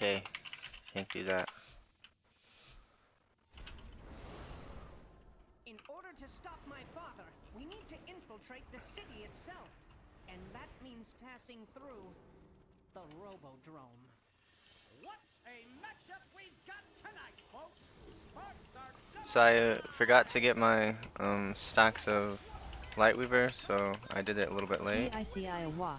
Okay, can't do that. In order to stop my father, we need to infiltrate the city itself. And that means passing through the Robodrome. What's a matchup we've got tonight, folks? Sparks are So I forgot to get my stacks of Lightweaver, so I did it a little bit late. P-I-C-I-A-WA.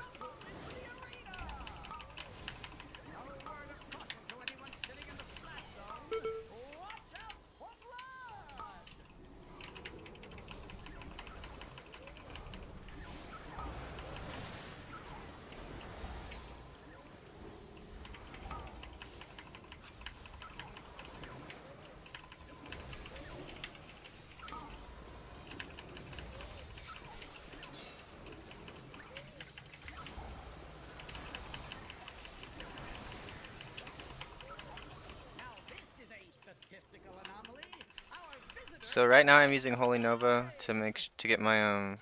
So right now I'm using Holy Nova to get my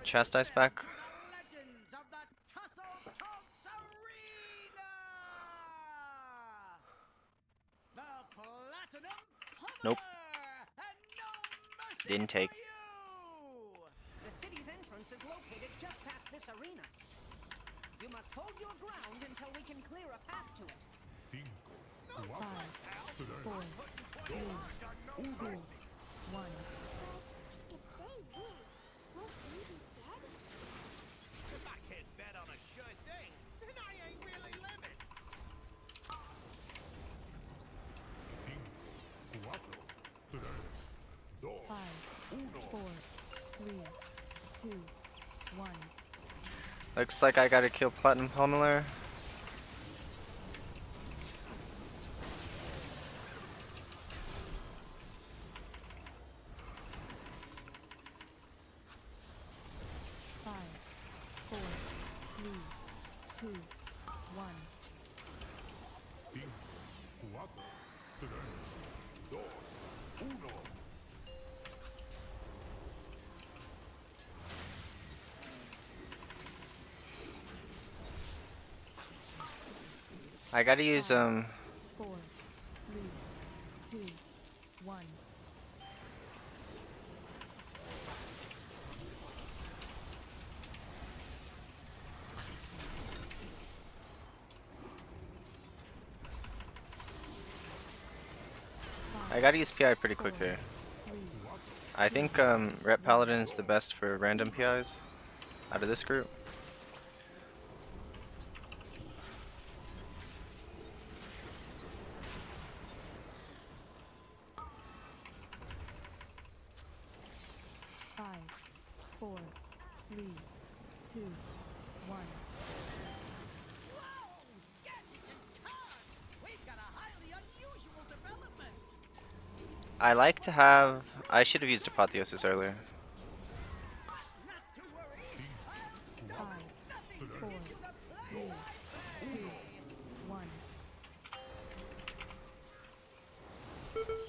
chastise back. Nope. Didn't take. The city's entrance is located just past this arena. You must hold your ground until we can clear a path to it. 5, 4, 3, 2, 1. If they win, won't we be dead? If I can't bet on a sure thing, then I ain't really living. 5, 4, 3, 2, 1. Looks like I gotta kill Platinum Pummeler. I gotta use 4, 3, 2, 1. I gotta use PI pretty quick here. I think Rep Paladin is the best for random PIs out of this group. Five, 4, 3, 2, 1. Whoa! Gadgets and cards! We've got a highly unusual development. I like to have. I should have used Apotheosis earlier. Not to worry. 5, 4, 3, 2, 1.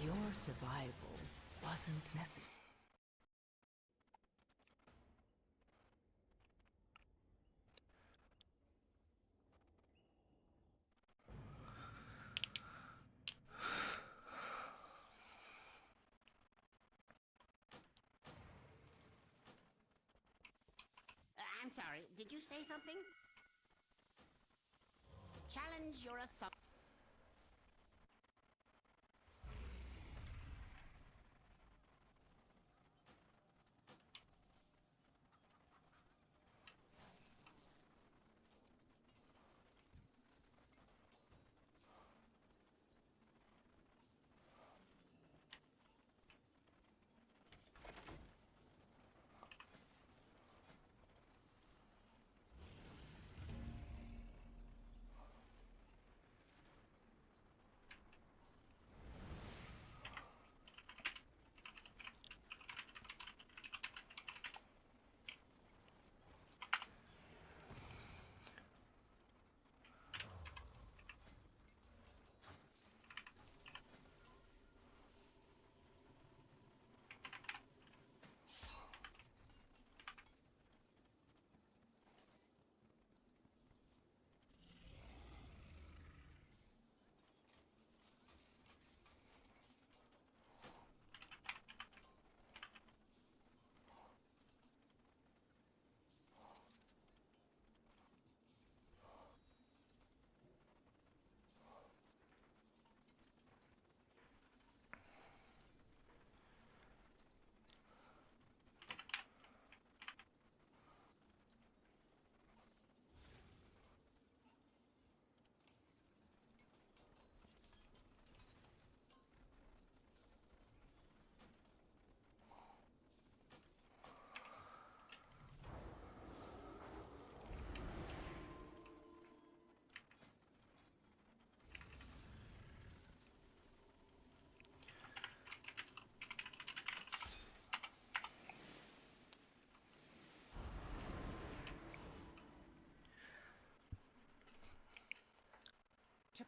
Your survival wasn't necessary. I'm sorry, did you say something? Challenge your assault.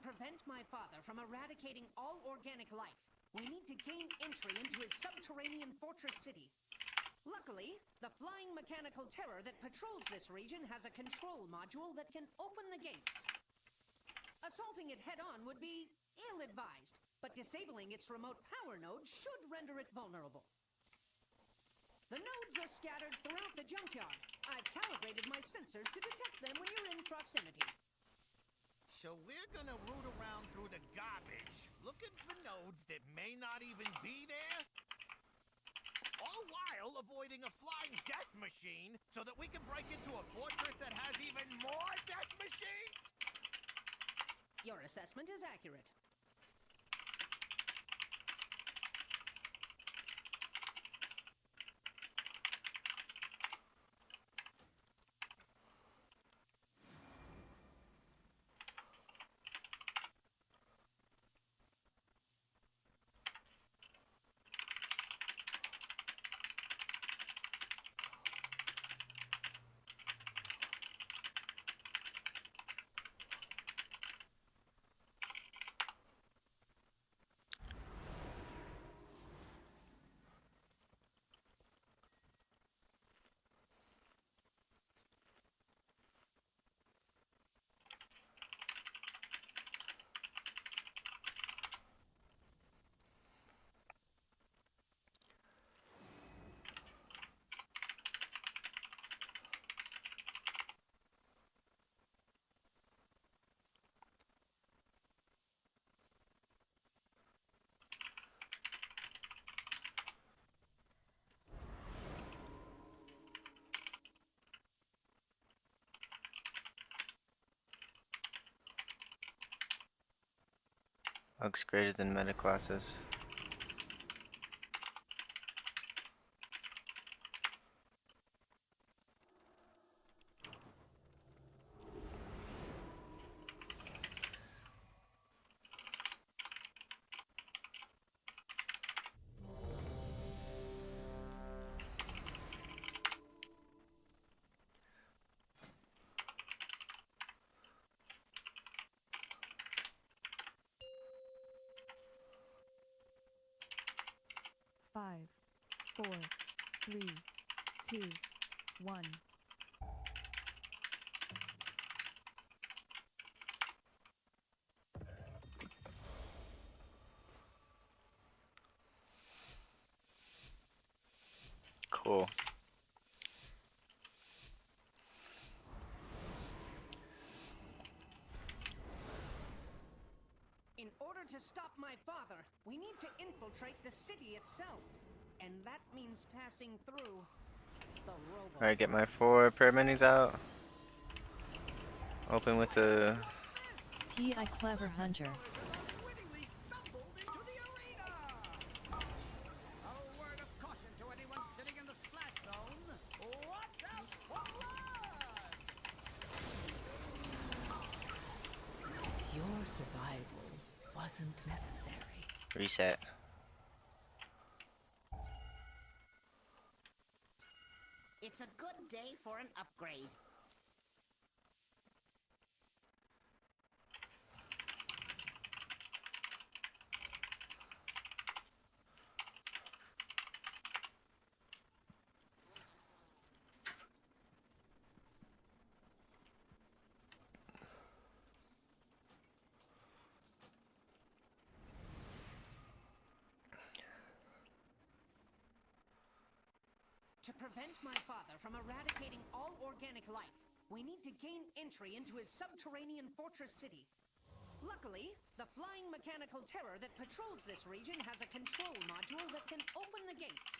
prevent my father from eradicating all organic life, we need to gain entry into his subterranean fortress city. Luckily, the flying mechanical terror that patrols this region has a control module that can open the gates. Assaulting it head-on would be ill-advised, but disabling its remote power nodes should render it vulnerable. The nodes are scattered throughout the junkyard. I've calibrated my sensors to detect them when you're in proximity. So we're gonna root around through the garbage, looking for nodes that may not even be there? All while avoiding a flying death machine so that we can break into a fortress that has even more death machines? Your assessment is accurate. Looks greater than meta classes. Five, four, three, two, one. Cool. In order to stop my father, we need to infiltrate the city itself. And that means passing through the robo. Alright, get my 4 paramedics out. Open with the... P.I. Clever Hunter. Unwittingly stumbled into the arena. A word of caution to anyone sitting in the splash zone. Watch out for blood! Your survival wasn't necessary. Reset. It's a good day for an upgrade. To prevent my father from eradicating all organic life, we need to gain entry into his subterranean fortress city. Luckily, the flying mechanical terror that patrols this region has a control module that can open the gates.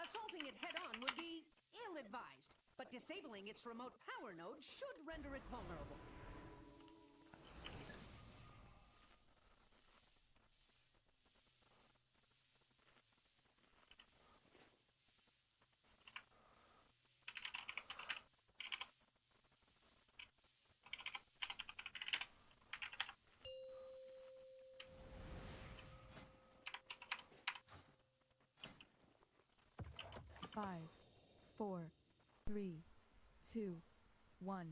Assaulting it head-on would be ill-advised, but disabling its remote power node should render it vulnerable. Five, four, three, two, one.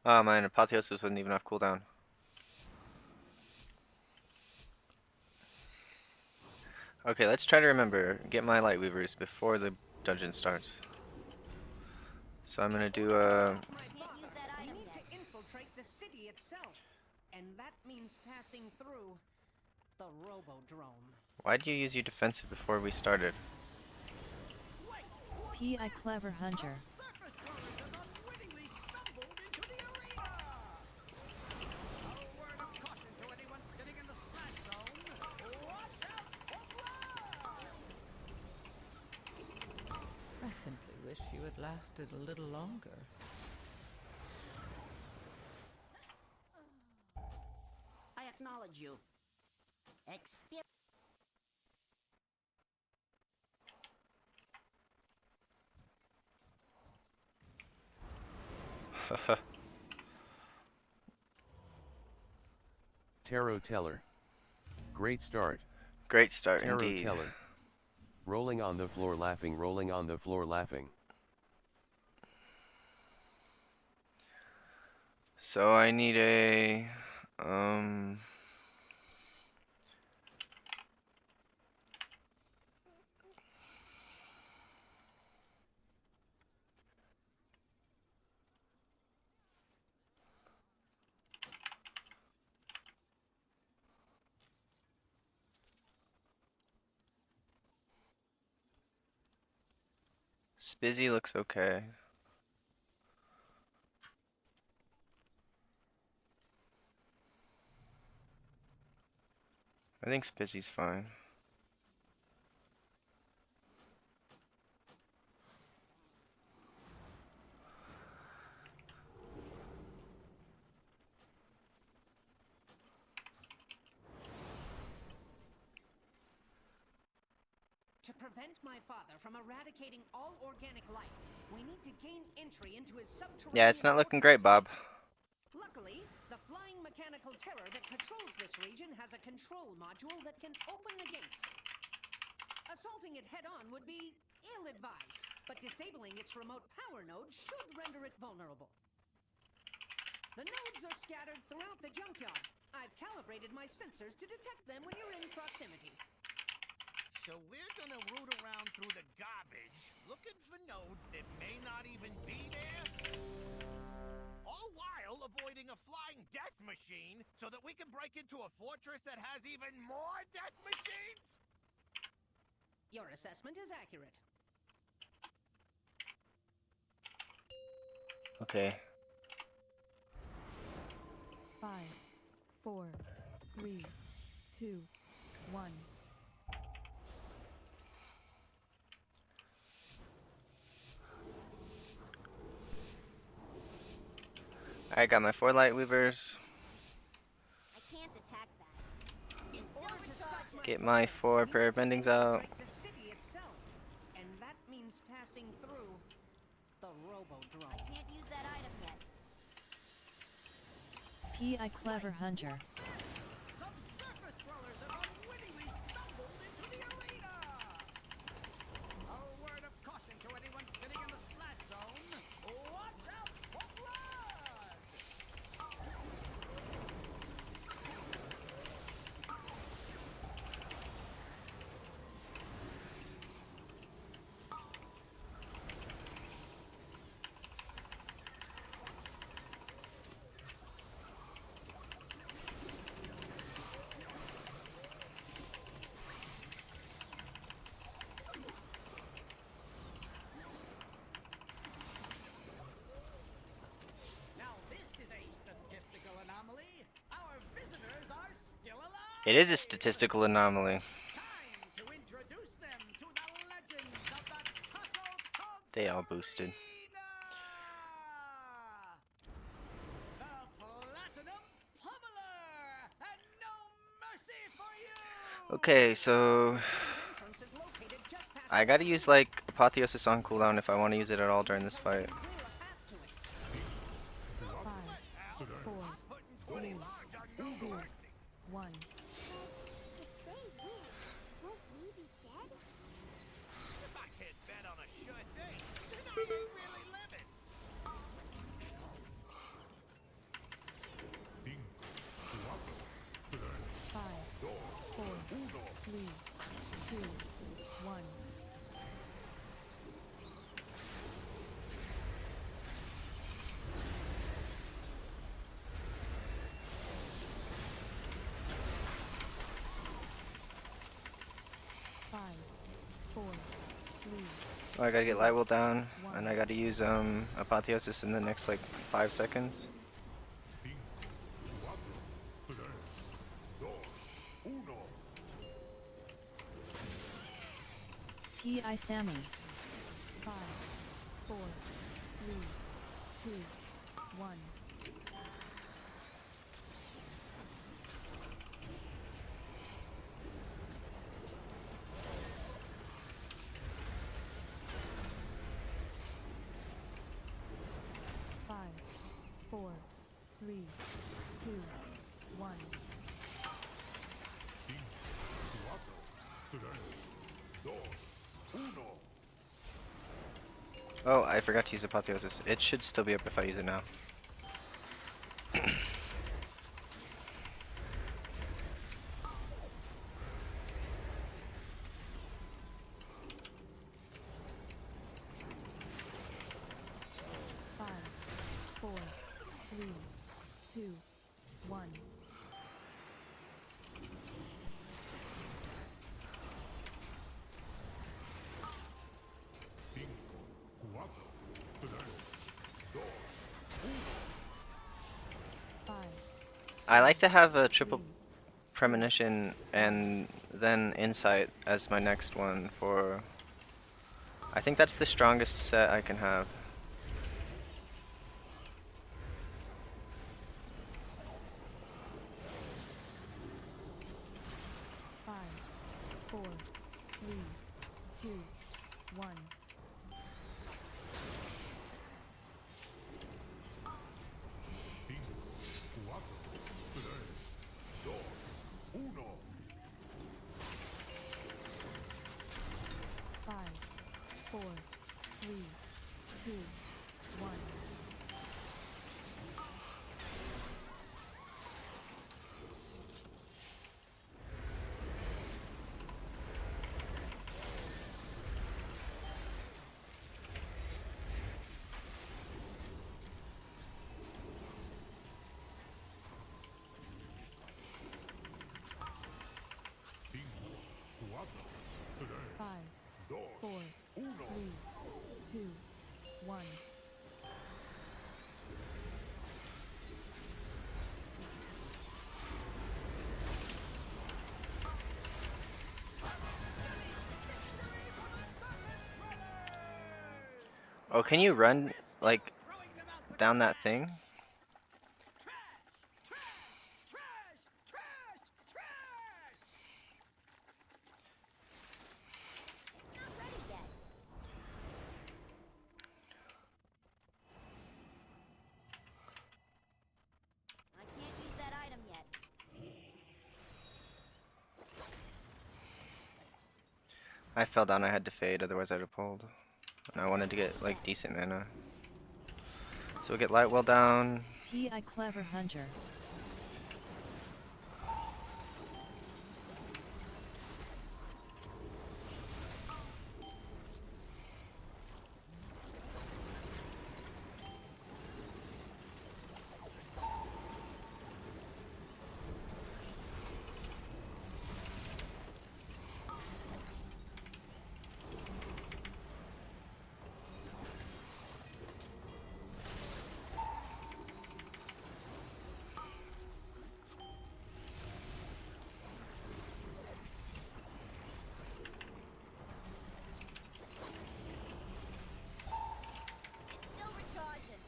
Oh man, Apotheosis wasn't even off cooldown. Okay, let's try to remember, get my light weavers before the dungeon starts. So I'm gonna do My father, we need to infiltrate the city itself. And that means passing through the Robodrome. why do you use your defensive before we started? P.I. Clever Hunter. Surface dwellers have unwittingly stumbled into the arena! A word of caution to anyone sitting in the splash zone. Watch out for blood! I simply wish you had lasted a little longer. I acknowledge you. Experience. Tarot Teller. Great start. Great start Tarot indeed. Teller. Rolling on the floor laughing, rolling on the floor laughing. So I need a Spizzy looks okay. I think Spizzy's fine. To prevent my father from eradicating all organic life, we need to gain entry into his subterranean Yeah, it's not looking great, fortress Bob. city. Luckily, the flying mechanical terror that patrols this region has a control module that can open the gates. Assaulting it head-on would be ill-advised, but disabling its remote power node should render it vulnerable. The nodes are scattered throughout the junkyard. I've calibrated my sensors to detect them when you're in proximity. So we're gonna root around through the garbage, looking for nodes that may not even be there? All while avoiding a flying death machine so that we can break into a fortress that has even more death machines? Your assessment is accurate. Okay. 5, 4, 3, 2, 1. I got my 4 light weavers. I can't attack that. In order to stop my Get my 4 prayer bendings out. infiltrate the city itself, and that means passing through the Robodrome. Can't use that item yet. P.I. Clever Hunter. Some surface dwellers have unwittingly stumbled into the arena! A word of caution to anyone sitting in the splash zone. Watch out for blood! Now this is a statistical anomaly. Our visitors are still alive! It is a statistical anomaly. Time to introduce them to the legends of the Tussle They all boosted. The Platinum Pummeler! And no mercy for you! Okay, so Entrance is located just past I gotta use like Apotheosis on cooldown if I want to use it at all during this fight. clear a path to it. 5, 4, 3, 2, 1. If they win, won't we be dead? If I can't bet on a sure thing, then I ain't really living. 4, 3, Oh, I gotta get light will down, and I gotta use apotheosis in the next like 5 seconds. P.I. Sammy. 5, 4, 3, 2, 1. 5, 4, 3, 2, 1. Oh, I forgot to use apotheosis. It should still be up if I use it now. 5, 4, 3, 2, 1. I like to have a triple premonition and then insight as my next one for... I think that's the strongest set I can have. Five, 4, 3, 2, 1. Five, 4, 3, 2, 1. Five, 4, 3, 2, 1. Oh, can you run, like, down that thing? Not ready yet. I can't use that item yet. I fell down, I had to fade, otherwise I'd have pulled. And I wanted to get, like, decent mana. So we'll get light well down. P.I. Clever Hunter. Still recharging.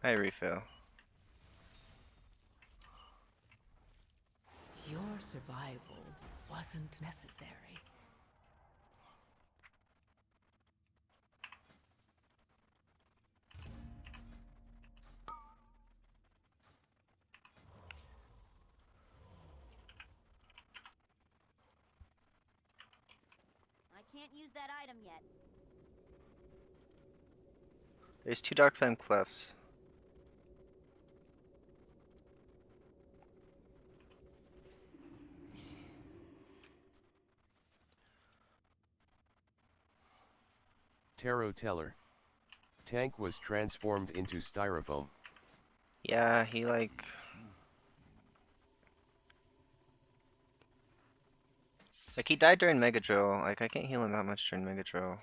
I refill. Your survival wasn't necessary. I can't use that item yet. There's 2 Dark Flame Clefs. Tarot Teller. Tank was transformed into styrofoam. Yeah, he like... Like, he died during Mega Drill. Like, I can't heal him that much during Mega Drill.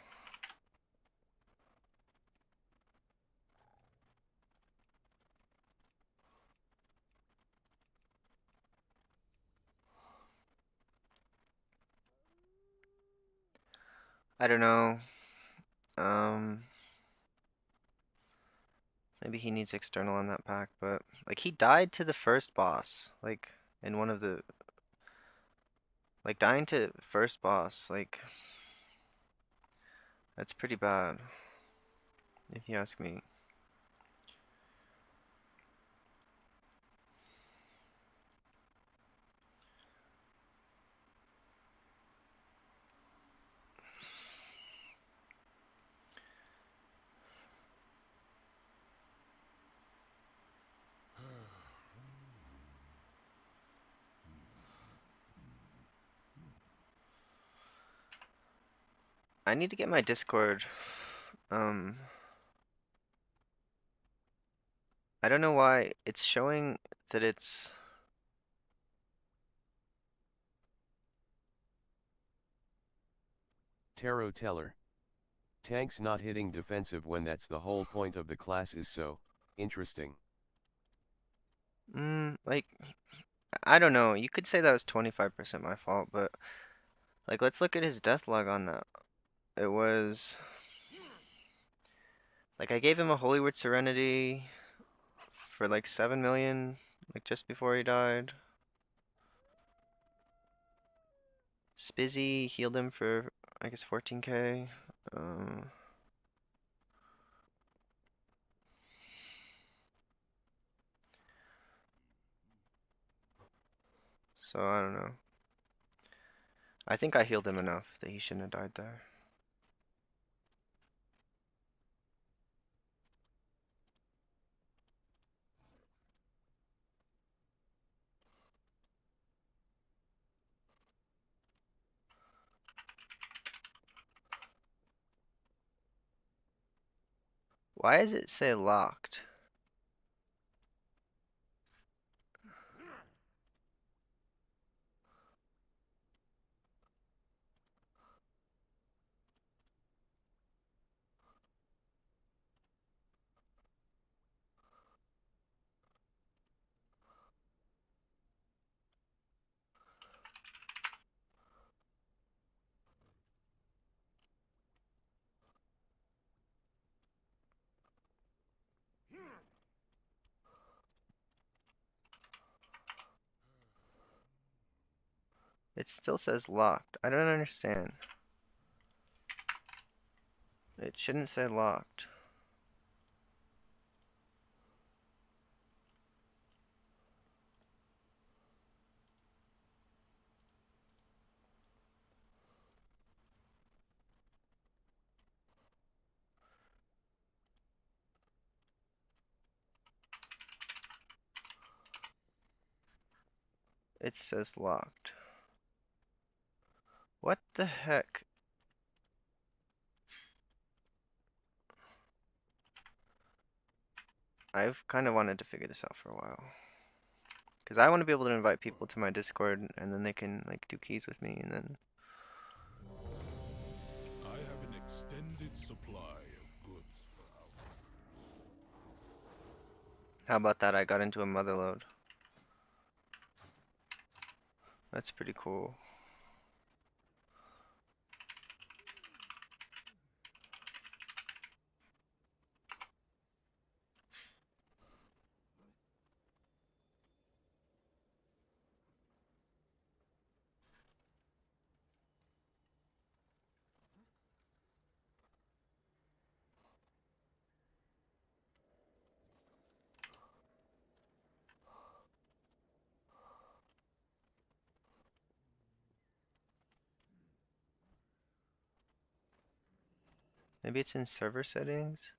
I don't know. Um, Maybe he needs external on that pack, but like he died to the first boss, like in one of the like dying to first boss, like that's pretty bad, if you ask me. I need to get my Discord. Um, I don't know why it's showing that it's Tarot Teller. Tanks not hitting defensive when that's the whole point of the class is so interesting. like I don't know. You could say that was 25% my fault, but like let's look at his death log on that. It was like I gave him a Holy Word Serenity for like 7 million, like just before he died. Spizzy healed him for, I guess, 14k. So I don't know. I think I healed him enough that he shouldn't have died there. Why does it say locked? It still says locked. I don't understand. It shouldn't say locked. It says locked. What the heck? I've kind of wanted to figure this out for a while. Because I want to be able to invite people to my Discord and then they can like do keys with me and then... I have an extended supply of goods for our... How about that? I got into a Motherlode. That's pretty cool. Maybe it's in server settings?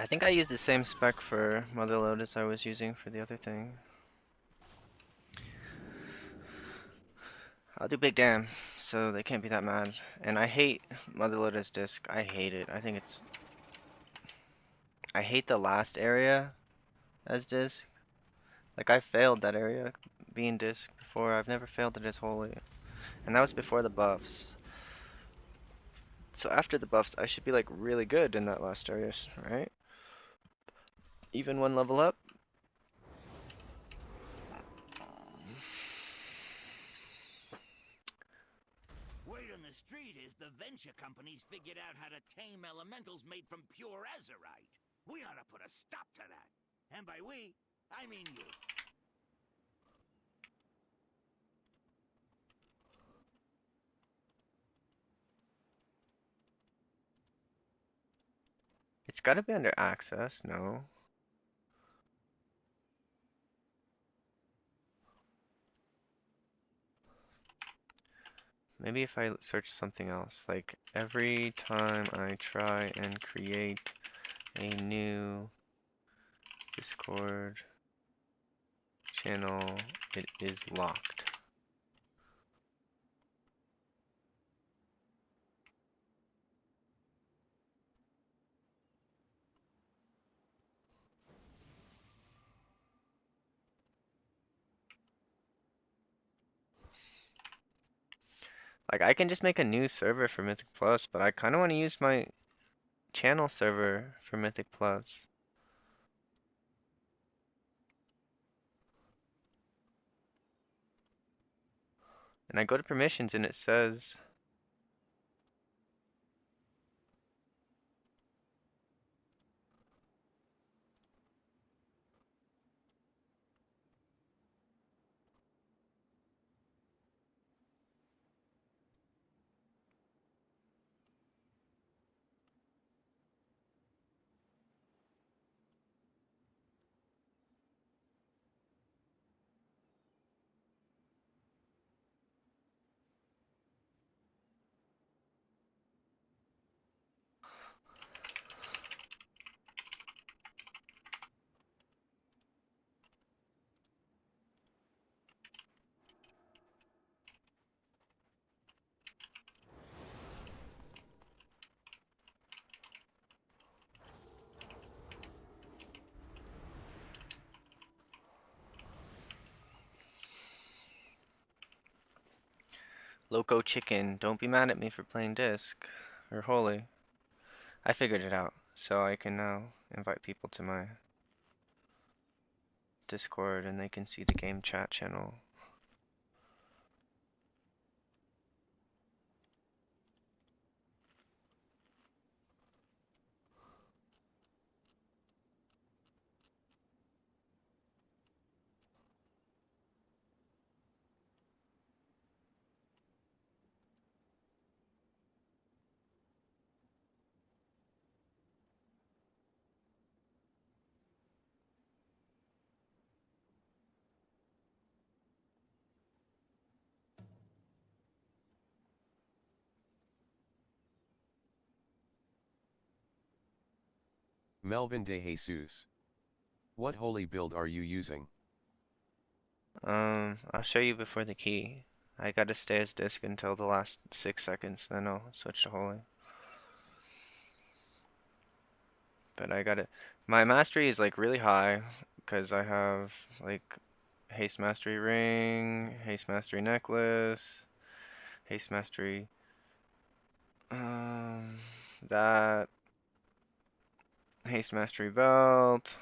I think I used the same spec for Motherlode as I was using for the other thing. I'll do Big Dam, so they can't be that mad. And I hate Motherlode as disc. I hate it. I think it's... I hate the last area as disc. Like, I failed that area being disc before. I've never failed it as holy. And that was before the buffs. So after the buffs, I should be like really good in that last area, right? Even one level up. Word on the street is the venture companies figured out how to tame elementals made from pure azurite. We ought to put a stop to that. And by we, I mean you. It's gotta be under access, no? Maybe if I search something else, like every time I try and create a new Discord channel, it is locked. Like I can just make a new server for Mythic Plus, but I kinda wanna use my channel server for Mythic Plus. And I go to permissions and it says Loco Chicken, don't be mad at me for playing disc or holy. I figured it out, so I can now invite people to my Discord and they can see the game chat channel. Melvin de Jesus. What holy build are you using? I'll show you before the key. I gotta stay as disc until the last 6 seconds, then I'll switch to holy. But I gotta, my mastery is like really high, because I have like haste mastery ring, haste mastery necklace, haste mastery, that, haste mastery belt.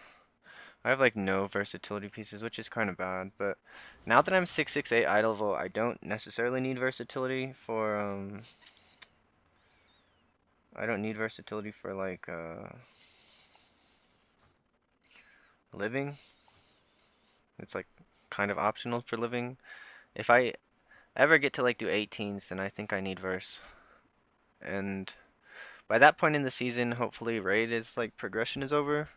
I have like no versatility pieces, which is kind of bad, but now that I'm 668 eye level, I don't necessarily need versatility for, I don't need versatility for like, living. It's like kind of optional for living. If I ever get to like do 18s, then I think I need verse. And by that point in the season, hopefully raid is like progression is over.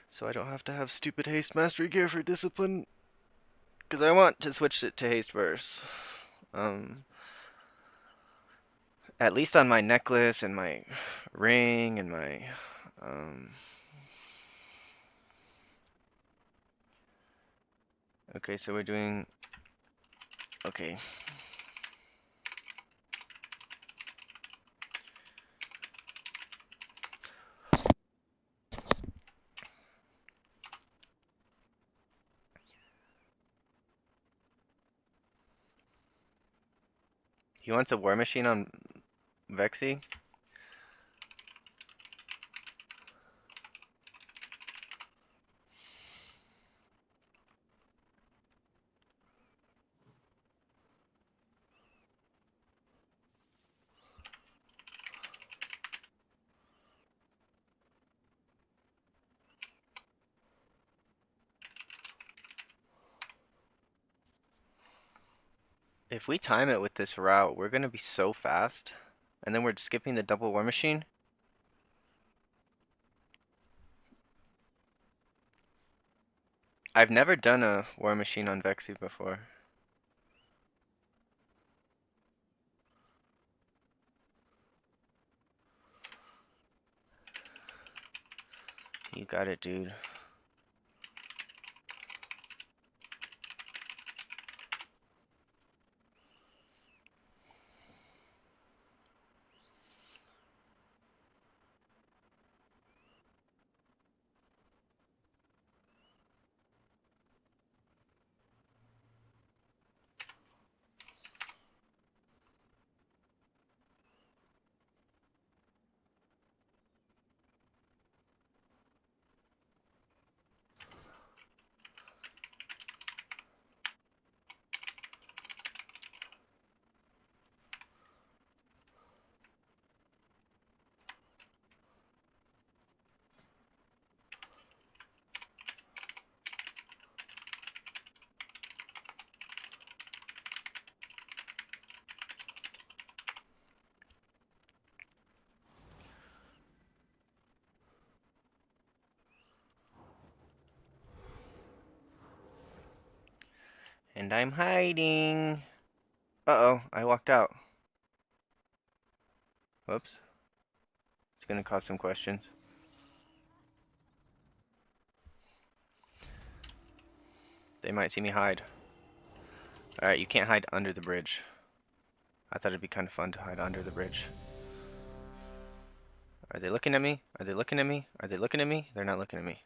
So I don't have to have stupid haste mastery gear for discipline. Because I want to switch it to haste verse. At least on my necklace and my ring and my Um, okay, so we're doing, okay. He wants a war machine on Vexy? If we time it with this route, we're gonna be so fast. And then we're skipping the double war machine. I've never done a war machine on Vexy before. You got it, dude. And I'm hiding. Uh-oh, I walked out. Whoops. It's gonna cause some questions. They might see me hide. Alright, you can't hide under the bridge. I thought it'd be kind of fun to hide under the bridge. Are they looking at me? Are they looking at me? Are they looking at me? They're not looking at me.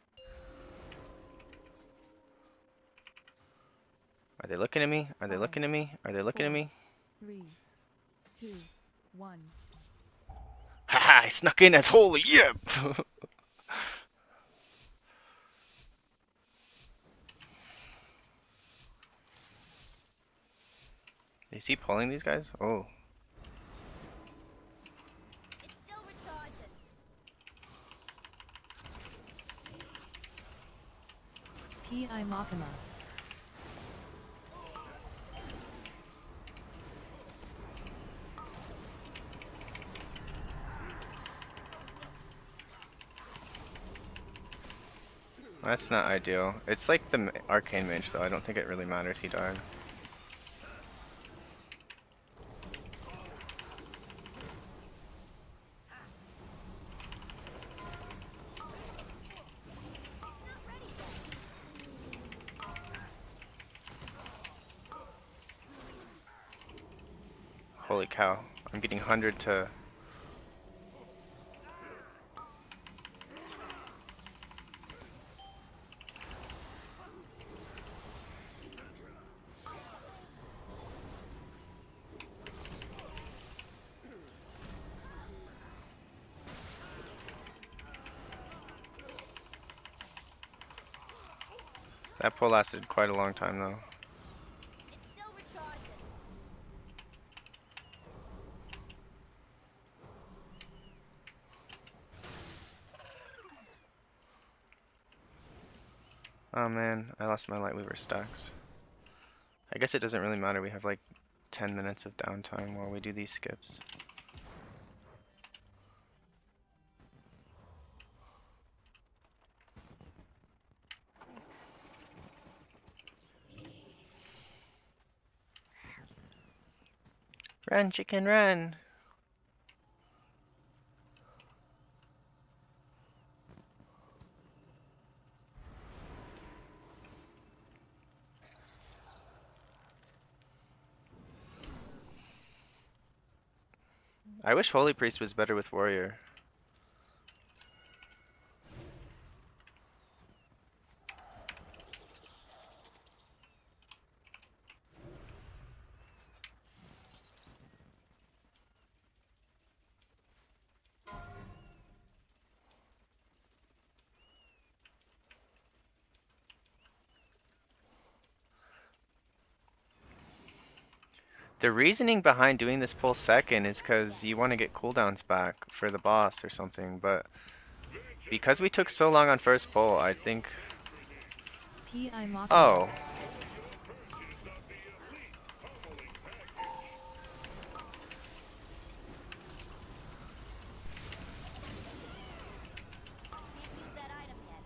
Are they looking at me? Are they looking at me? Are they looking at me? 3, 2, 1. Haha, I snuck in as holy, yeah! Is he pulling these guys? Oh. It's still recharging. P.I. Makama. That's not ideal. It's like the arcane mage though, I don't think it really matters he died. Holy cow, I'm getting 100 to... That pull lasted quite a long time though. It's still recharging. Oh man, I lost my Lightweaver stacks. I guess it doesn't really matter, we have like 10 minutes of downtime while we do these skips. Run, chicken, run! I wish Holy Priest was better with Warrior. The reasoning behind doing this pull second is because you want to get cooldowns back for the boss or something, but because we took so long on first pull, I think... P.I. Makama. Oh. Can't use that item yet.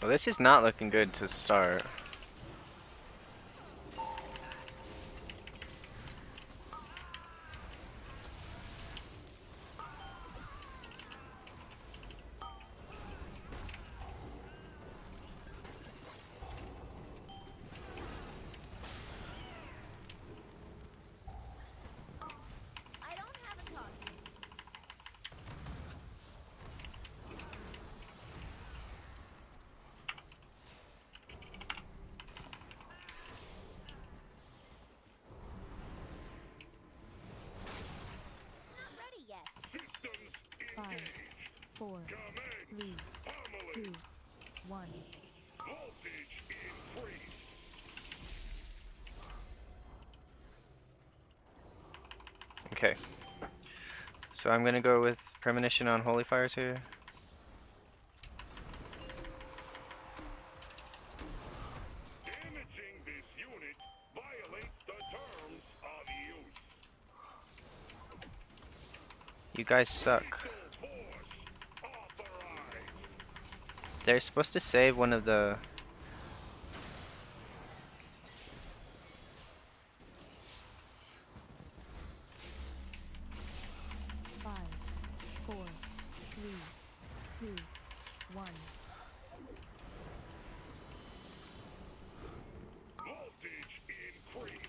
Well, this is not looking good to start. I don't have a target. 5, 4, 3, 2, 1. Okay. So I'm gonna go with Premonition on Holy Fires here. Damaging this unit violates the terms of use. You guys suck. They're supposed to save one of the... 5, 4, 3, 2, 1. Voltage increased.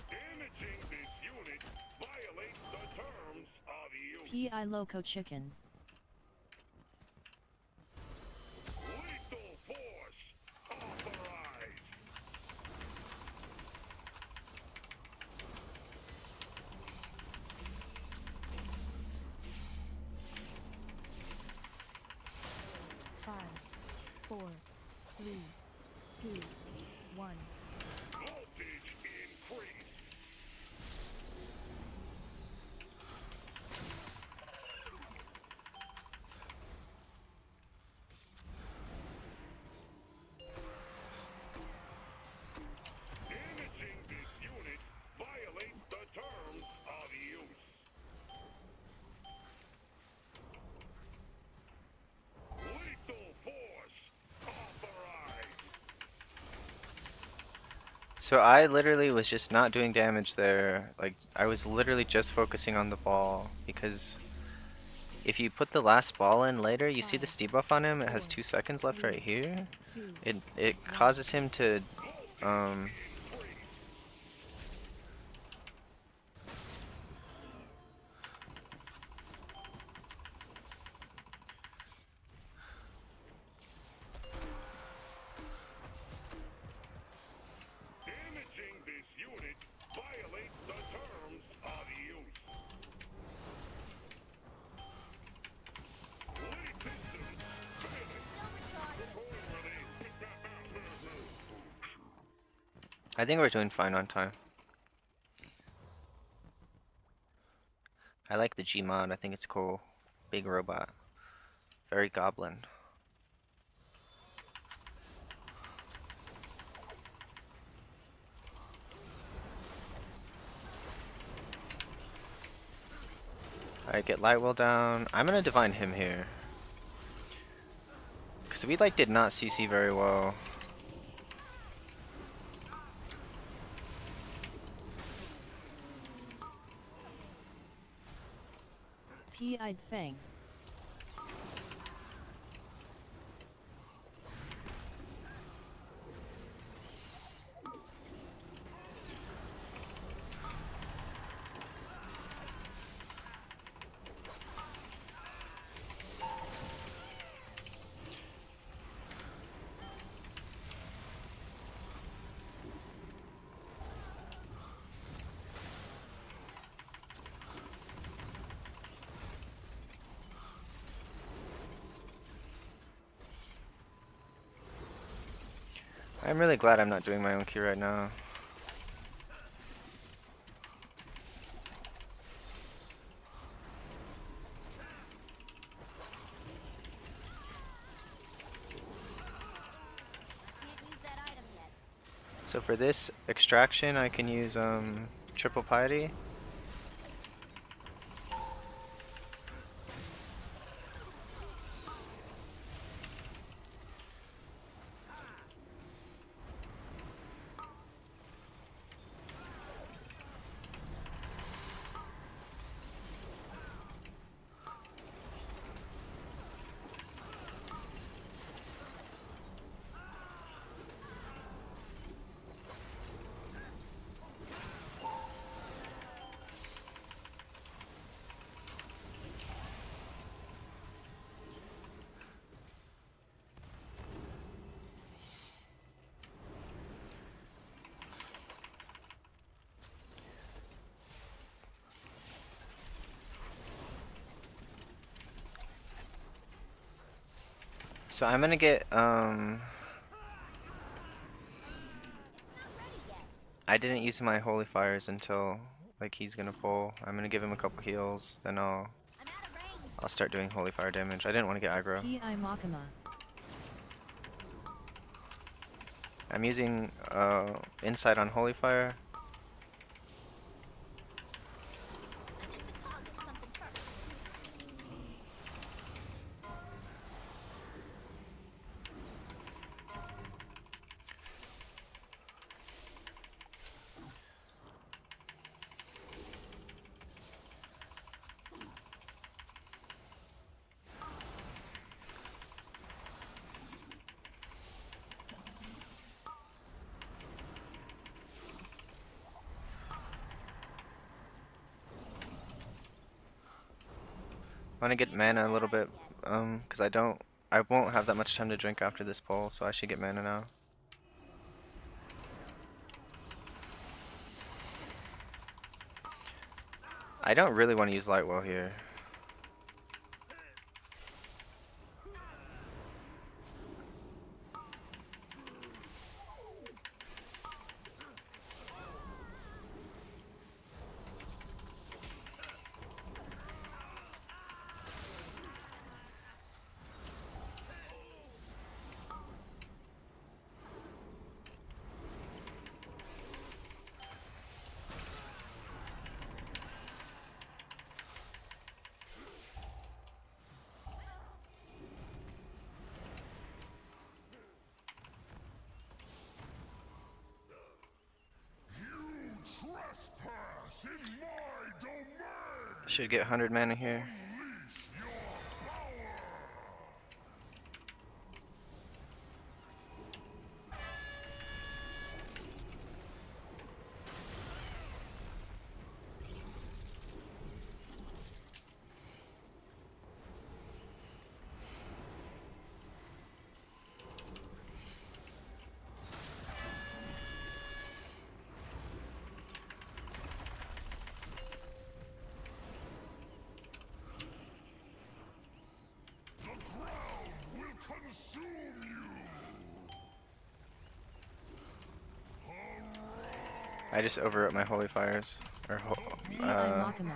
Damaging this unit violates the terms of use. P.I. Loco Chicken. Lethal force authorized. 5, 4, 3, 2, 1. Voltage increased. Damaging this unit violates the terms of use. Lethal force authorized. So I literally was just not doing damage there. Like, I was literally just focusing on the ball, because if you put the last ball in later, you see the debuff on him, it has 2 seconds left right here. It causes him to, Damaging this unit violates the terms of use. Lead systems failing. I think we're doing fine on time. I like the G mod, I think it's cool. Big robot. Very goblin. Alright, get Lightwell down. I'm gonna divine him here. Because we like did not CC very well. P-eyed Fang. I'm really glad I'm not doing my own Q right now. Can't use that item yet. So for this extraction, I can use triple piety. So I'm gonna get I didn't use my holy fires until like he's gonna pull. I'm gonna give him a couple heals, then I'll start doing holy fire damage. I didn't want to get aggro. P.I. Makama. I'm using insight on holy fire. I want to get mana a little bit, because I won't have that much time to drink after this pull, so I should get mana now. I don't really want to use light well here. Trespass in my domain! Should get 100 mana here. I just overwrote my holy fires. Or P.I. Makama.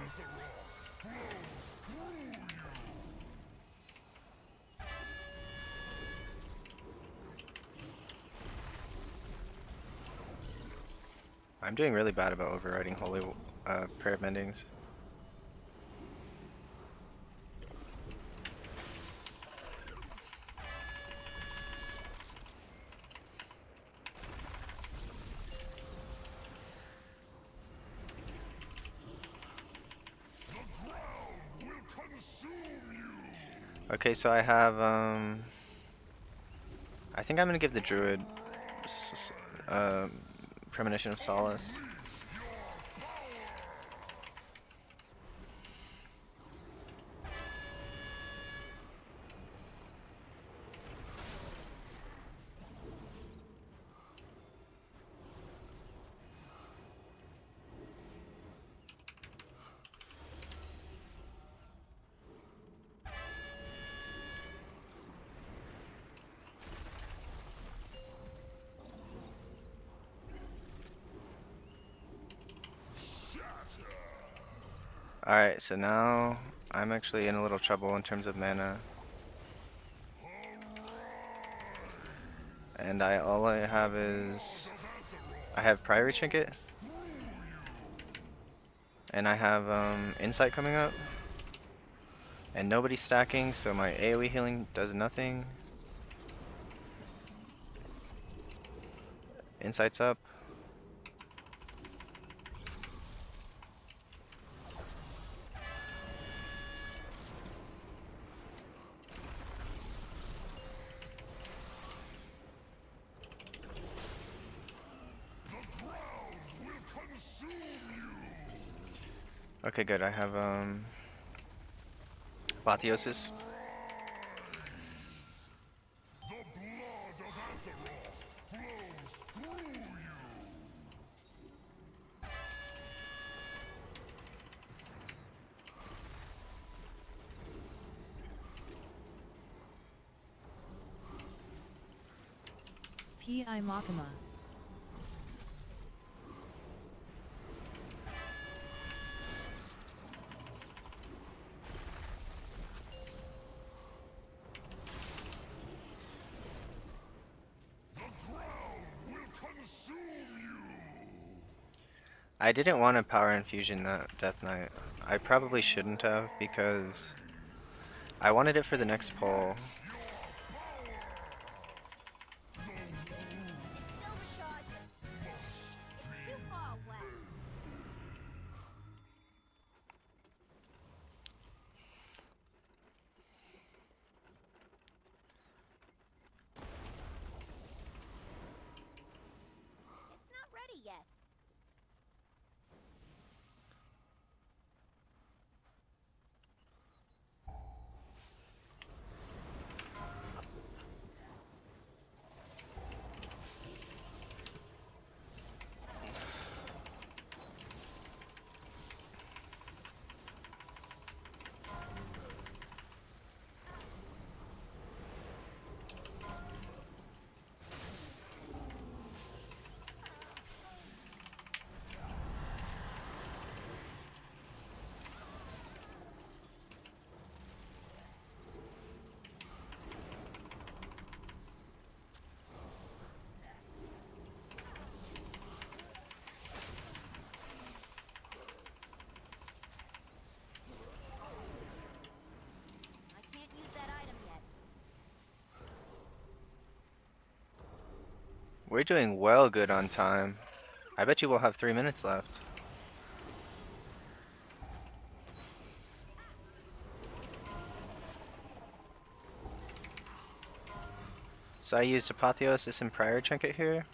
I'm doing really bad about overriding holy prayer mendings. Okay, so I have I think I'm gonna give the druid premonition of solace. Alright, so now I'm actually in a little trouble in terms of mana. And all I have is I have Priory Trinket. And I have Insight coming up. And nobody's stacking, so my AoE healing does nothing. Insight's up. Okay, good. I have Apotheosis. Pi Makama. I didn't want to power infusion that Death Knight. I probably shouldn't have because I wanted it for the next pull. No shot. Too far west. It's not ready yet. I can't use that item yet. We're doing well good on time. I bet you we'll have 3 minutes left. So I used Apotheosis and Prior Trinket here.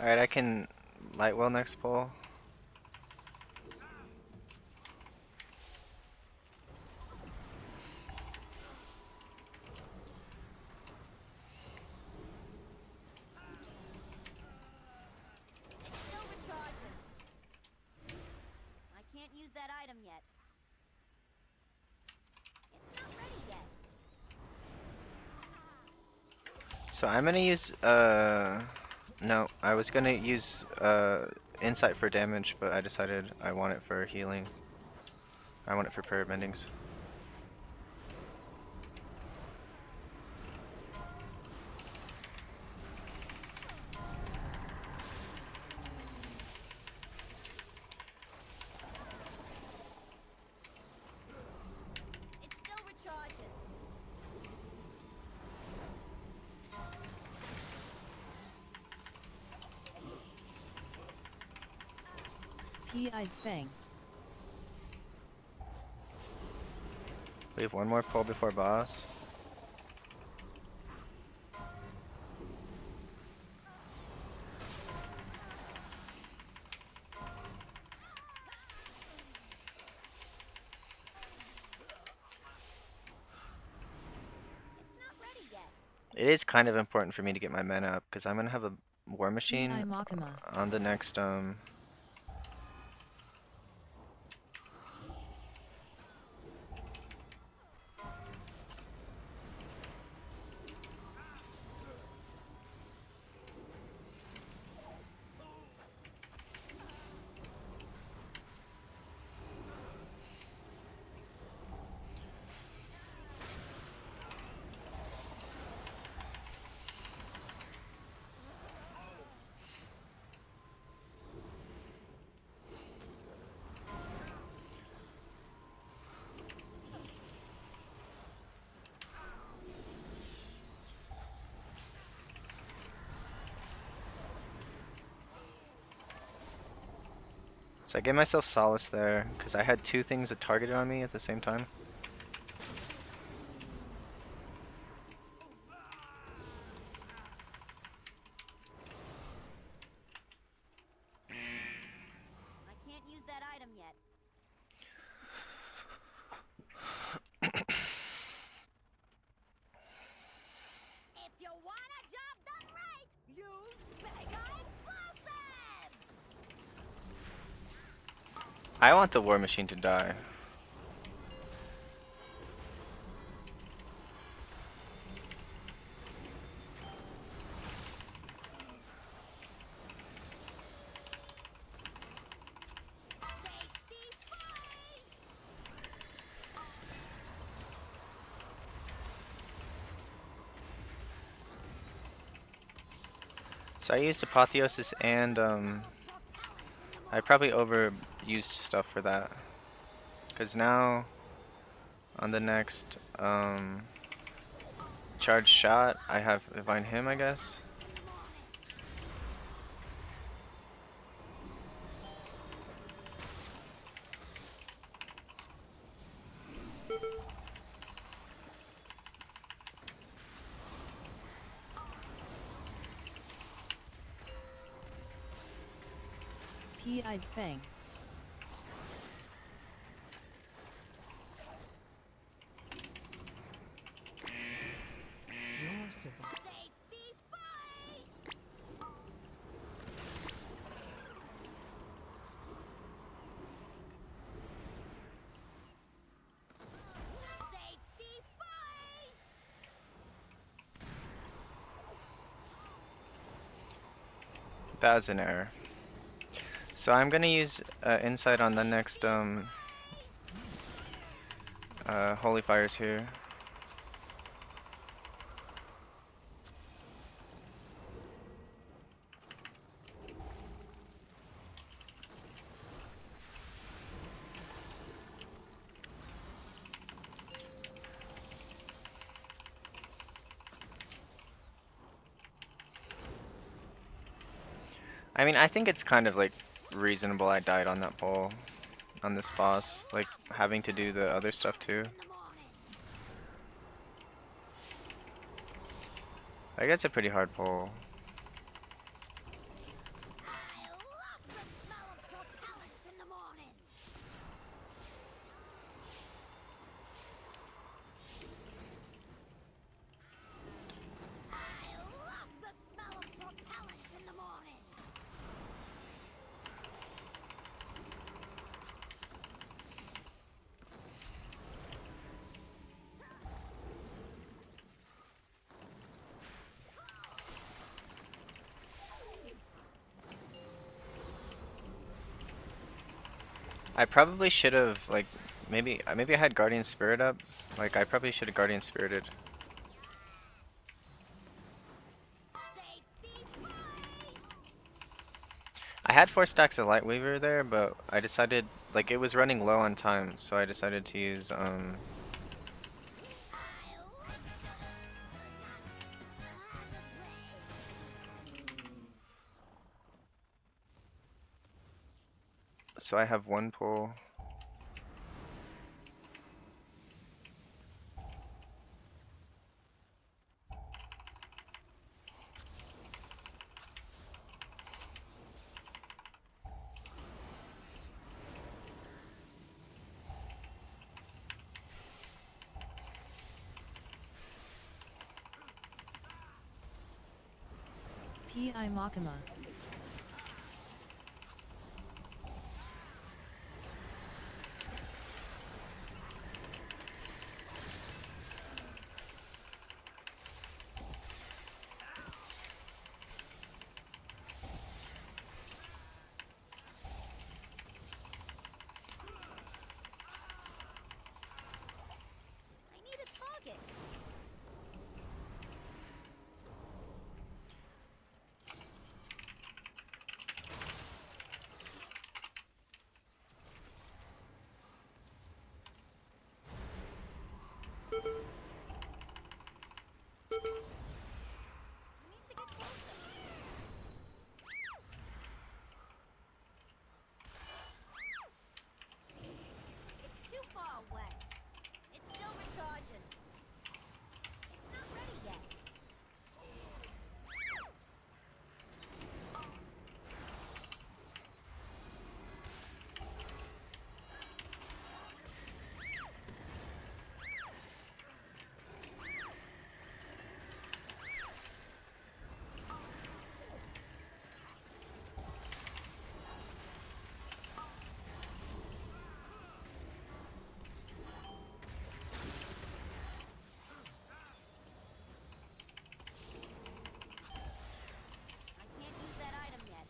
Alright, I can Lightwell next pull. So I'm gonna use no, I was gonna use insight for damage, but I decided I want it for healing. I want it for prayer bendings. It still recharges. P-eyed Fang. We have one more pull before boss. It's not ready yet. It is kind of important for me to get my mana up because I'm gonna have a war P.I. machine Makima. on the next so I gave myself solace there because I had two things that targeted on me at the same time. I can't use that item yet. If you want a job done right, use Mega Explosive! I want the war machine to die. Safety first! So I used Apotheosis and I probably overused stuff for that. Because now on the next charge shot I have Divine Hymn, I guess. P-eyed Fang. You're civil. Safety first! Safety first! That was an error. So I'm gonna use insight on the next holy fires here. I mean, I think it's kind of like reasonable I died on that pole on this boss, like having to do the other stuff too. Like it's a pretty hard pole. I love the smell of propellant in the morning! I love the smell of propellant in the morning! I probably should have like maybe I had Guardian Spirit up. Like I probably should have Guardian Spirited. Safety first! I had 4 stacks of Lightweaver there, but I decided like it was running low on time, so I decided to use so I have 1 pull. P.I. Makama. I need a target. I need to get closer. It's too far away. It's still recharging. It's not ready yet. I can't use that item yet.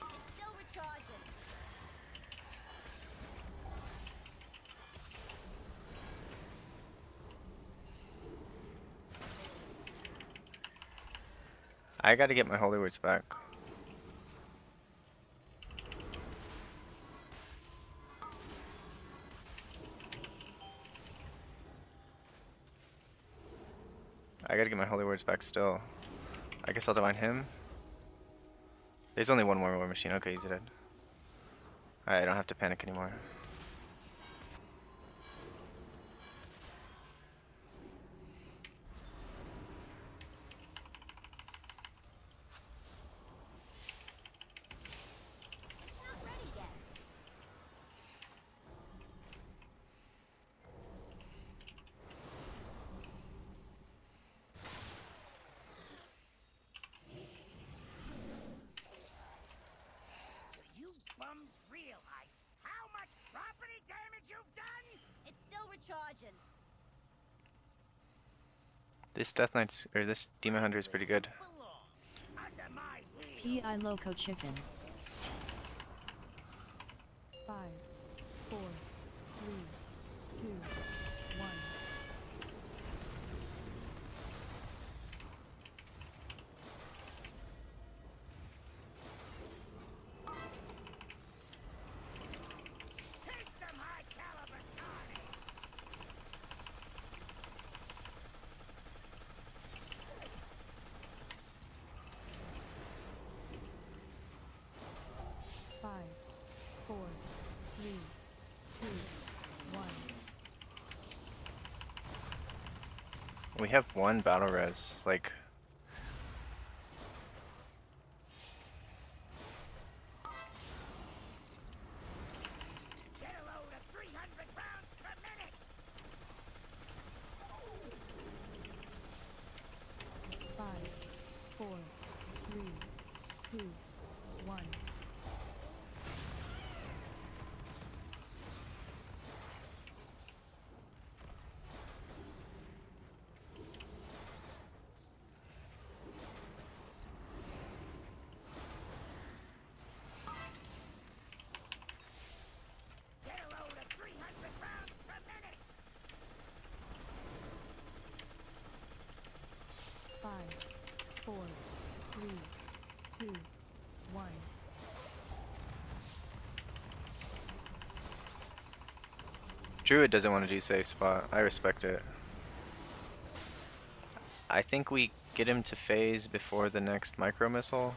It's still recharging. I gotta get my Holy Words back. I gotta get my Holy Words back still. I guess I'll divine him. There's only 1 more War Machine. Okay, he's dead. Alright, I don't have to panic anymore. It's not ready yet. Do you bums realize how much property damage you've done? It's still recharging. This Death Knight or this Demon Hunter is pretty good. Belong under my wheel. P.I. Loco Chicken. 5, 4, 3, 2, 1. Take some high caliber carnage. Five, 4, 3, 2, 1. We have 1 battle res. Like Get a load of 300 rounds per minute. 5, 4, 3, 2, 1. Druid doesn't want to do safe spot. I respect it. I think we get him to phase before the next micro missile.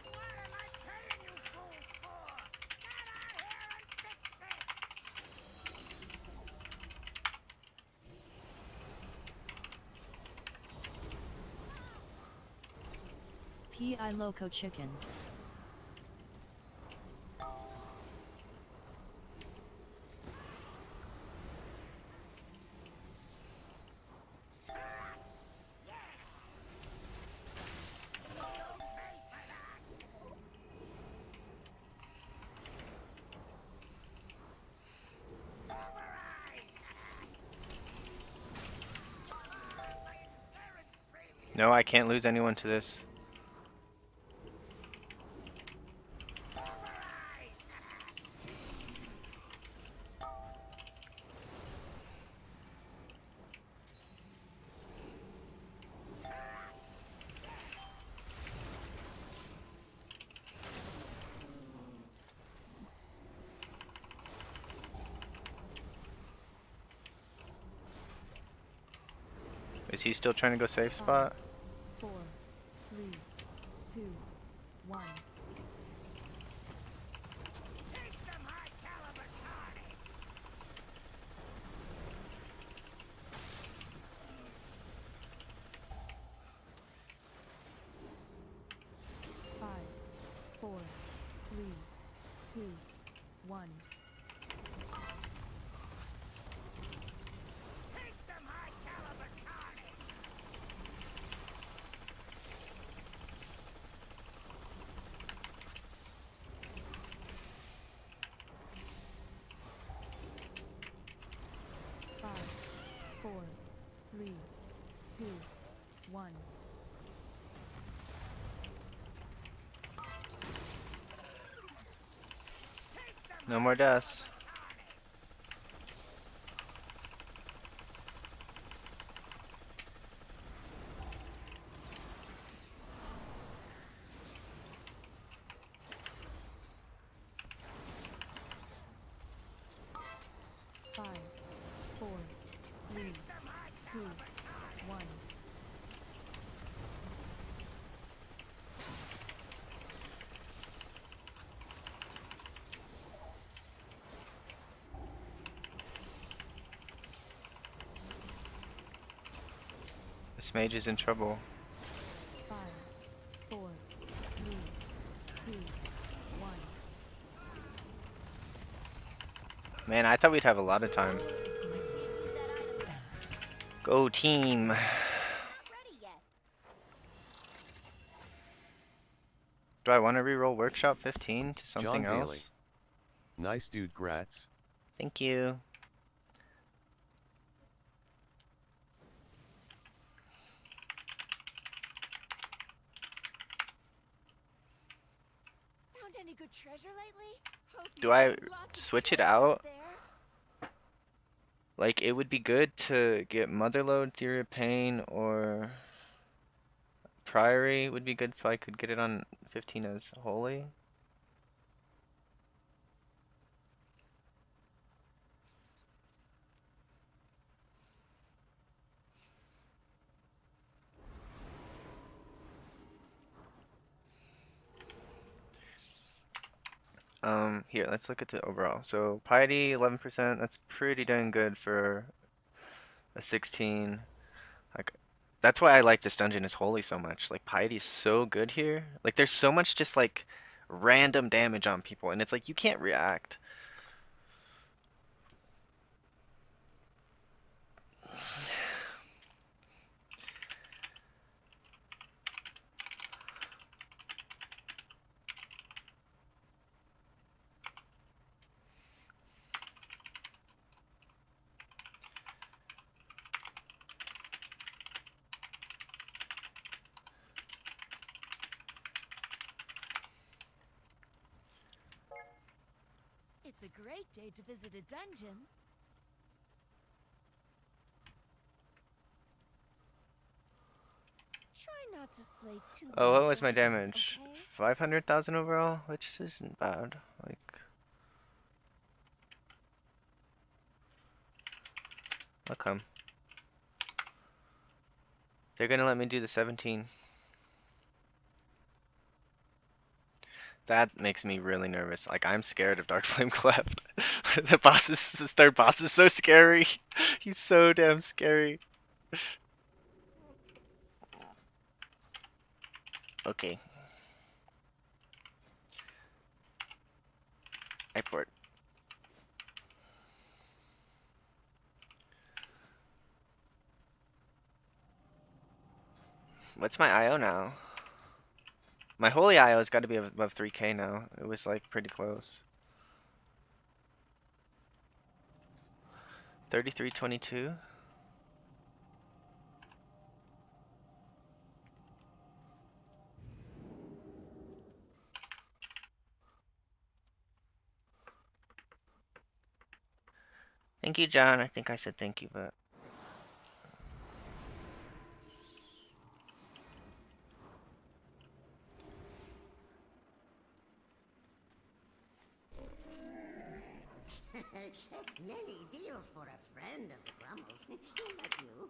What am I paying you fools for? Get out here and fix this! P.I. Loco Chicken. No, I can't lose anyone to this. Is he still trying to go safe spot? 4, 3, 2, 1. Take some high caliber carnage! 5, 4, 3, 2, 1. Take some high caliber carnage! 5, 4, 3, 2, 1. No more deaths. Five, 4, 3, 2, 1. This mage is in trouble. 5, 4, 3, 2, 1. Man, I thought we'd have a lot of time. Go team. Not ready yet. Do I want to reroll Workshop 15 to something John else? Daly. Nice dude, grats. Thank you. Found any good treasure lately? Hope Do you I find lots of switch it treasure out? there. Like, it would be good to get Motherlode, Theory of Pain, or Priory would be good so I could get it on 15 as Holy. Here, let's look at the overall. So, Piety, 11%, that's pretty dang good for a 16. Like, that's why I like this dungeon as Holy so much. Like, Piety's so good here. Like, there's so much just, like, random damage on people, and it's like, you can't react. It's a great day to visit a dungeon. Try not to slay too Oh, many what was my dragons, damage? okay? 500,000 overall, which isn't bad. Like, I'll come. They're gonna let me do the 17. That makes me really nervous. Like, I'm scared of Dark Flame Clef. The third boss is so scary. He's so damn scary. Okay. I port. What's my IO now? My holy IO has got to be above 3k now. It was like pretty close. 3322. Thank you, John. I think I said thank you, but Many deals for a friend of the Brummels. Like you.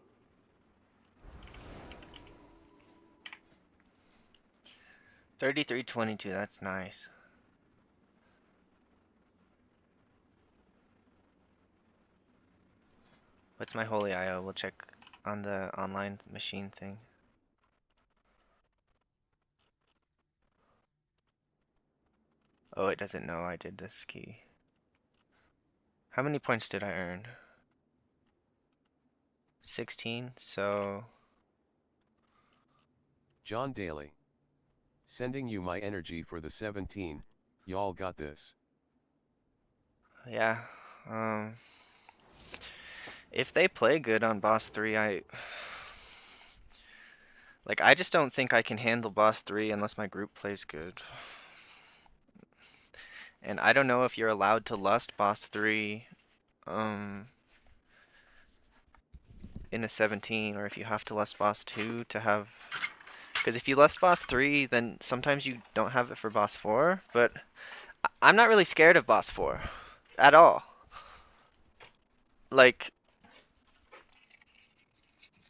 3322. That's nice. What's my holy IO? We'll check on the online machine thing. Oh, it doesn't know I did this key. How many points did I earn? 16, so John Daly. Sending you my energy for the 17, y'all got this. yeah. If they play good on boss 3, I just don't think I can handle boss 3 unless my group plays good. And I don't know if you're allowed to lust boss 3 in a 17, or if you have to lust boss 2 to have. Because if you lust boss 3, then sometimes you don't have it for boss 4, but I'm not really scared of boss 4 at all. Like,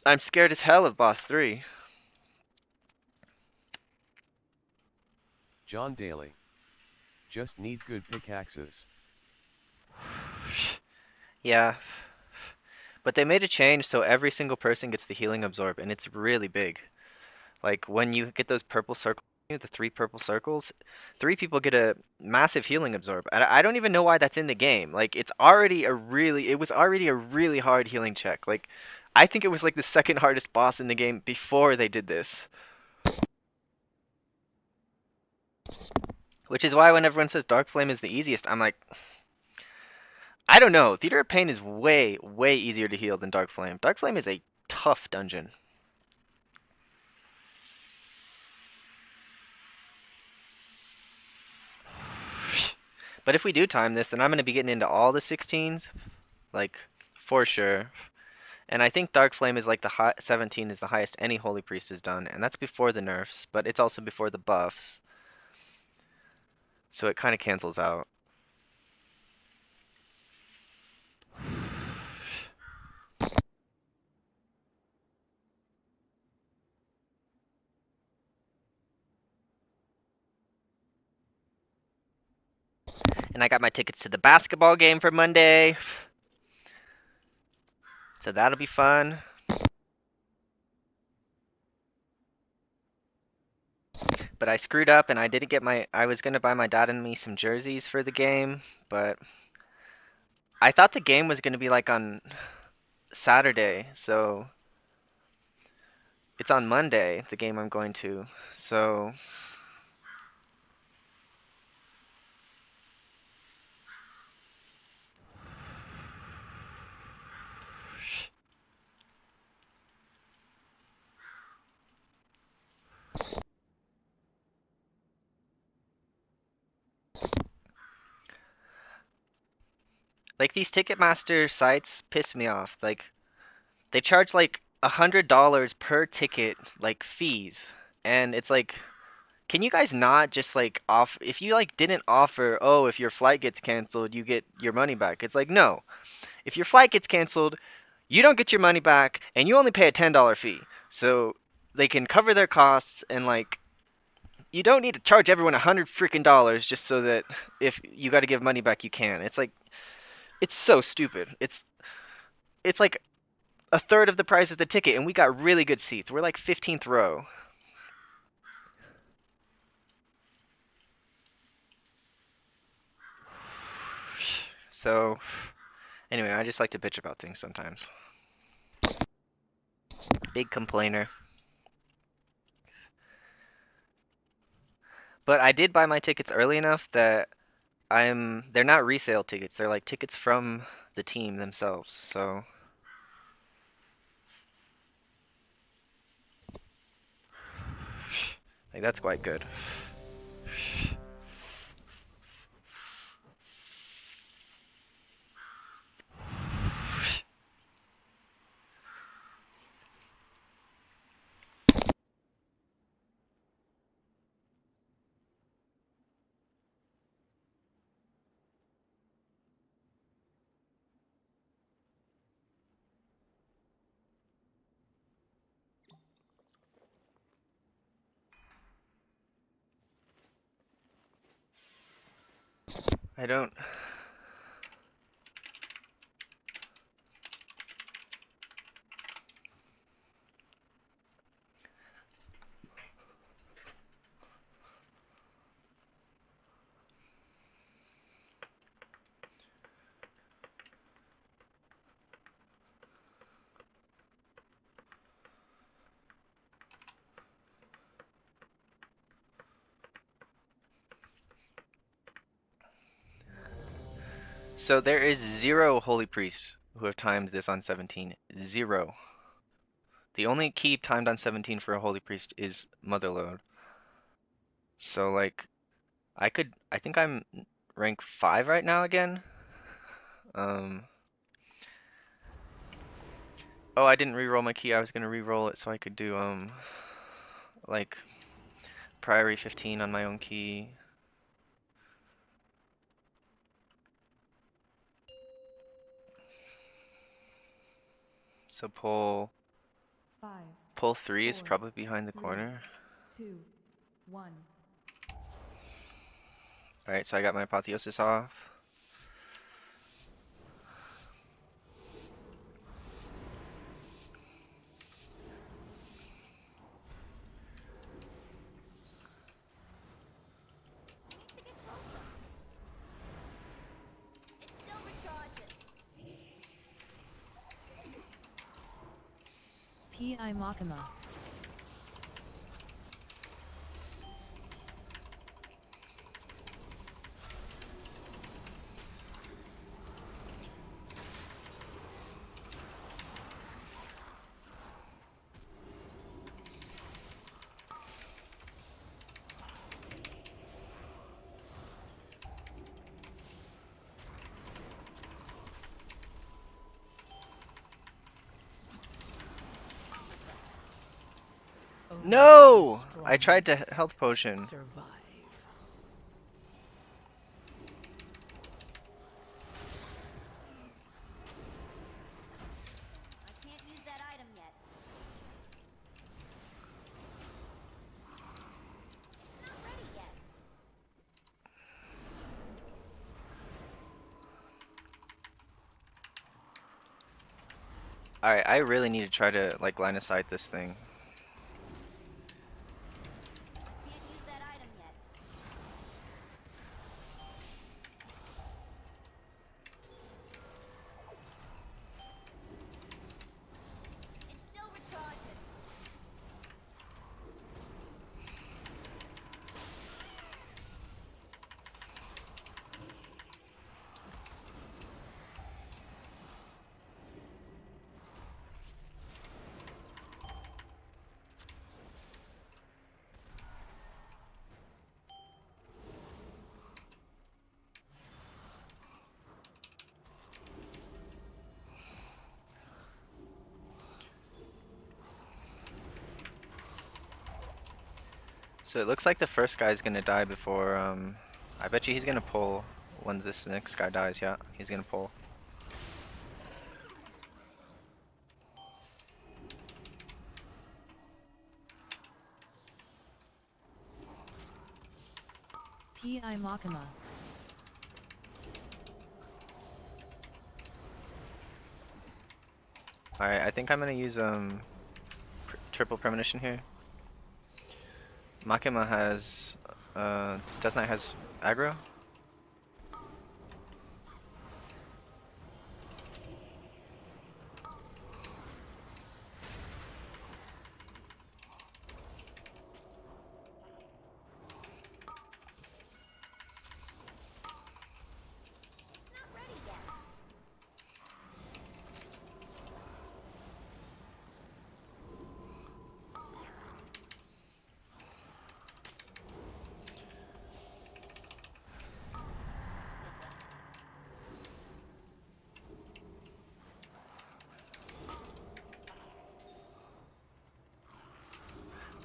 I'm scared as hell of boss 3. John Daly. Just need good pickaxes. Yeah. But they made a change so every single person gets the healing absorb, and it's really big. Like, when you get those purple circles, the 3 purple circles, 3 people get a massive healing absorb. And I don't even know why that's in the game. Like, it was already a really hard healing check. Like, I think it was like the second hardest boss in the game before they did this. Which is why when everyone says Dark Flame is the easiest, I'm like, I don't know. Theater of Pain is way, way easier to heal than Dark Flame. Dark Flame is a tough dungeon. But if we do time this, then I'm going to be getting into all the 16s, like, for sure. And I think Dark Flame is like 17 is the highest any Holy Priest has done, and that's before the nerfs, but it's also before the buffs. So it kind of cancels out. And I got my tickets to the basketball game for Monday. So that'll be fun. But I screwed up and I didn't get I was going to buy my dad and me some jerseys for the game, but I thought the game was going to be like on Saturday, so it's on Monday, the game I'm going to. So like these Ticketmaster sites piss me off. Like they charge like $100 per ticket, like fees, and it's like, can you guys not just like off? If you like didn't offer, oh, if your flight gets canceled, you get your money back. It's like, no. If your flight gets canceled, you don't get your money back, and you only pay a $10 fee. So they can cover their costs, and like you don't need to charge everyone $100 just so that if you got to give money back, you can. It's like it's so stupid. It's like a third of the price of the ticket, and we got really good seats. We're like 15th row. So anyway, I just like to bitch about things sometimes. Big complainer. But I did buy my tickets early enough that they're not resale tickets. They're like tickets from the team themselves. So like that's quite good. I don't So there is 0 holy priests who have timed this on 17. 0. The only key timed on 17 for a holy priest is Motherlode. So like I think I'm rank 5 right now again. Um Oh, I didn't re-roll my key. I was gonna re-roll it so I could do like Priory 15 on my own key. So Five, pull 3 is 4, probably behind the 3, corner. 2, 1. Alright, so I got my apotheosis off. It still recharges. Pi Makama. Only No! the I tried to strongest health potion. survive. I can't use that item yet. It's not ready yet. Alright, I really need to try to like line of sight this thing. Can't use that item yet. It still recharges. So it looks like the first guy's gonna die before I bet you he's gonna pull once this next guy dies. Yeah, he's gonna pull. Pi Makima. Alright, I think I'm gonna use triple premonition here. Makima has Death Knight has aggro.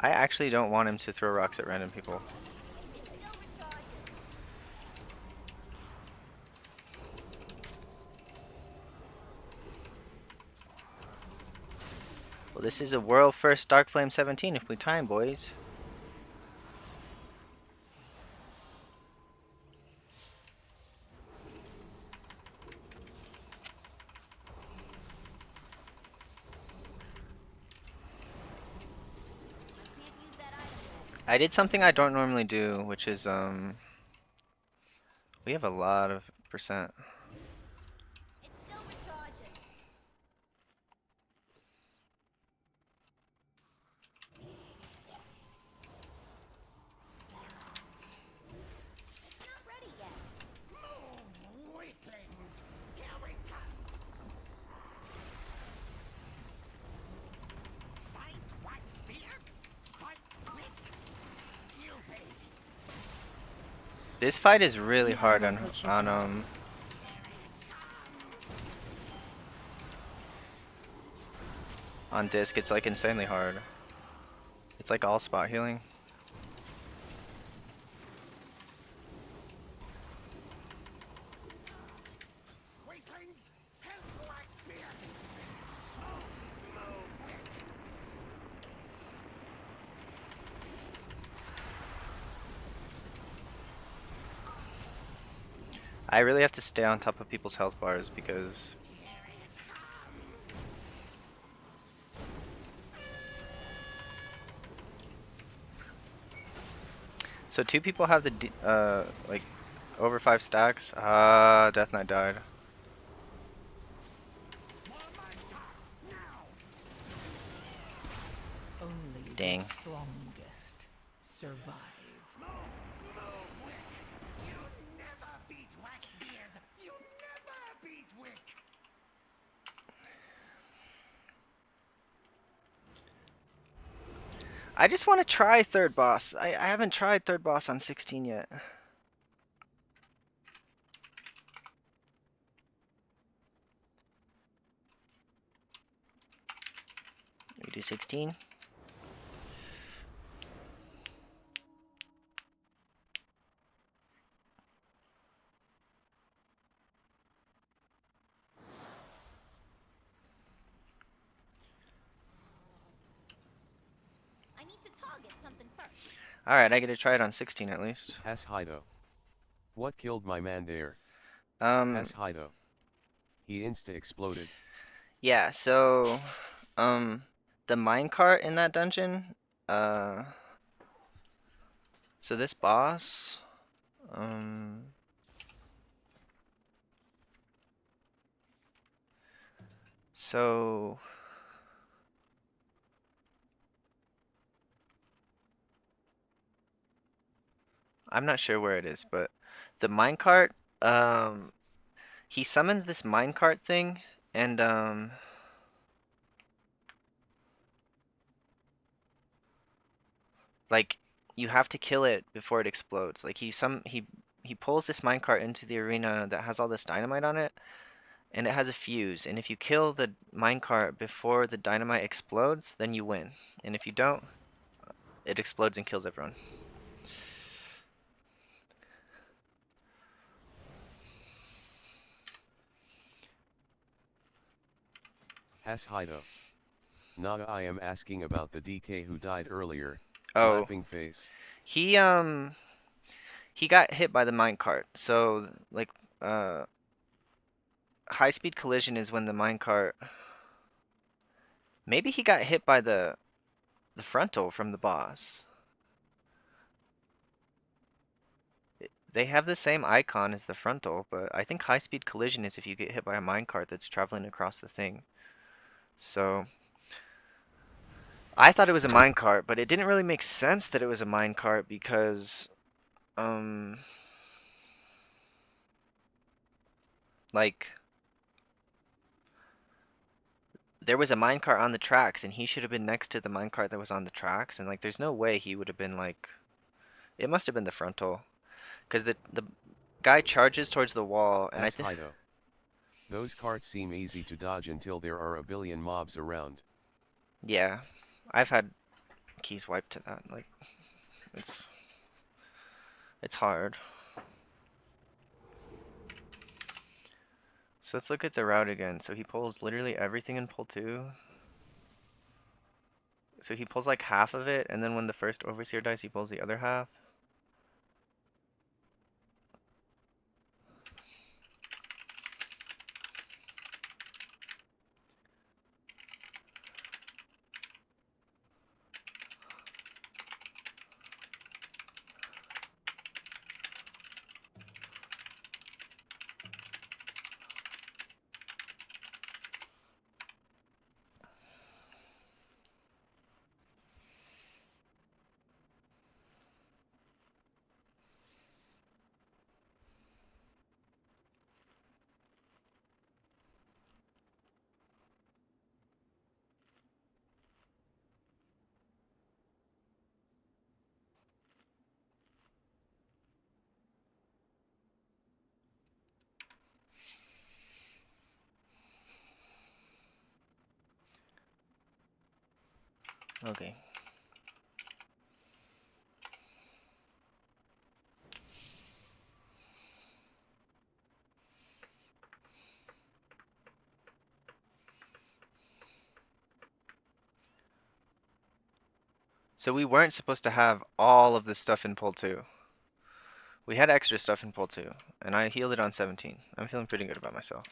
I actually don't want him to throw rocks at random people. Well, this is a world first Dark Flame 17 if we time, boys. I did something I don't normally do, which is we have a lot of percent. It's still recharging. It's not ready yet. Move, weaklings! Here we come! Fight Waxbeard! Fight Wick! Stupid! This fight is really hard Pi on disc. It's like insanely hard. It's like all spot healing. Weaklings! Help Waxbeard! Move, Wick! I really have to stay on top of people's health bars because so two people have the like over 5 stacks. Death Knight died. Only Dang. the strongest survive. Move, Wick! You never beat Waxbeard! You never beat Wick! I just want to try third boss. I haven't tried third boss on 16 yet. We do 16. I need to target something first. Alright, I get to try it on 16 at least. Has Hido. What killed my man there? Um, Has Hido. He insta-exploded. yeah, so, the minecart in that dungeon, so this boss, so, I'm not sure where it is, but the minecart, he summons this minecart thing, and, like, you have to kill it before it explodes. Like, he pulls this minecart into the arena that has all this dynamite on it, and it has a fuse, and if you kill the minecart before the dynamite explodes, then you win. And if you don't, it explodes and kills everyone. Has Hido. Nada, I am asking about the DK who died earlier. Oh, Laughing face. he he got hit by the minecart. So like high speed collision is when the minecart. Maybe he got hit by the frontal from the boss. They have the same icon as the frontal, but I think high speed collision is if you get hit by a minecart that's traveling across the thing. So I thought it was a minecart, but it didn't really make sense that it was a minecart because like there was a minecart on the tracks and he should have been next to the minecart that was on the tracks, and like there's no way he would have been like, it must have been the frontal because the guy charges towards the wall and I As think Hido. Those carts seem easy to dodge until there are a billion mobs around. yeah, I've had keys wiped to that. Like it's it's hard. So let's look at the route again. So he pulls literally everything in pull 2. So he pulls like half of it, and then when the first overseer dies, he pulls the other half. Okay. So we weren't supposed to have all of this stuff in pull 2. We had extra stuff in pull 2, and I healed it on 17. I'm feeling pretty good about myself.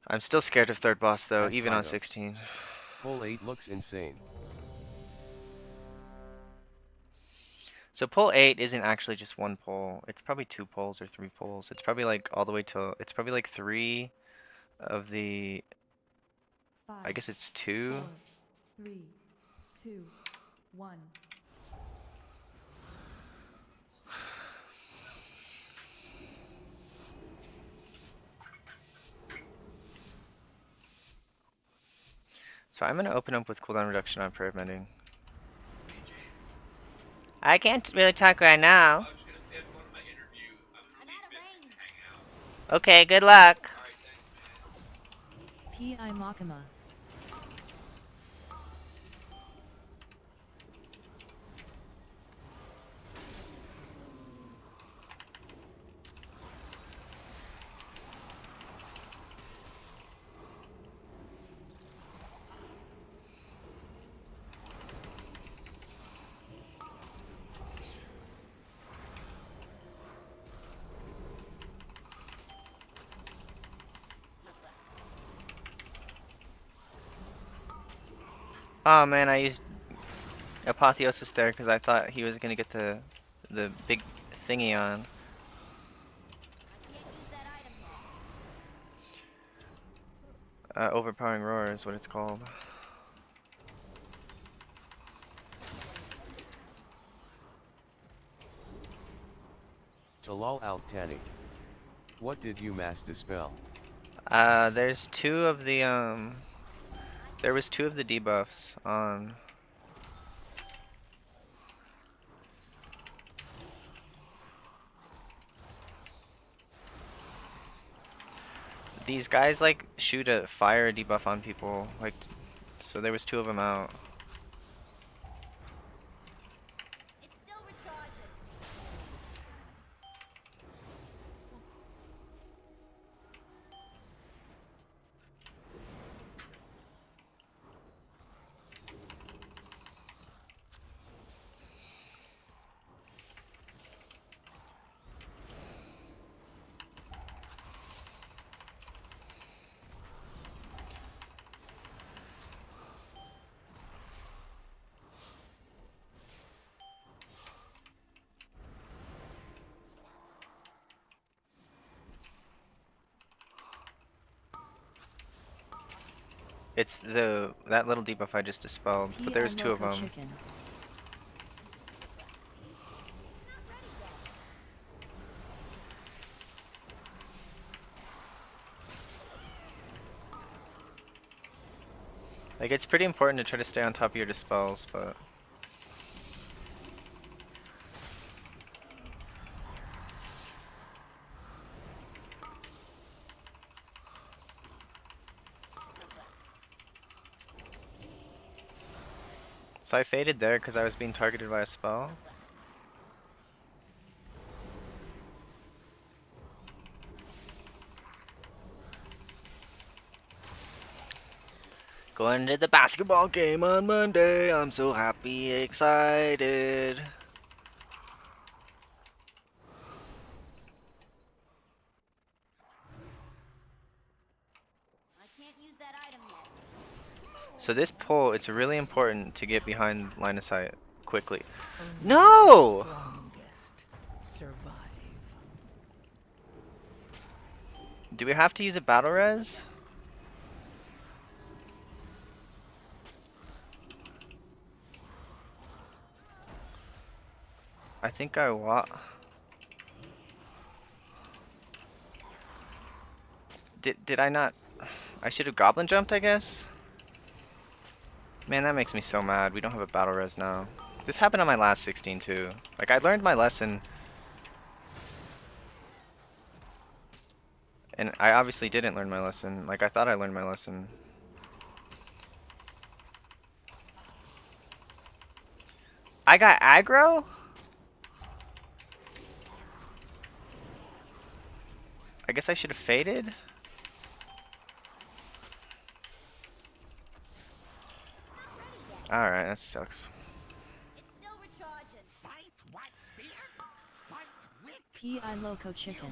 I'm still scared of third boss though, As even on Hido. 16. Pull 8 looks insane. So pull 8 isn't actually just one pull. It's probably 2 pulls or 3 pulls. It's probably like all the way till, it's probably like 3 of the, 5, I guess it's 2. 4, 3, 2, 1. So I'm gonna open up with cooldown reduction on prayer mending. I can't really talk right now. Okay, good luck. P.I. Makama. Oh man, I used Apotheosis there because I thought he was gonna get the big thingy on. Overpowering Roar is what it's called. Talal Al-Tani. What did you mass dispel? There's 2 of the there was 2 of the debuffs on. These guys like shoot a fire debuff on people, like, so there was 2 of them out. It's still recharging. It's that little debuff I just dispelled, but PI there's two of Loco them. Chicken. Like, it's pretty important to try to stay on top of your dispels, but so I faded there because I was being targeted by a spell. Going to the basketball game on Monday. I'm so happy, excited. I can't use that item yet. So this pull, it's really important to get behind line of sight quickly. Only No! the strongest survive. Do we have to use a battle res? I think I Did I not? I should have goblin jumped, I guess. Man, that makes me so mad. We don't have a battle res now. This happened on my last 16 too. Like, I learned my lesson. And I obviously didn't learn my lesson. Like, I thought I learned my lesson. I got aggro? I guess I should have faded? Alright, that sucks. It's still recharging. Fight Whitebeard? Fight with PI Loco Chicken.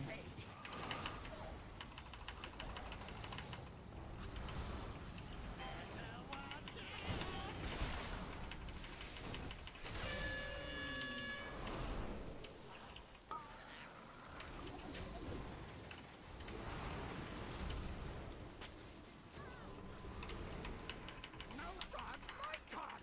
no dodge, my god!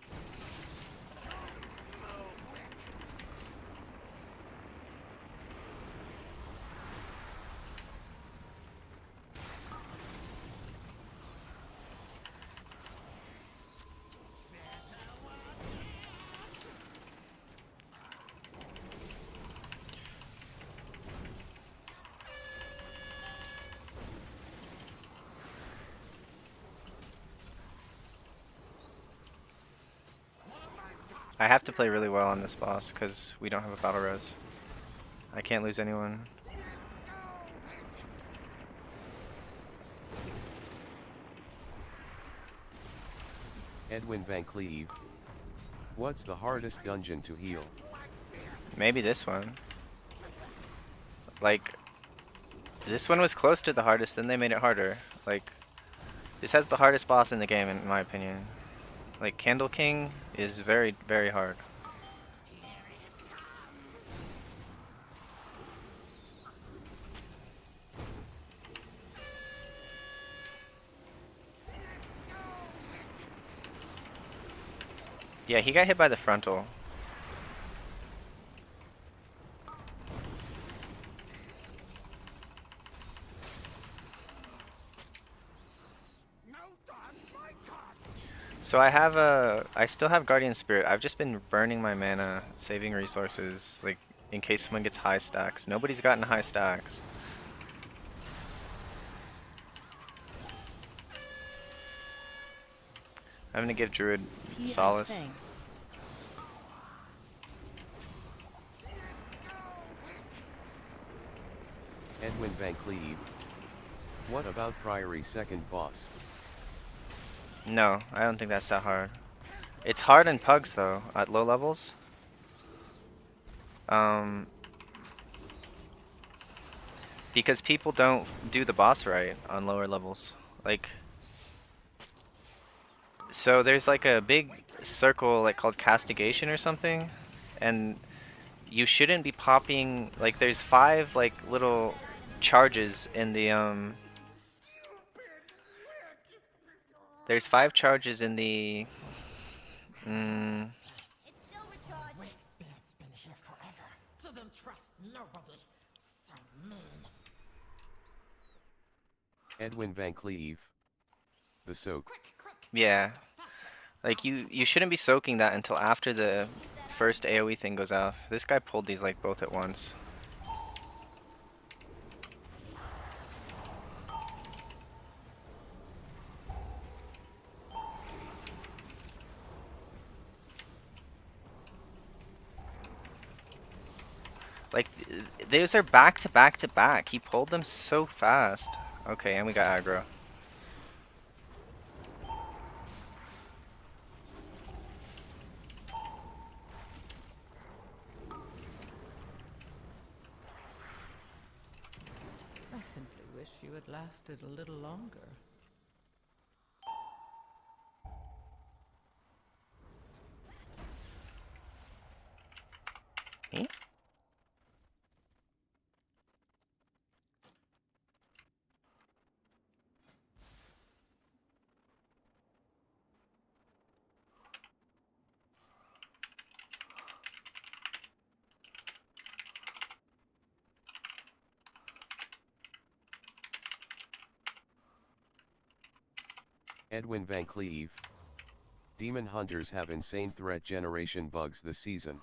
I have to play really well on this boss because we don't have a battle res. I can't lose anyone. Edwin Van Cleve. What's the hardest dungeon to heal? Maybe this one. Like, this one was close to the hardest, then they made it harder. Like, this has the hardest boss in the game, in my opinion. Like, Candle King is very, very hard. Yeah, he got hit by the frontal. No dodge, my god! So I still have Guardian Spirit. I've just been burning my mana, saving resources, like, in case someone gets high stacks. Nobody's gotten high stacks. I'm gonna give Druid PI Solace. Thing. Edwin Van Cleve. What about Priory's second boss? No, I don't think that's that hard. It's hard in pugs though, at low levels. Because people don't do the boss right on lower levels. Like, so there's like a big circle like called castigation or something, and you shouldn't be popping, like, there's 5 like little charges in the There's 5 charges in the... Mm, It's still recharged. Wakespirit's been here forever, so they'll trust nobody. So mean. Edwin Van Cleave. The soak. yeah. Like, you shouldn't be soaking that until after the first AoE thing goes off. This guy pulled these, like, both at once. Like, those are back to back to back. He pulled them so fast. Okay, and we got aggro. I simply wish you had lasted a little longer. Me? Edwin Van Cleave. Demon hunters have insane threat generation bugs this season.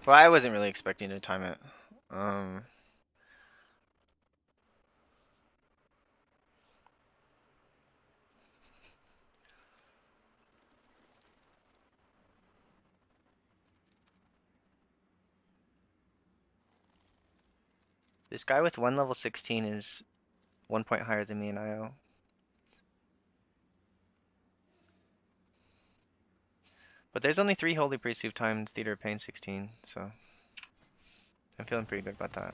Well, I wasn't really expecting to time it. Um, this guy with 1 level 16 is 1 point higher than me in IO. But there's only 3 Holy Priests who've timed Theater of Pain 16, so I'm feeling pretty good about that.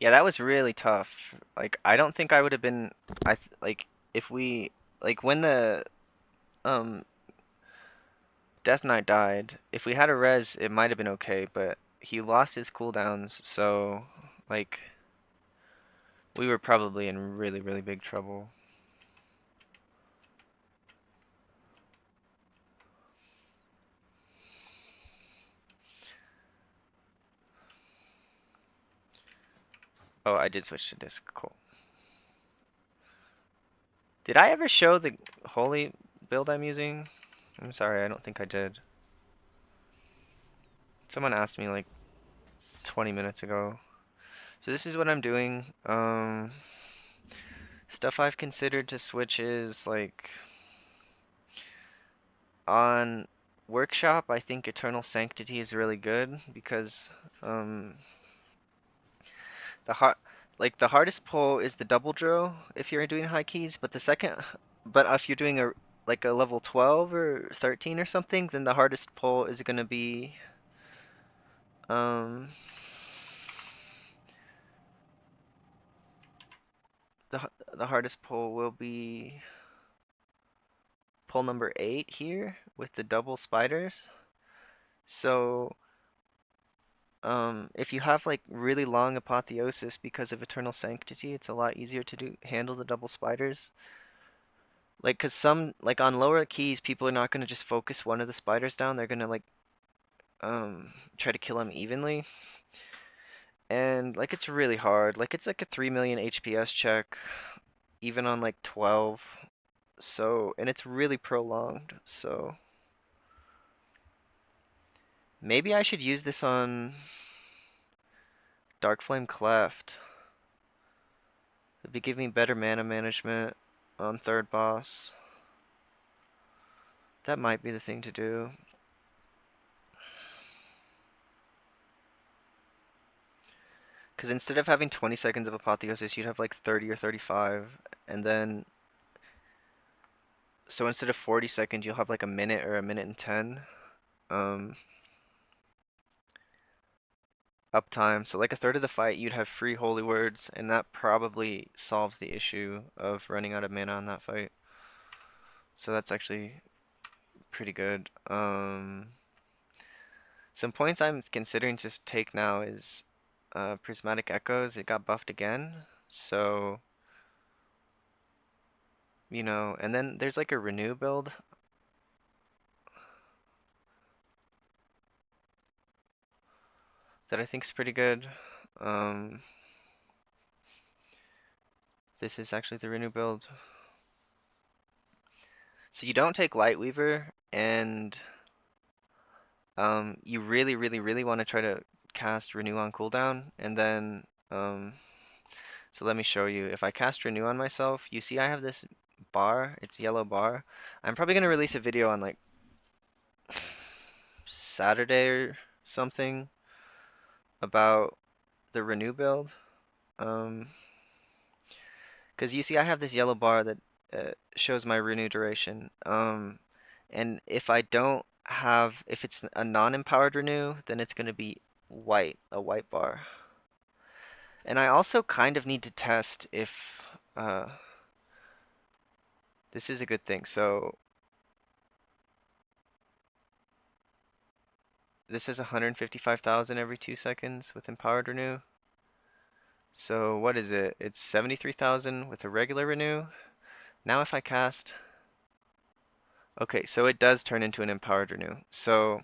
Yeah, that was really tough. Like, I don't think I would have been, like, if we, like, when the, um, Death Knight died, if we had a res, it might have been okay, but he lost his cooldowns, so, like, we were probably in really, really big trouble. Oh, I did switch to disc, cool. Did I ever show the holy build I'm using? I'm sorry, I don't think I did. Someone asked me like 20 minutes ago. So this is what I'm doing. Stuff I've considered to switch is like on Workshop, I think Eternal Sanctity is really good because um, the hard like the hardest pull is the double drill if you're doing high keys, but but if you're doing a like a level 12 or 13 or something, then the hardest pull is going to be Um, the hardest pull will be pull number 8 here with the double spiders. So if you have like really long apotheosis because of eternal sanctity, it's a lot easier to handle the double spiders. Like, cause some like on lower keys, people are not gonna just focus one of the spiders down. They're gonna like try to kill them evenly. And like it's really hard. Like it's like a 3 million HPS check, even on like 12. So, and it's really prolonged. So maybe I should use this on Dark Flame Cleft. It'd be giving me better mana management on third boss. That might be the thing to do. Because instead of having 20 seconds of apotheosis, you'd have like 30 or 35. And then, so instead of 40 seconds, you'll have like a minute or a minute and 10 uptime. So like a third of the fight, you'd have free holy words, and that probably solves the issue of running out of mana on that fight. So that's actually pretty good. Some points I'm considering to take now is Prismatic Echoes. It got buffed again. So, you know, and then there's like a renew build. That I think is pretty good. This is actually the renew build. So you don't take Lightweaver, and you really, really, really want to try to cast Renew on cooldown, and then, so let me show you. If I cast Renew on myself, you see I have this bar, it's yellow bar. I'm probably going to release a video on like Saturday or something about the Renew build. Because you see I have this yellow bar that shows my Renew duration. And if I don't have, if it's a non-empowered Renew, then it's going to be white, a white bar. And I also kind of need to test if this is a good thing. So this is 155,000 every 2 seconds with empowered Renew. So what is it? It's 73,000 with a regular Renew. Now if I cast, okay, so it does turn into an empowered Renew. So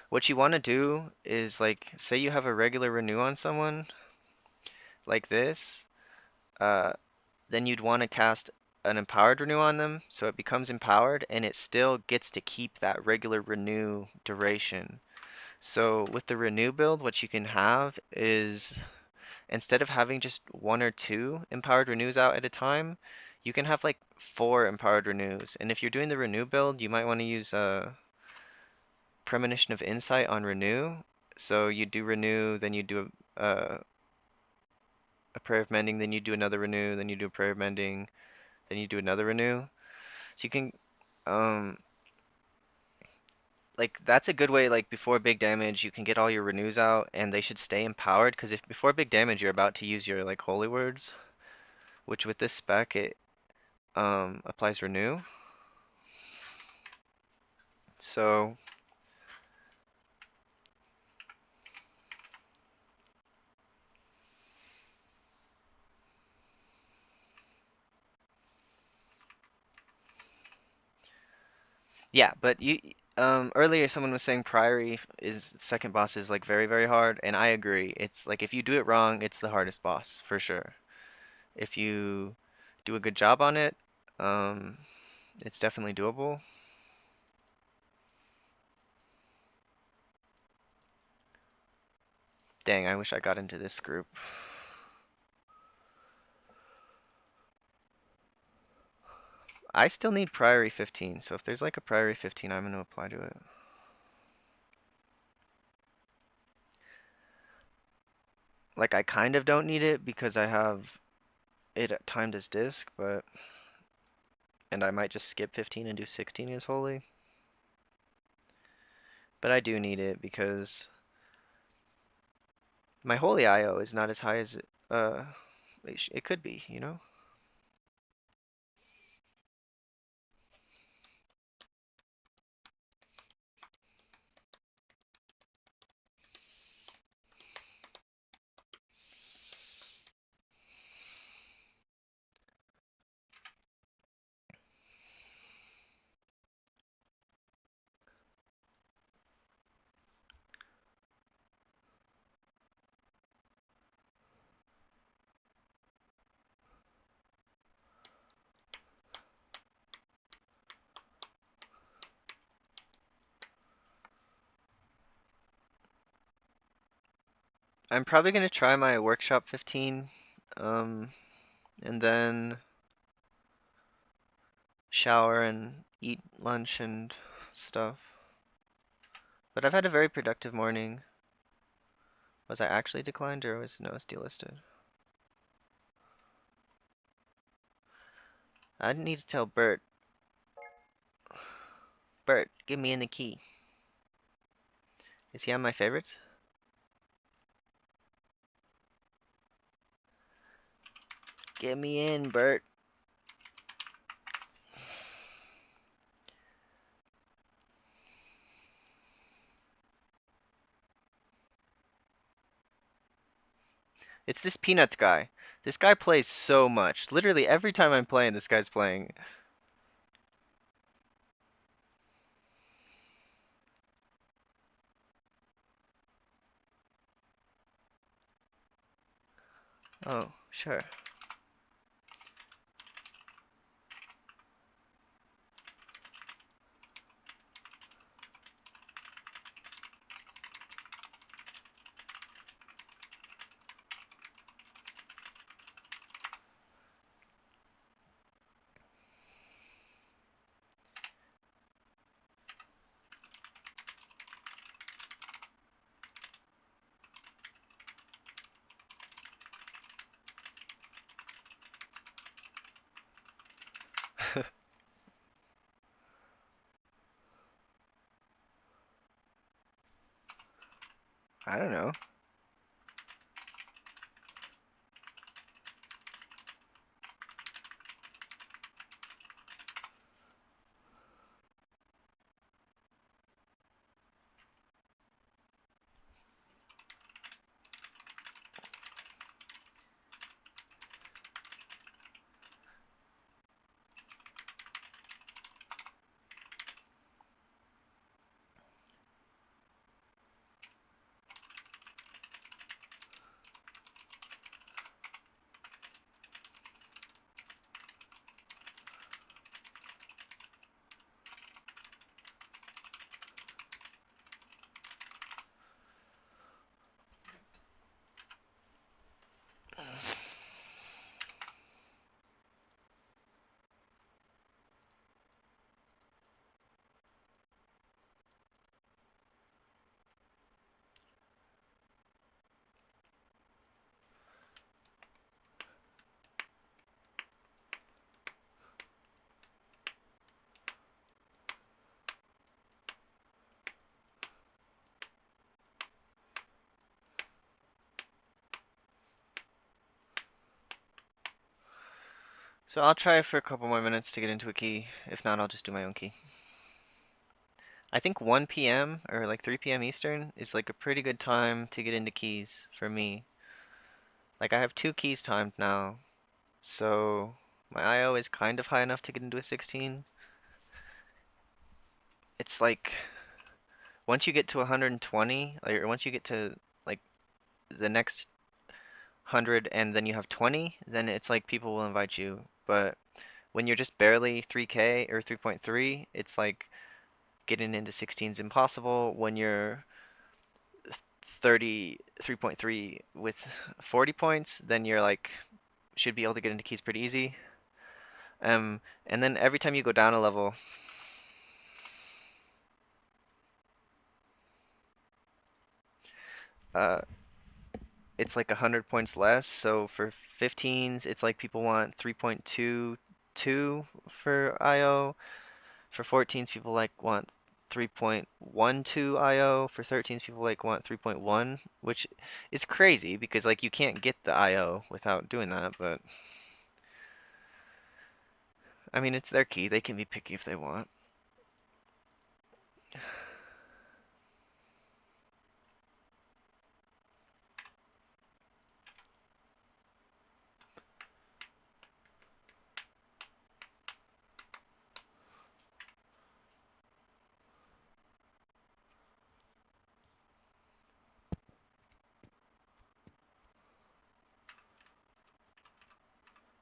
what you want to do is like, say you have a regular Renew on someone, like this, then you'd want to cast an empowered Renew on them, so it becomes empowered, and it still gets to keep that regular Renew duration. So with the Renew build, what you can have is, instead of having just 1 or 2 empowered Renews out at a time, you can have like 4 empowered Renews. And if you're doing the Renew build, you might want to use Premonition of Insight on Renew. So you do Renew, then you do a Prayer of Mending, then you do another Renew, then you do a Prayer of Mending, then you do another Renew. So you can, like, that's a good way, like, before big damage, you can get all your Renews out, and they should stay empowered, because if before big damage, you're about to use your, like, Holy Words, which with this spec, it applies Renew. So, yeah, but you, earlier someone was saying Priory is, second boss is, like, very, very hard, and I agree. It's, like, if you do it wrong, it's the hardest boss, for sure. If you do a good job on it, it's definitely doable. Dang, I wish I got into this group. I still need Priory 15, so if there's like a Priory 15, I'm going to apply to it. Like, I kind of don't need it because I have it timed as disc, but... And I might just skip 15 and do 16 as holy. But I do need it because My holy IO is not as high as it could be, you know? I'm probably gonna try my workshop 15, um, and then shower and eat lunch and stuff. But I've had a very productive morning. Was I actually declined or was no, it's delisted? I need to tell Bert. Bert, give me in the key. Is he on my favorites? Get me in, Bert. It's this Peanuts guy. This guy plays so much. Literally every time I'm playing, this guy's playing. Oh, sure. I don't know. So I'll try for a couple more minutes to get into a key. If not, I'll just do my own key. I think 1 p.m. or like 3 p.m. Eastern is like a pretty good time to get into keys for me. Like I have 2 keys timed now, so my IO is kind of high enough to get into a 16. It's like once you get to 120, or once you get to like the next 100 and then you have 20, then it's like people will invite you. But when you're just barely 3K or 3.3, it's like getting into 16 is impossible. When you're 33.3 with 40 points, then you're like should be able to get into keys pretty easy. And then every time you go down a level, uh, it's like 100 points less. So for 15s, it's like people want 3.22 for IO. For 14s, people like want 3.12 IO. For 13s, people like want 3.1, which is crazy because like you can't get the IO without doing that, but I mean it's their key. They can be picky if they want.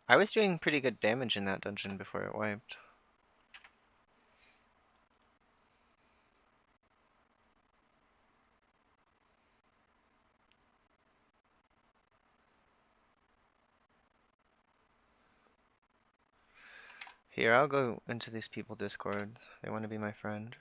I was doing pretty good damage in that dungeon before it wiped. Here, I'll go into these people Discord. They want to be my friend.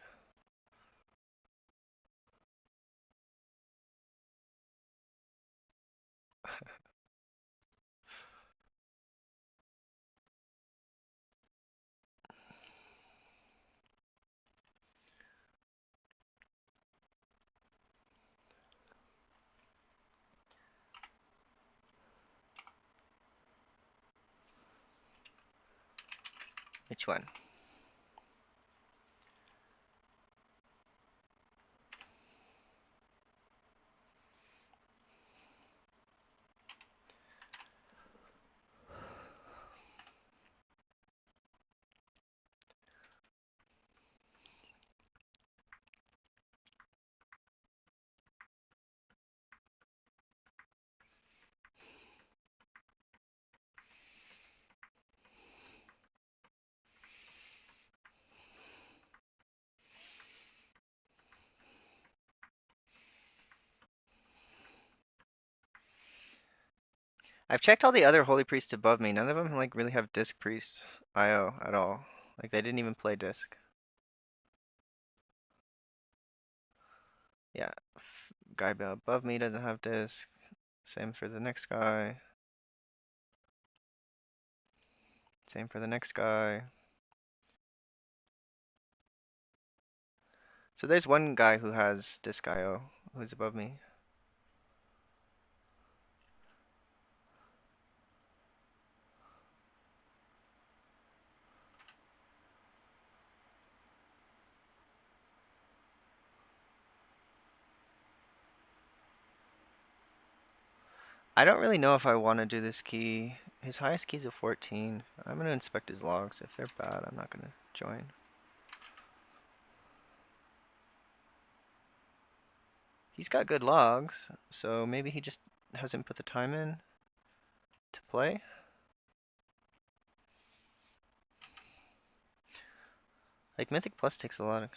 Which one? I've checked all the other holy priests above me. None of them like really have disc priest IO at all. Like they didn't even play disc. Yeah, guy above me doesn't have disc. Same for the next guy. Same for the next guy. So there's one guy who has disc IO who's above me. I don't really know if I want to do this key. His highest key's a 14. I'm gonna inspect his logs. If they're bad, I'm not gonna join. He's got good logs, so maybe he just hasn't put the time in to play. Like Mythic Plus takes a lot of...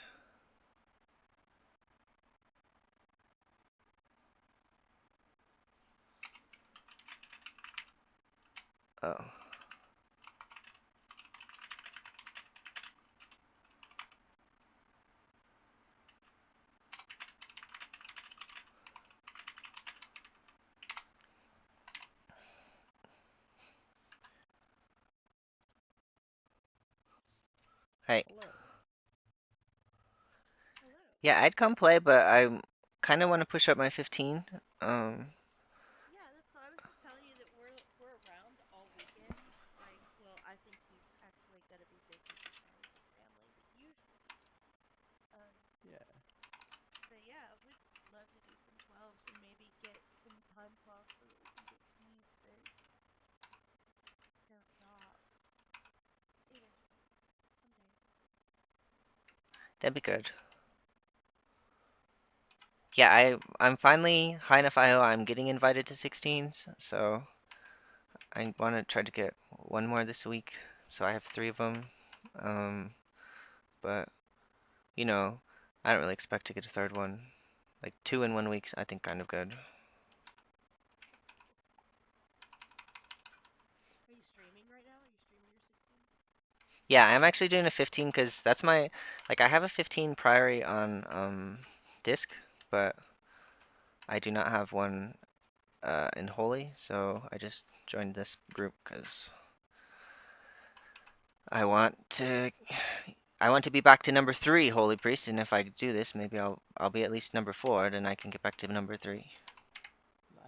Oh. Hey. Hello. Hello. Yeah, I'd come play, but I kind of want to push up my 15. Yeah, that's cool. I was just telling you that we're around all weekend. Like, well, I think he's actually gonna be busy today with his family, but usually. Yeah. But yeah, we'd love to do some 12s and maybe get some time clocks so that we can get keys that don't drop. Eventually. Someday. That'd be good. Yeah, I'm finally high enough IO. I'm getting invited to 16s, so I want to try to get one more this week. So I have 3 of them. But you know, I don't really expect to get a third one. Like 2 in 1 week, I think kind of good. Are you streaming right now? Are you streaming your 16s? Yeah, I'm actually doing a 15 because that's my, like I have a 15 Priory on disc, but I do not have one in Holy, so I just joined this group because I want to I want to be back to number 3, Holy Priest, and if I do this, maybe I'll be at least number 4, then I can get back to number 3. Nice.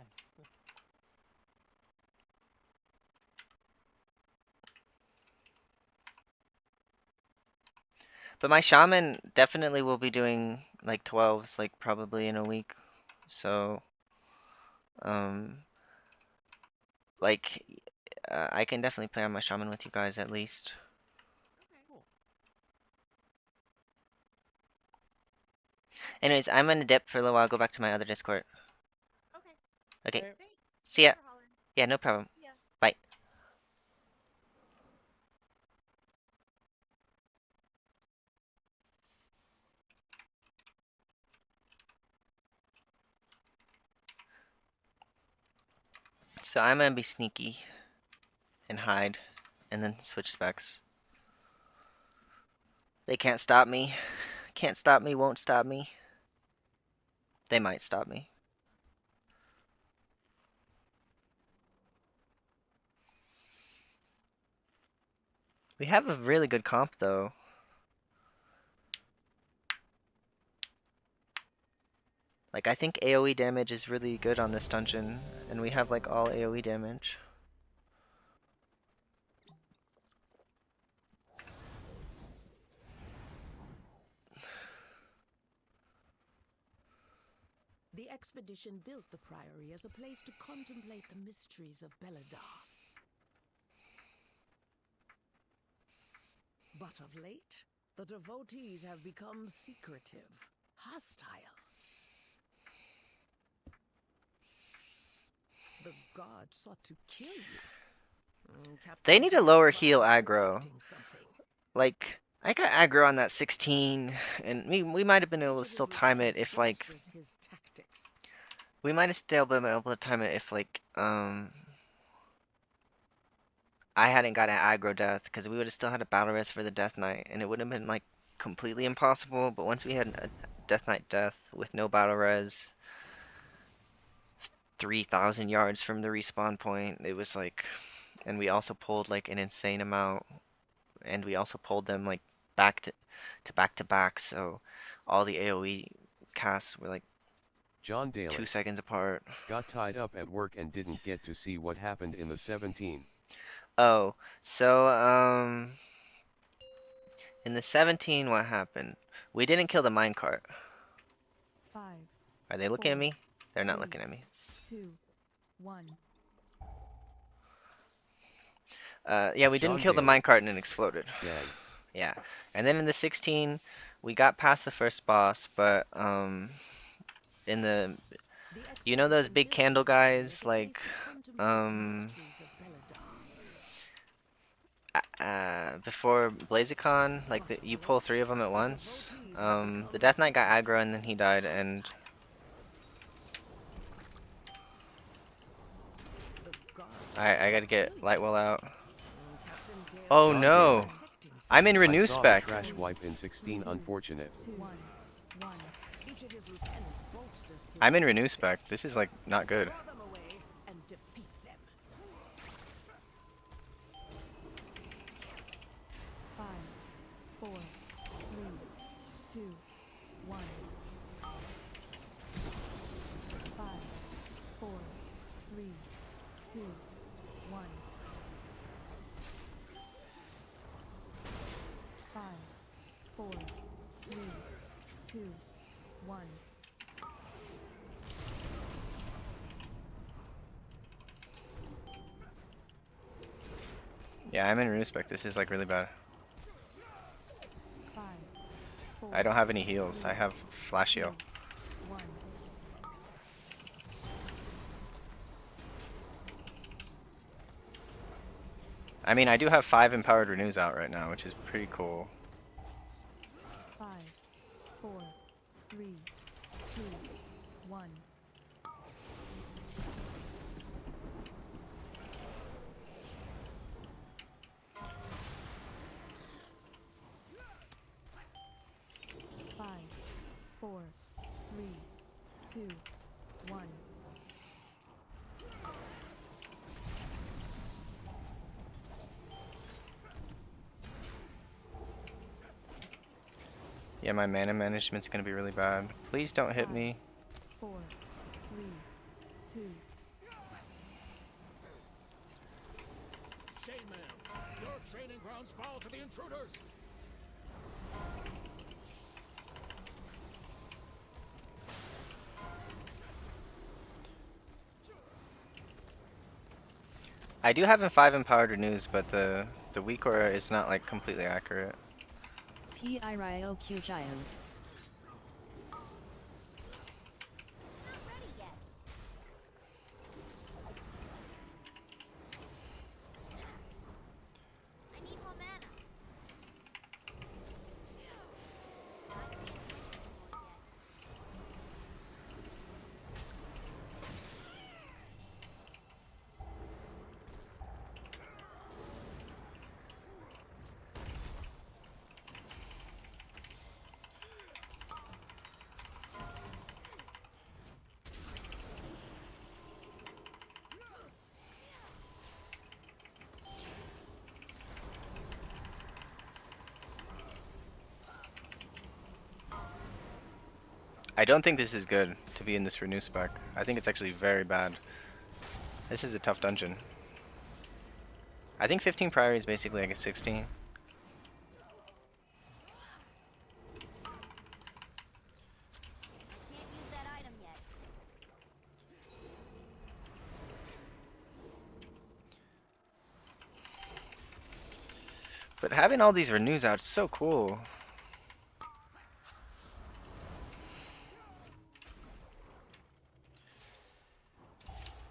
But my shaman definitely will be doing like 12s, like probably in a week. So, um, like, I can definitely play on my shaman with you guys at least. Okay. Cool. Anyways, I'm gonna dip for a little while, go back to my other Discord. Okay. Okay, Okay. Thanks. see ya. Thanks for hollering. Yeah, no problem. Yeah. Bye. So I'm gonna be sneaky and hide, and then switch specs. They can't stop me. Can't stop me, won't stop me. They might stop me. We have a really good comp though. Like I think AoE damage is really good on this dungeon, and we have like all AoE damage. The expedition built the priory as a place to contemplate the mysteries of Beladar. But of late, the devotees have become secretive, hostile. The gods sought to kill you. They Captain need a lower Dragonfly heal is aggro. protecting something. Like I got aggro on that 16, and we might have been able Each to of his still time it lieutenants if like bolsters his tactics. we might have still been able to time it if like I hadn't got an aggro death, because we would have still had a battle res for the Death Knight, and it would have been like completely impossible. But once we had a Death Knight death with no battle res, 3,000 yards from the respawn point, it was like, and we also pulled like an insane amount, and we also pulled them like back to back to back, so all the AoE casts were like John 2 Daly seconds apart. got tied up at work and didn't get to see what happened in the 17. Oh, so in the 17, what happened? We didn't kill the minecart. 5, Are they looking at 4, me? They're not 3, looking at me. 2, 1. Yeah, we didn't John kill the Daly. minecart and it exploded. Dang. Yeah, and then in the 16, we got past the first boss, but in the, you know those big candle guys, like before BlazeCon, like you pull 3 of them at once. The Death Knight got aggro and then he died, and I gotta get Lightwell out. Oh John no! Daly. I'm in I Renew saw a spec. trash wipe in 16. Unfortunate. 2, 1. I'm in Renew spec. This is like not good. Draw them away and defeat them. 5, 4, 3, 2, 1. 5, 4, 3, 2, 1. 5, 4, 3, 2, 1. Yeah, I'm in Renew spec. This is like really bad. 5, 4, I don't have any heals. I have flash heal. 1. I mean, I do have 5 empowered renews out right now, which is pretty cool. 5, 4, 3, 2, 1. Five, 4, 3, 2, 1. Yeah, my mana management's gonna be really bad. Please don't hit 5, me. 4, 3, 2. Shame, ma'am. Your training grounds fall to the intruders. I do have 5 empowered renews, but the weakaura is not like completely accurate. Pi Ryo Q Jian. Not ready yet. I need more mana. I can't do it anymore yet. I don't think this is good to be in this renew spec. I think it's actually very bad. This is a tough dungeon. I think 15 priority is basically like a 16. Can't use that item yet. But having all these renews out is so cool.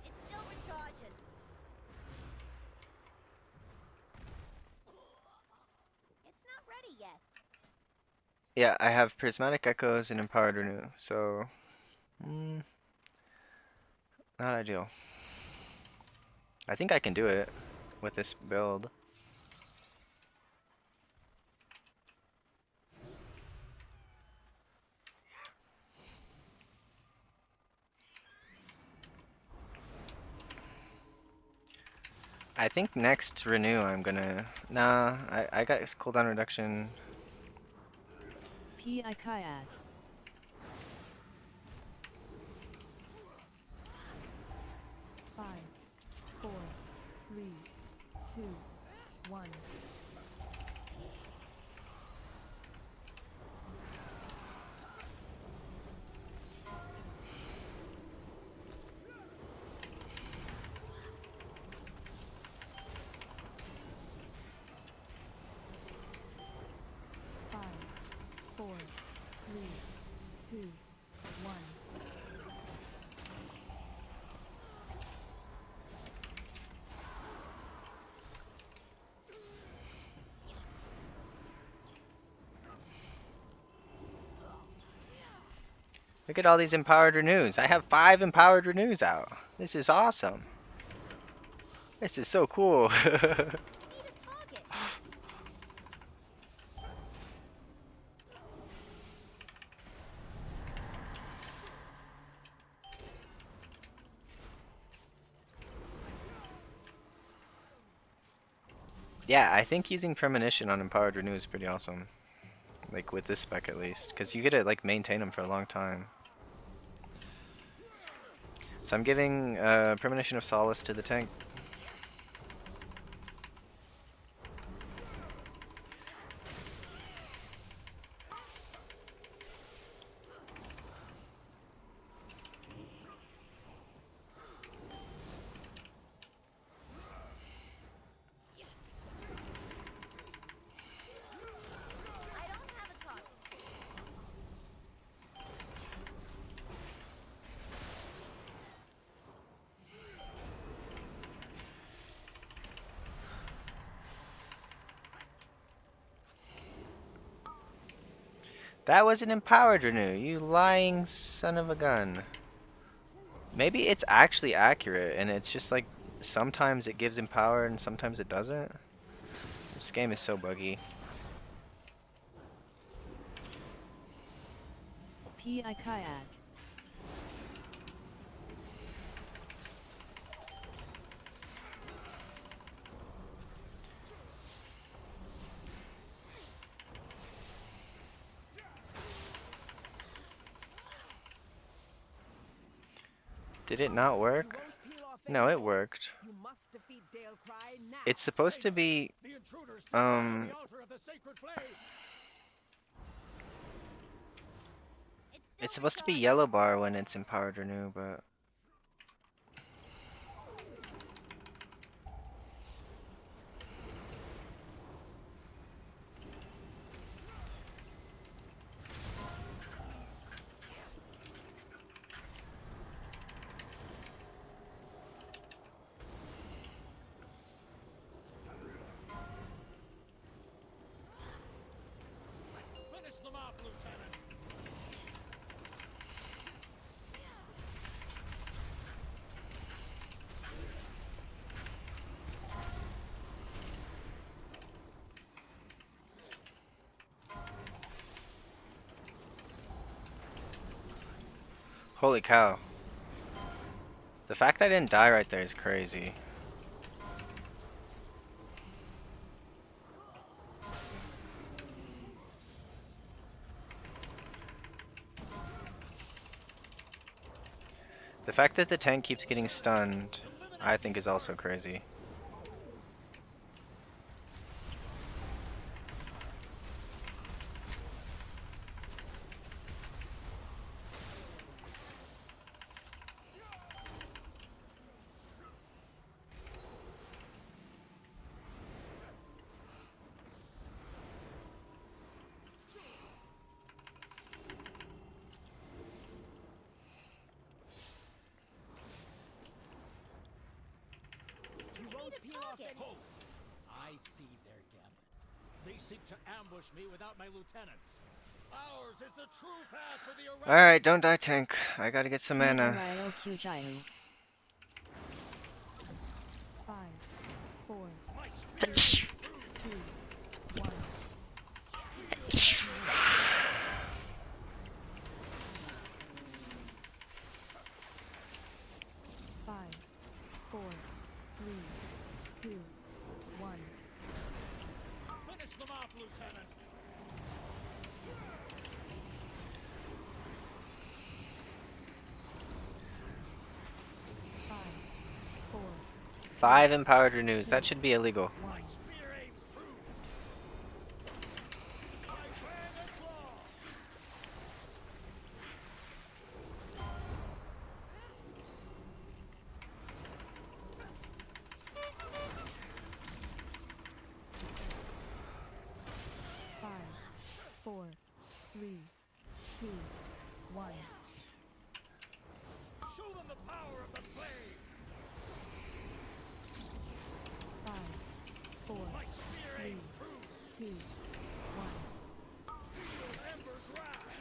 It's still recharging. It's not ready yet. Yeah, I have prismatic echoes and empowered renew, so not ideal. I think I can do it with this build. I think next renew I'm gonna I got cooldown reduction. Pi Kayak. 5, 4, 3, 2, 1. Five, 4, 3, 2, 1. Look at all these empowered renews. I have 5 empowered renews out. This is awesome. This is so cool. I need a target. Yeah, I think using premonition on empowered renew is pretty awesome. Like with this spec at least, because you get to like maintain them for a long time. So I'm giving premonition of solace to the tank. I don't have a target. That was an empowered renew, you lying son of a gun. Maybe it's actually accurate and it's just like sometimes it gives empowered and sometimes it doesn't. This game is so buggy. Pi Kayak. Did it not work? You won't peel off No, it anymore. worked. You must defeat Dalecry now. It's supposed to be, The intruders stand on the altar of the sacred flame. it's supposed to be yellow bar when it's empowered renew, but Finish them off, Lieutenant. holy cow. The fact I didn't die right there is crazy. The fact that the tank keeps getting stunned, I think is also crazy. You won't peel off anymore. I see their gambit. They seek to ambush me without my lieutenants. Ours is the true path for the arena. Alright, don't die tank. I gotta get some mana. PIRIOQJIU. 5, 4, 3, 2, 1. 5, 4, 3, 2, 1. Finish them off, Lieutenant. Five, 4, 5 empowered renews. That should be illegal. 1. My spear aims true. My fang and claw. 5, 4, 3, 2, 1. Show them the power of the flame. 5, 4, My spear 3, aims true. 2, 1. Feel embers rise.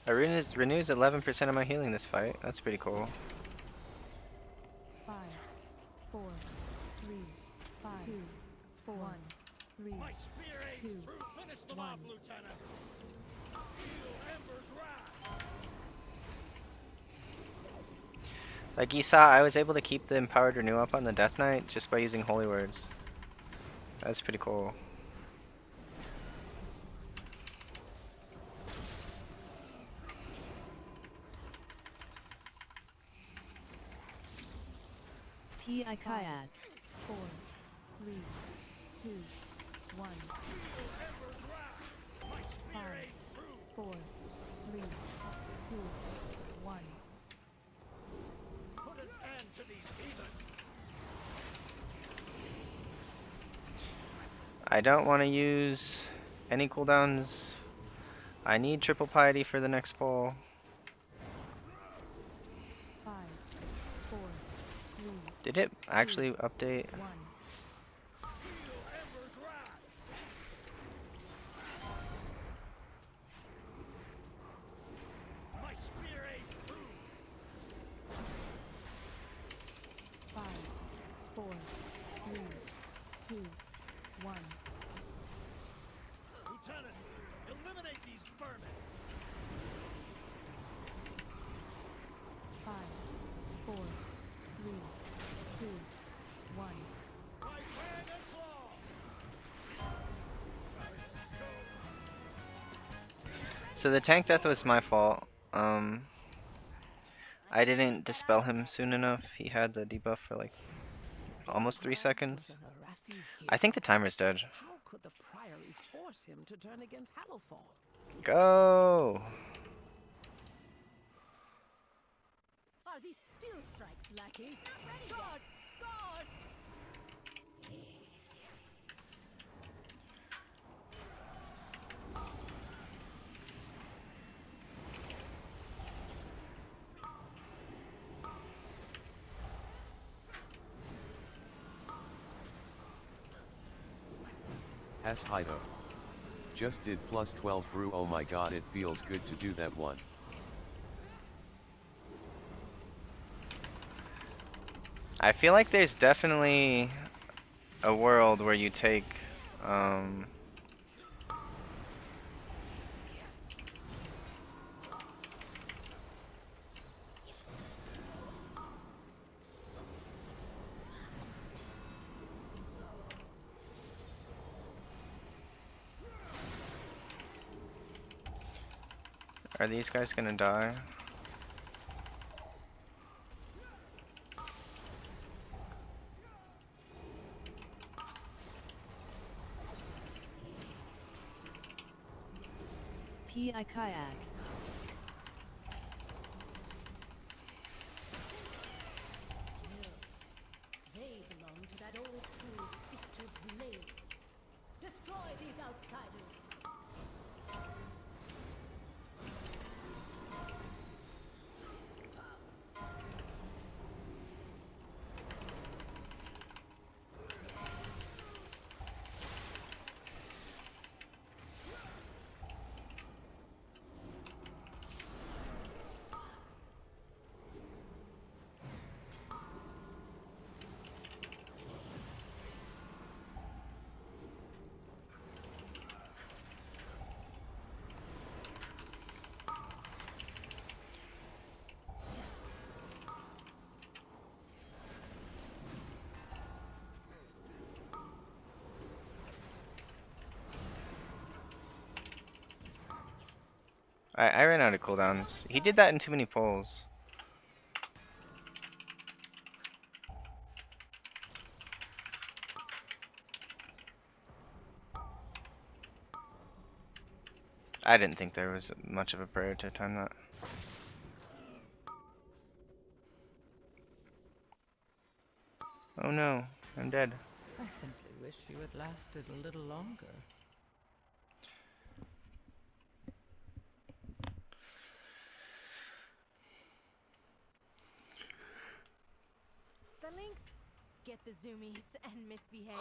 Renews 11% of my healing this fight. That's pretty cool. 5, 4, 3, 5, 2, 4, 1, 3, My spear aims 2, true. Finish them 1. off, Lieutenant. Feel embers rise. Like you saw, I was able to keep the empowered renew up on the Death Knight just by using holy words. That's pretty cool. PIKIAD. 4, 3, 2, 1. 5, 4, 3, 2, 1. Put an end to these heathens. I don't want to use any cooldowns. I need triple piety for the next pull. 5, 4, 3, Did it actually update? 1. Feel embers rise. My spear aims true. 5, 4, 3, 2, 1. Lieutenant, eliminate these vermin. 5, 4, So the tank death was my fault. I didn't dispel him soon enough. He had the debuff for like almost 3 seconds. I think the timer's dead. How could the Priory force him to turn against Hallowfall? Go! Are these steel strikes, lackeys? Not ready God! God! Has Hido. Just did plus 12 brew, oh my god, it feels good to do that one. I feel like there's definitely a world where you take, are these guys gonna die? P.I. Kayak. They belong to that old fool Sister Blades. Destroy these outsiders. I ran out of cooldowns. He did that in too many pulls. I didn't think there was much of a prayer to time that. Oh no, I'm dead. I simply wish you had lasted a little longer. The Lynx, get the zoomies and misbehave.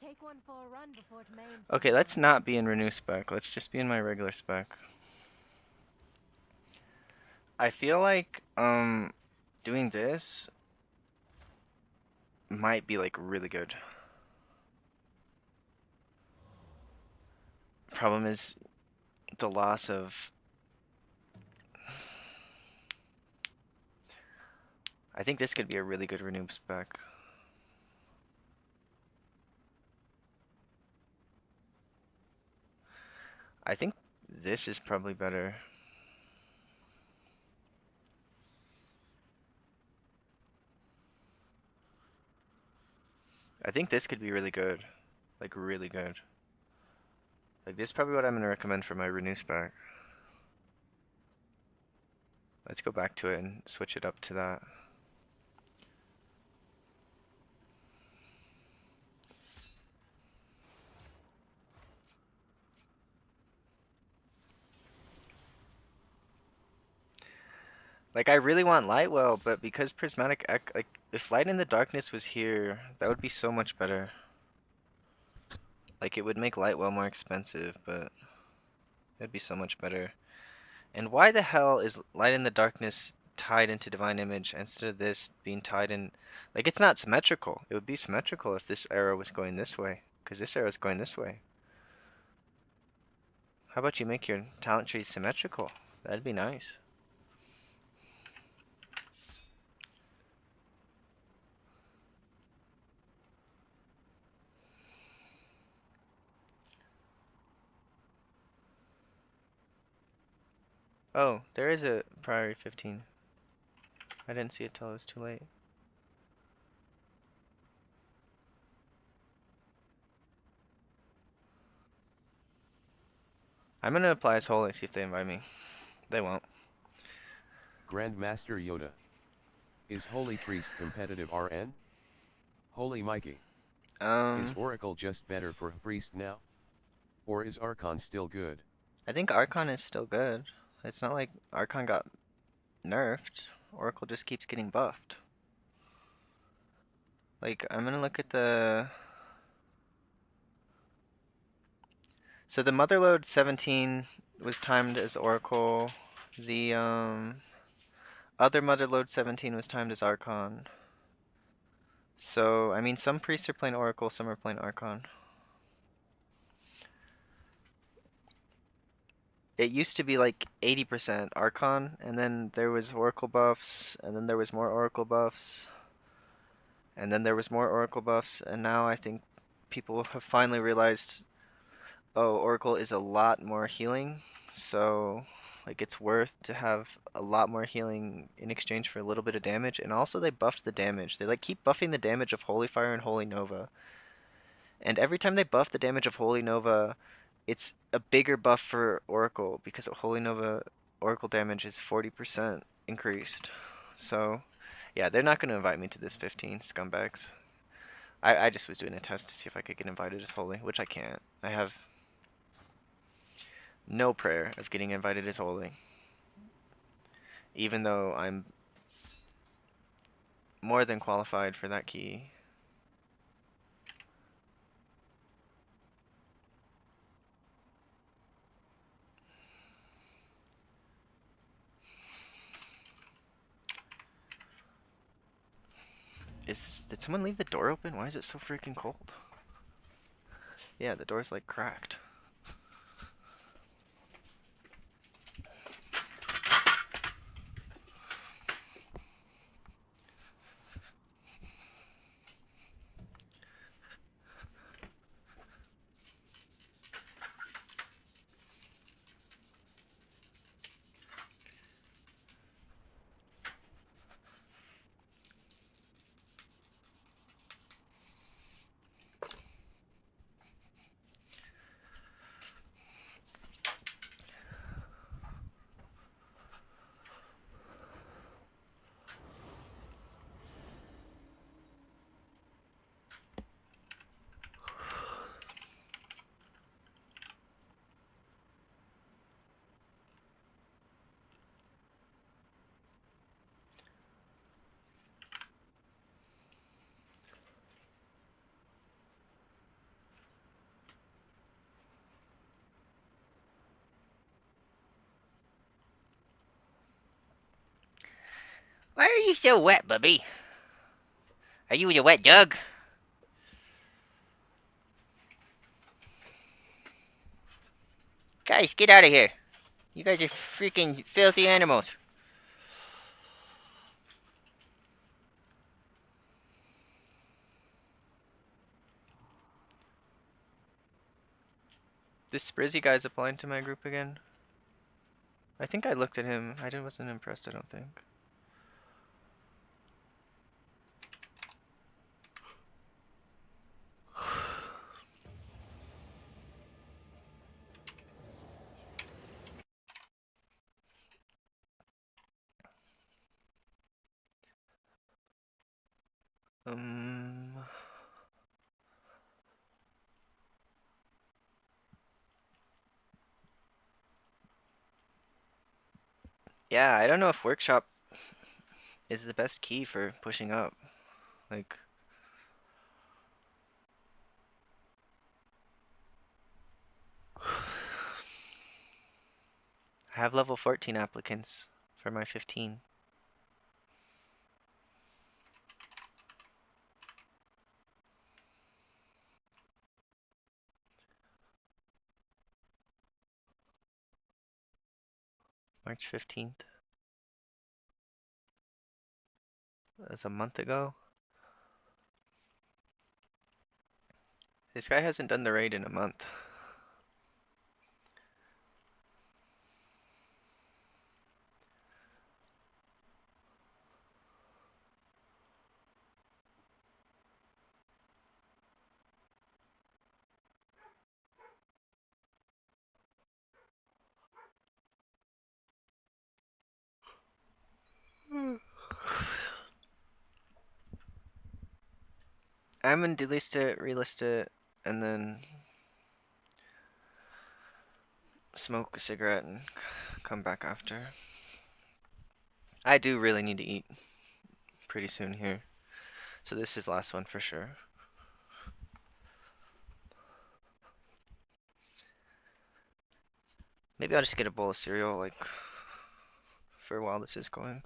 Take one for a run before it maims Okay, someone. let's not be in renew spec. Let's just be in my regular spec. I feel like doing this might be like really good. Problem is the loss of, I think this could be a really good renew spec. I think this is probably better. I think this could be really good. Like really good. Like this is probably what I'm gonna recommend for my renew spec. Let's go back to it and switch it up to that. Like I really want Lightwell, but because Prismatic like if Light in the Darkness was here, that would be so much better. Like it would make Lightwell more expensive, but it'd be so much better. And why the hell is Light in the Darkness tied into Divine Image instead of this being tied in? Like it's not symmetrical. It would be symmetrical if this arrow was going this way, because this arrow is going this way. How about you make your talent tree symmetrical? That'd be nice. Oh, there is a priority 15. I didn't see it till it was too late. I'm gonna apply as holy, see if they invite me. They won't. Grandmaster Yoda. Is Holy Priest competitive RN? Holy Mikey. Is Oracle just better for a priest now? Or is Archon still good? I think Archon is still good. It's not like Archon got nerfed. Oracle just keeps getting buffed. Like, I'm gonna look at the... So the Motherlode 17 was timed as Oracle. The other Motherlode 17 was timed as Archon. So, I mean, some priests are playing Oracle, some are playing Archon. It used to be like 80% Archon, and then there was Oracle buffs, and then there was more Oracle buffs, and then there was more Oracle buffs, and now I think people have finally realized, oh, Oracle is a lot more healing, so like it's worth to have a lot more healing in exchange for a little bit of damage, and also they buffed the damage. They like keep buffing the damage of Holy Fire and Holy Nova. And every time they buff the damage of Holy Nova, it's a bigger buff for Oracle because Holy Nova Oracle damage is 40% increased. So, yeah, they're not going to invite me to this 15, scumbags. I just was doing a test to see if I could get invited as Holy, which I can't. I have no prayer of getting invited as Holy. Even though I'm more than qualified for that key. Did someone leave the door open? Why is it so freaking cold? Yeah, the door's like cracked. Why are you so wet, Bubby? Are you a wet dog? Guys, get out of here. You guys are freaking filthy animals. This Sprizzy guy's applying to my group again. I think I looked at him. Wasn't impressed, I don't think. Um... Yeah, I don't know if Workshop is the best key for pushing up. Like... I have level 14 applicants for my 15. March 15th. That's a month ago. This guy hasn't done the raid in a month. I'm gonna delist it, relist it, and then smoke a cigarette and come back after. I do really need to eat pretty soon here. So this is last one for sure. Maybe I'll just get a bowl of cereal, like, for a while this is going.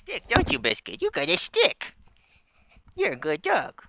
Stick, don't you, Biscuit? You got a stick. You're a good dog.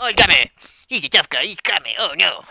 Oh, he's got me. He's a tough guy. He's got me. Oh, no.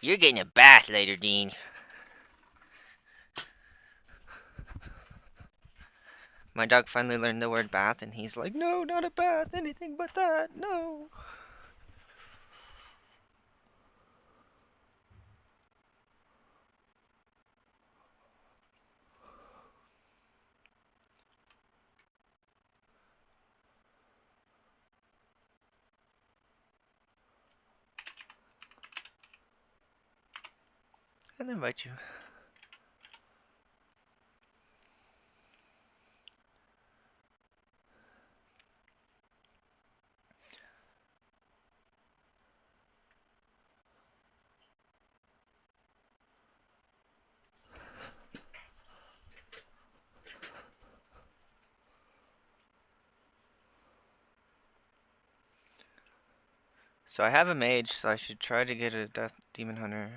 You're getting a bath later, Dean. My dog finally learned the word bath, and he's like, no, not a bath, anything but that, no. I'll invite you. So I have a mage, so I should try to get a death demon hunter.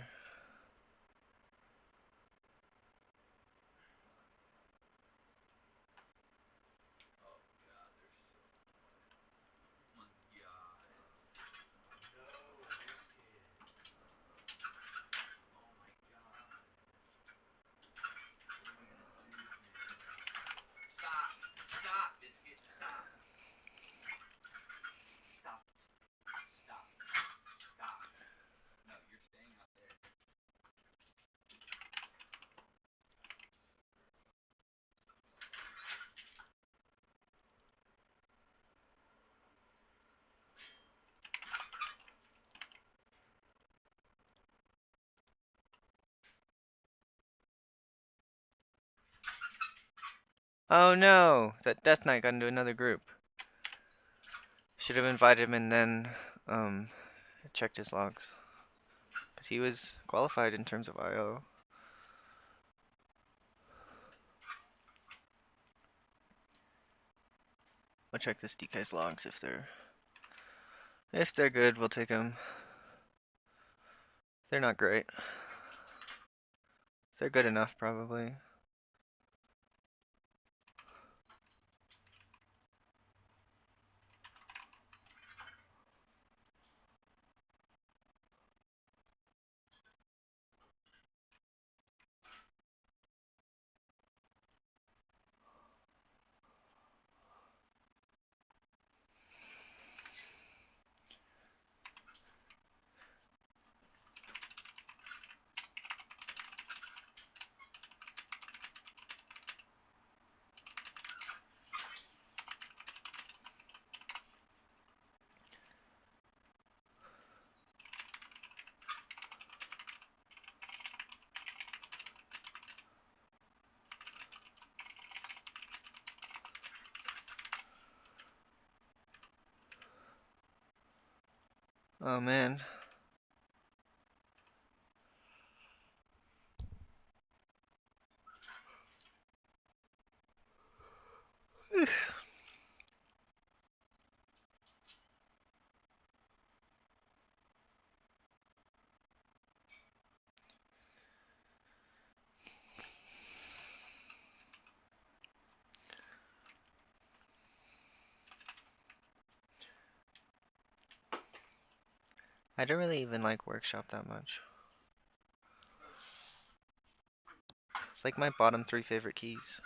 Oh no! That Death Knight got into another group. Should have invited him and then checked his logs. Because he was qualified in terms of IO. I'll check this DK's logs if they're good, we'll take them. They're not great. They're good enough probably. Oh man. I don't really even like Workshop that much. It's like my bottom 3 favorite keys.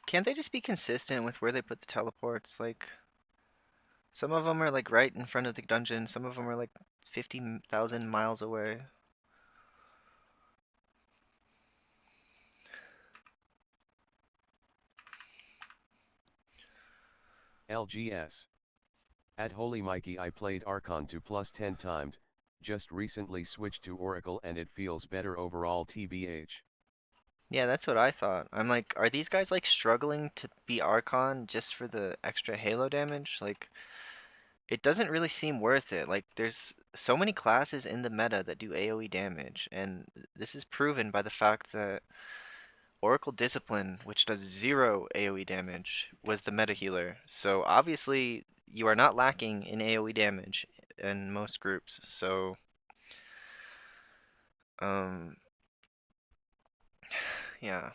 Can't they just be consistent with where they put the teleports? Like, some of them are like right in front of the dungeon, some of them are like 50,000 miles away. LGS. At Holy Mikey I played Archon to plus 10 timed, just recently switched to Oracle and it feels better overall TBH. Yeah, that's what I thought. I'm like, are these guys like struggling to be Archon just for the extra Halo damage? Like, it doesn't really seem worth it. Like, there's so many classes in the meta that do AoE damage, and this is proven by the fact that Oracle Discipline, which does 0 AoE damage, was the meta healer. So obviously you are not lacking in AoE damage in most groups. So um yeah.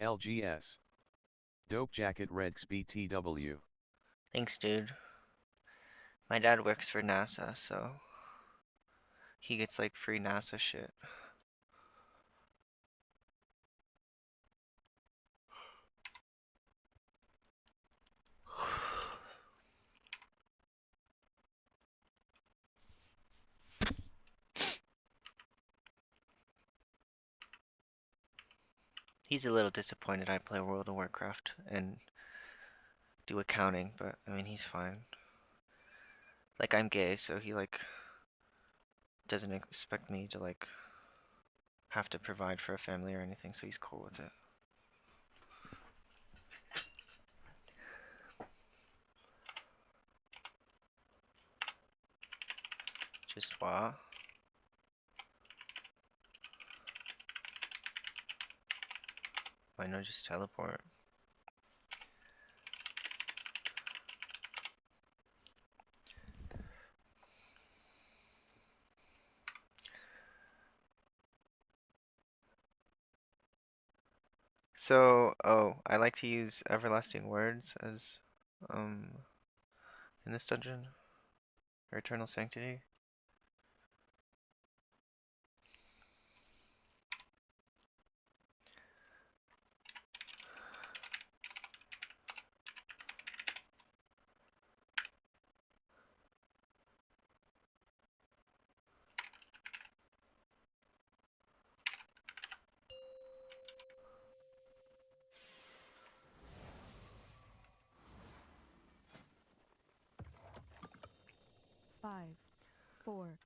LGS. Dope Jacket Rex BTW. Thanks, dude. My dad works for NASA, so he gets like free NASA shit. He's a little disappointed I play World of Warcraft and do accounting, but I mean he's fine. Like I'm gay, so he like doesn't expect me to like have to provide for a family or anything, so he's cool with it. Just what? Why not just teleport? So, oh, I like to use everlasting words as in this dungeon, or eternal sanctity. Five, four,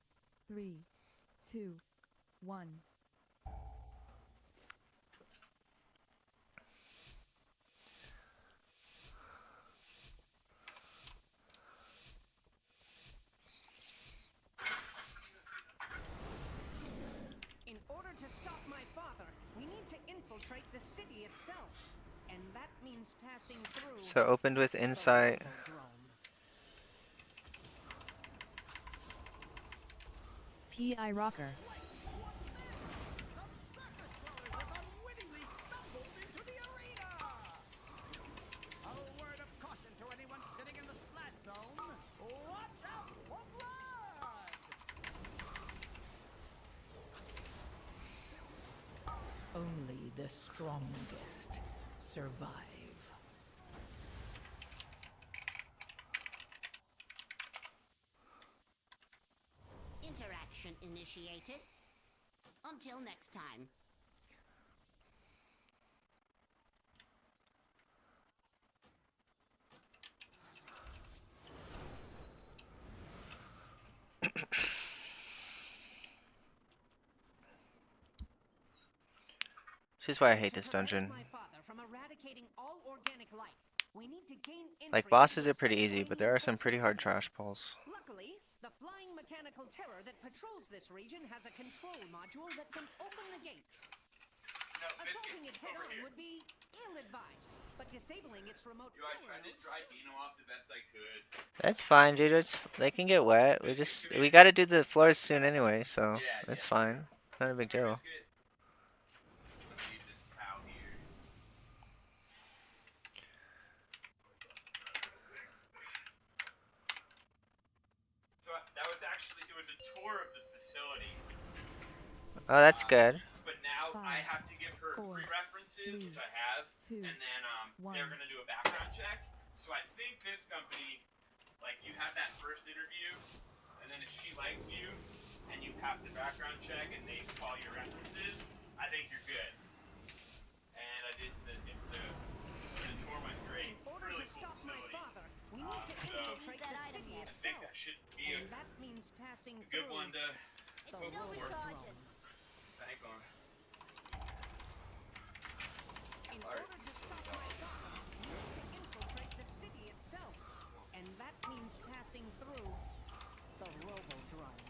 three, two, one. In order to stop my father, we need to infiltrate the city itself. And that means passing through So opened with the insight. PI Rocker. Only the strongest survive. Interaction initiated. Until next time. This is why I hate this dungeon. Like bosses are pretty easy, but there are some pretty hard trash pulls. Luckily, the flying mechanical terror that patrols this region has a control module that can open the gates. Assaulting it head-on would be ill-advised, but disabling its remote power I tried to dry Dino off the best I could. That's fine, dude. They can get wet. We gotta do the floors soon anyway, so it's fine. Not a big deal. It was a tour of the facility. Oh, that's good. But now I have to give her free references, which I have, and then they're gonna do a background check. So I think this company, like you have that first interview, and then if she likes you, and you pass the background check, and they call your references, I think you're good. And I did the tour went great. Really cool facility. So I think that should be a good one to go for. Thank him. In order to stop my Gotham, we need to infiltrate the city itself. And that means passing through the Robo-Drone.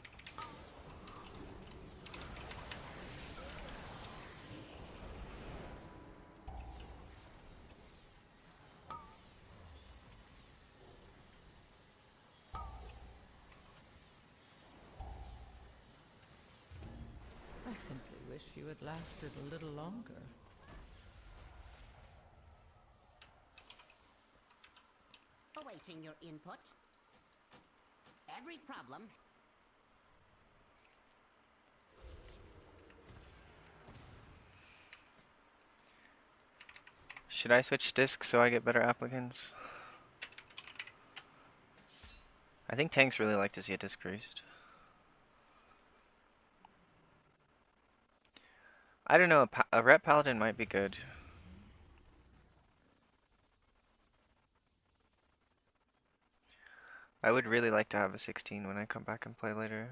I simply wish you had lasted a little longer. Awaiting your input. Every problem. Should I switch discs so I get better applicants? I think tanks really like to see a disc priest. I don't know, a rep paladin might be good. I would really like to have a 16 when I come back and play later.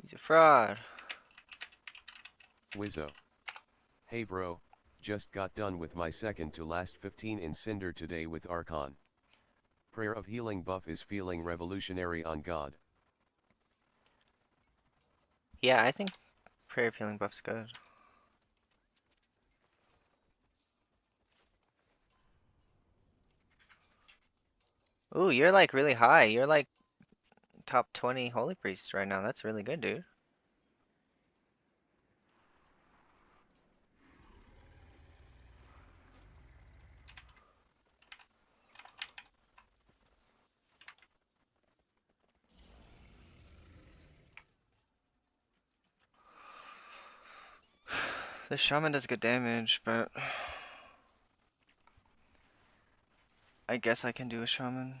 He's a fraud. Wizzo. Hey bro, just got done with my second to last 15 in Cinder today with Archon. Prayer of Healing buff is feeling revolutionary on God. Yeah, I think prayer of healing buff's good. Ooh, you're like really high. You're like top 20 holy priests right now. That's really good, dude. The shaman does good damage, but I guess I can do a shaman.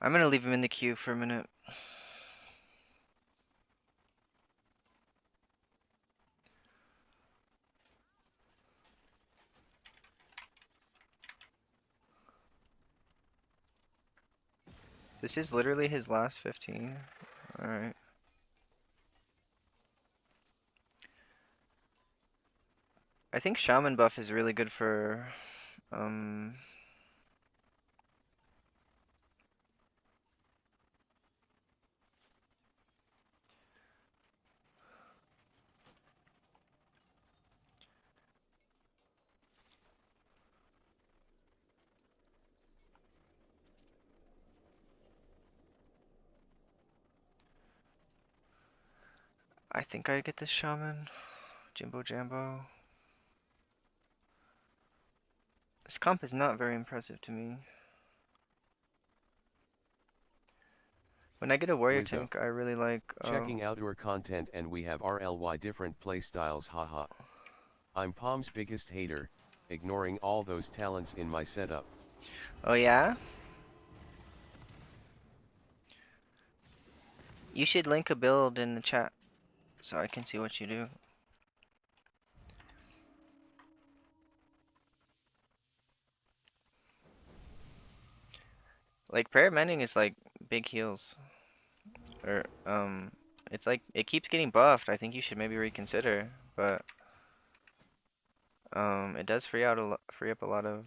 I'm gonna leave him in the queue for a minute. This is literally his last 15. Alright. I think shaman buff is really good for I think I get this shaman. Jimbo Jambo. This comp is not very impressive to me. When I get a warrior Wizzo. tank, I really like Checking out your content and we have RLY different playstyles, haha. I'm Palm's biggest hater, ignoring all those talents in my setup. Oh yeah? You should link a build in the chat so I can see what you do. Like prayer mending is like big heals. Or it's like it keeps getting buffed. I think you should maybe reconsider, but it does free up a lot of.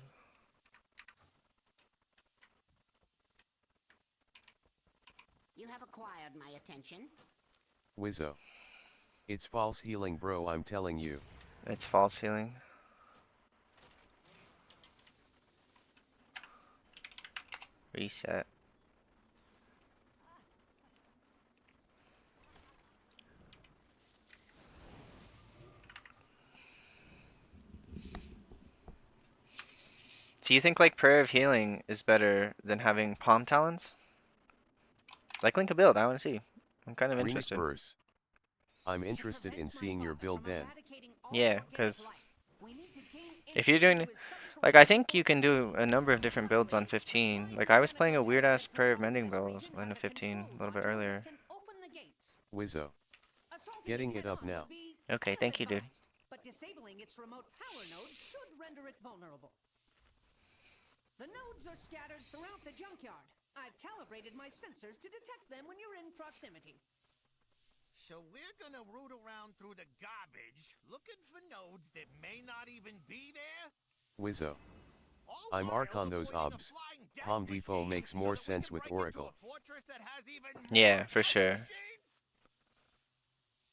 You have acquired my attention. Wizzo. It's false healing bro, I'm telling you. It's false healing. Reset. Do you think like Prayer of Healing is better than having Palm Talons? Like link a build, I want to see. I'm kind of Runic interested. verse. I'm interested in seeing your build then. Yeah, because if you're doing, like, I think you can do a number of different builds on 15. Like, I was playing a weird ass Prayer of Mending build on a 15 a little bit earlier. Wizzo. Getting it up now. Okay, thank you, dude. But disabling its remote power nodes should render it vulnerable. The nodes are scattered throughout the junkyard. I've calibrated my sensors to detect them when you're in proximity. So we're gonna root around through the garbage, looking for nodes that may not even be there? Wizzo. I'm arc on those obs. Palm Depot makes more sense with Oracle. Yeah, for sure.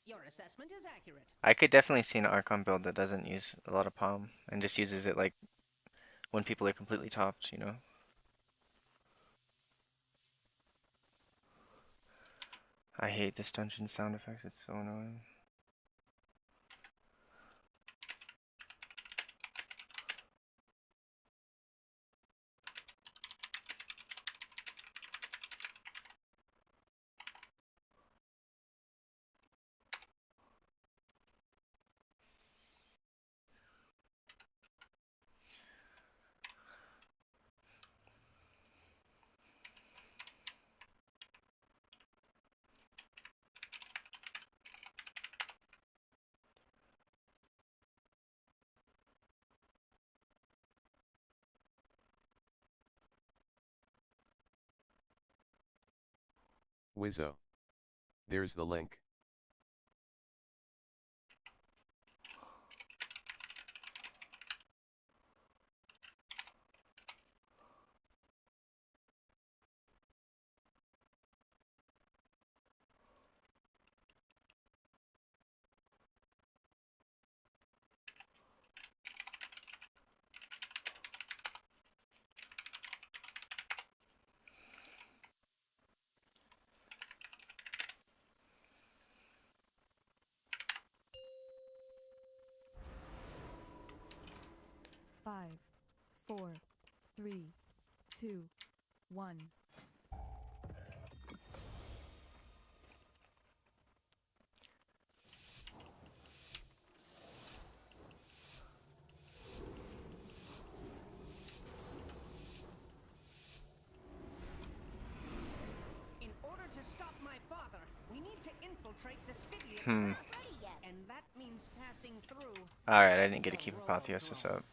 Your assessment is accurate. I could definitely see an Archon build that doesn't use a lot of Palm and just uses it like when people are completely topped, you know? I hate this dungeon sound effects, it's so annoying. Wizzo. There's the link. Five, 4, 3, 2, 1. In order to stop my father, we need to infiltrate the city itself. And that means passing through. Alright, I didn't get to keep Apotheosis up.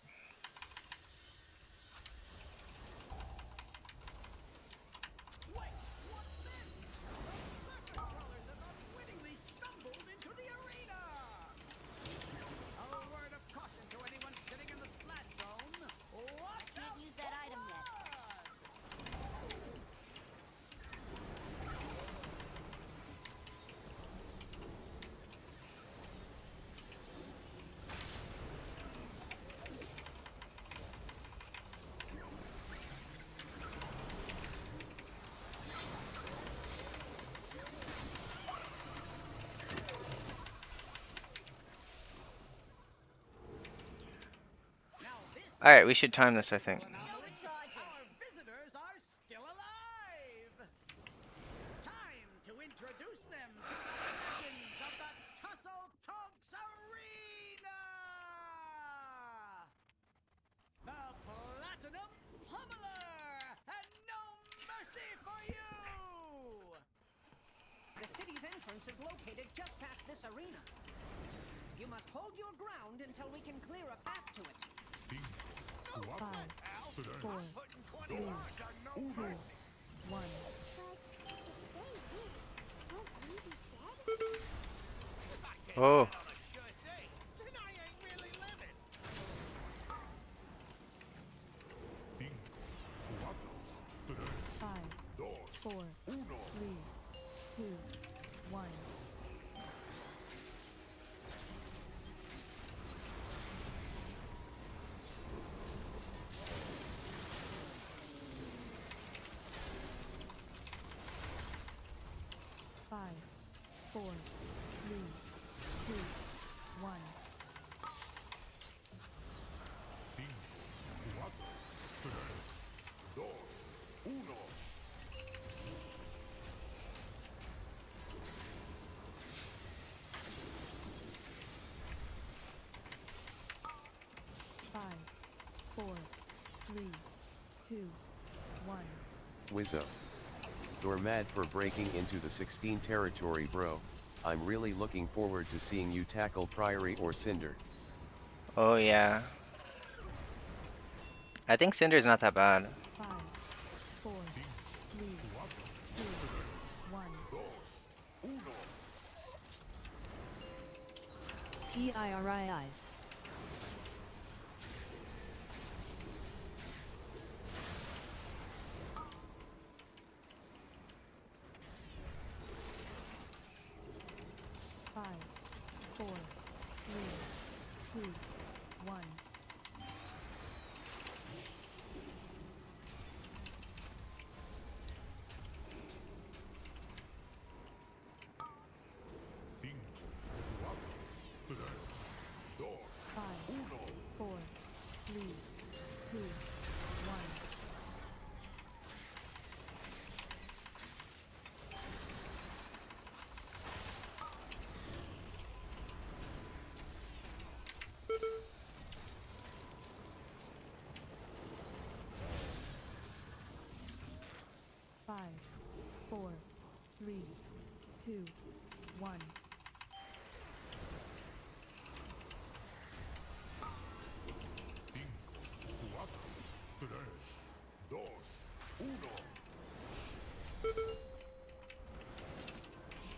Alright, we should time this, I think. Our visitors are still alive! Time to introduce them to the legends of the Tussle Tonks Arena! The Platinum Pummeler! And no mercy for you! The city's entrance is located just past this arena. You must hold your ground until we can clear a path to it. 5, 4, 3, 2, 1. Oh. Five, 4, 3, 2, 1. 5, 4, 3, 2, 1. 3, 2, 1. Wizzo. You're mad for breaking into the 16 territory, bro. I'm really looking forward to seeing you tackle Priory or Cinder. Oh yeah. I think Cinder's not that bad. 5, 4, 3, 2, 1. PIRIIs. Five, 4, 3, 2, 1. Five, 4, 3, 2, 1. Five, 4, 3, 2, 1.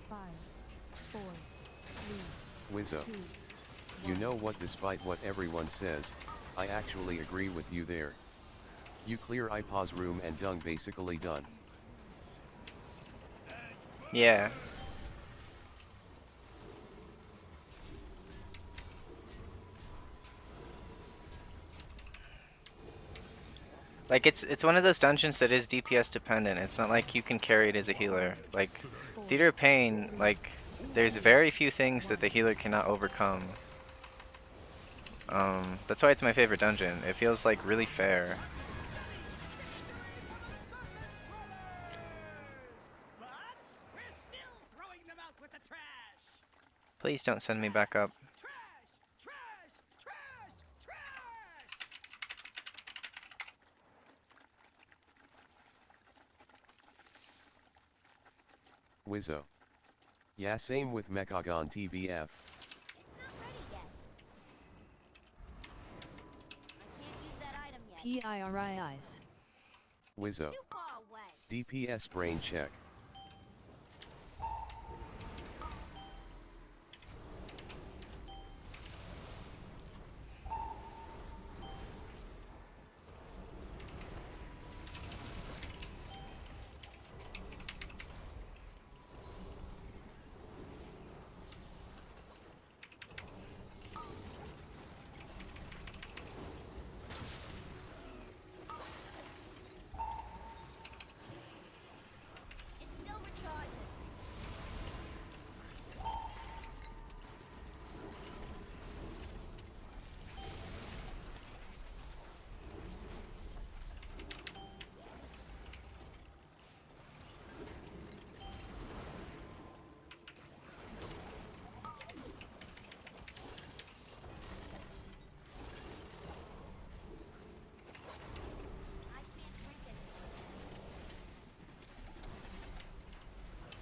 Five, 4, 3, Wizzo. 2, You 1. know what, despite what everyone says, I actually agree with you there. You clear IPA's room and Dung basically done. Yeah. Like it's one of those dungeons that is DPS dependent. It's not like you can carry it as a healer. Like Theater of Pain, like there's very few things that the healer cannot overcome. That's why it's my favorite dungeon. It feels like really fair. Please don't send me back up. Wizzo. Yeah, same with Mechagon TBF. PIRIIs. Wizzo. DPS brain check.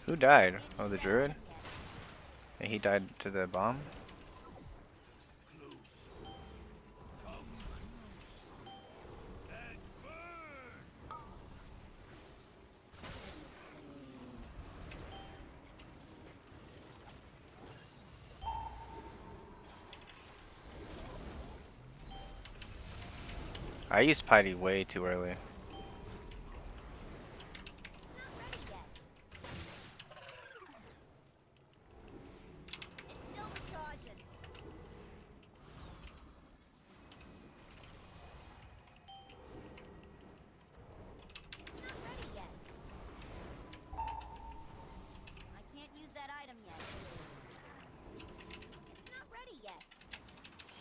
Who died? Oh, the druid? And he died to the bomb? I used Piety way too early.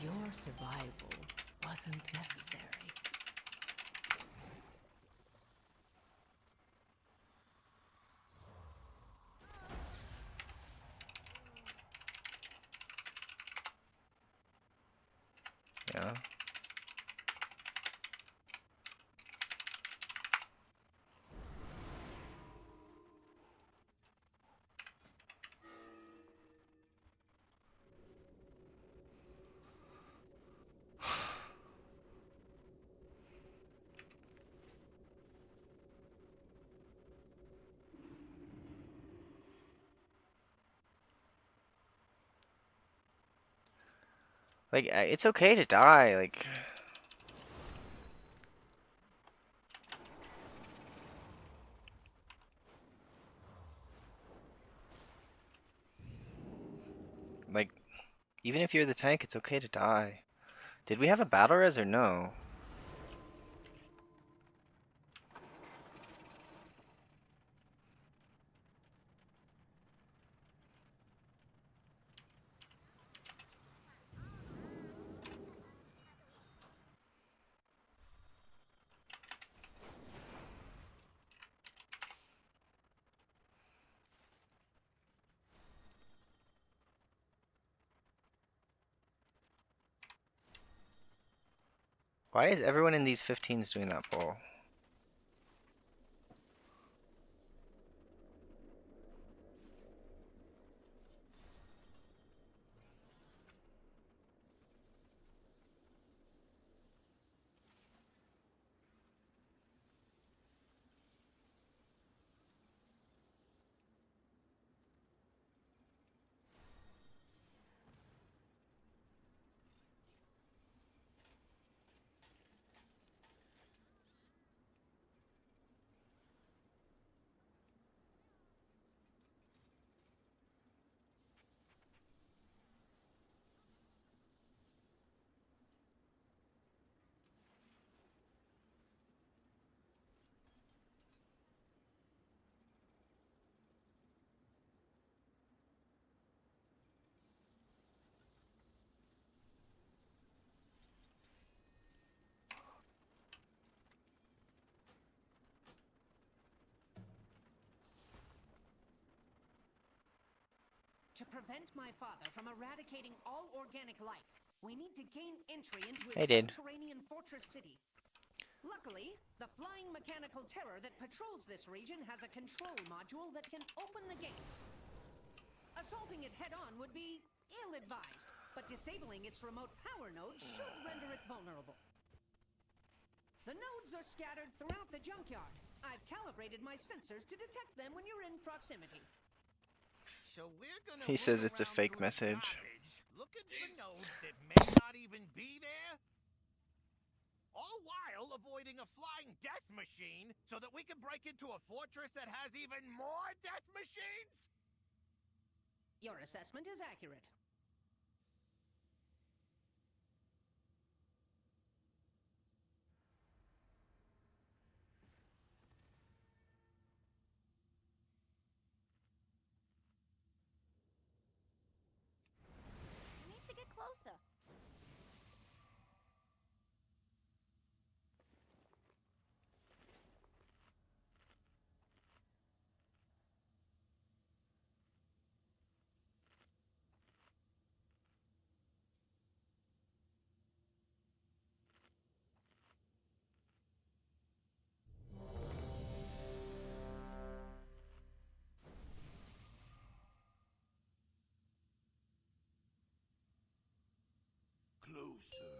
Your survival wasn't necessary. Like, it's okay to die, like... Like, even if you're the tank, it's okay to die. Did we have a battle res or no? Why is everyone in these 15s doing that poll? To prevent my father from eradicating all organic life, we need to gain entry into Hey, his dude. subterranean fortress city. Luckily, the flying mechanical terror that patrols this region has a control module that can open the gates. Assaulting it head-on would be ill-advised, but disabling its remote power nodes should render it vulnerable. The nodes are scattered throughout the junkyard. I've calibrated my sensors to detect them when you're in proximity. So we're gonna He says root it's a around fake through the message. garbage, looking for nodes that may not even be there. All while avoiding a flying death machine so that we can break into a fortress that has even more death machines? Your assessment is accurate. We need to get closer. Closer.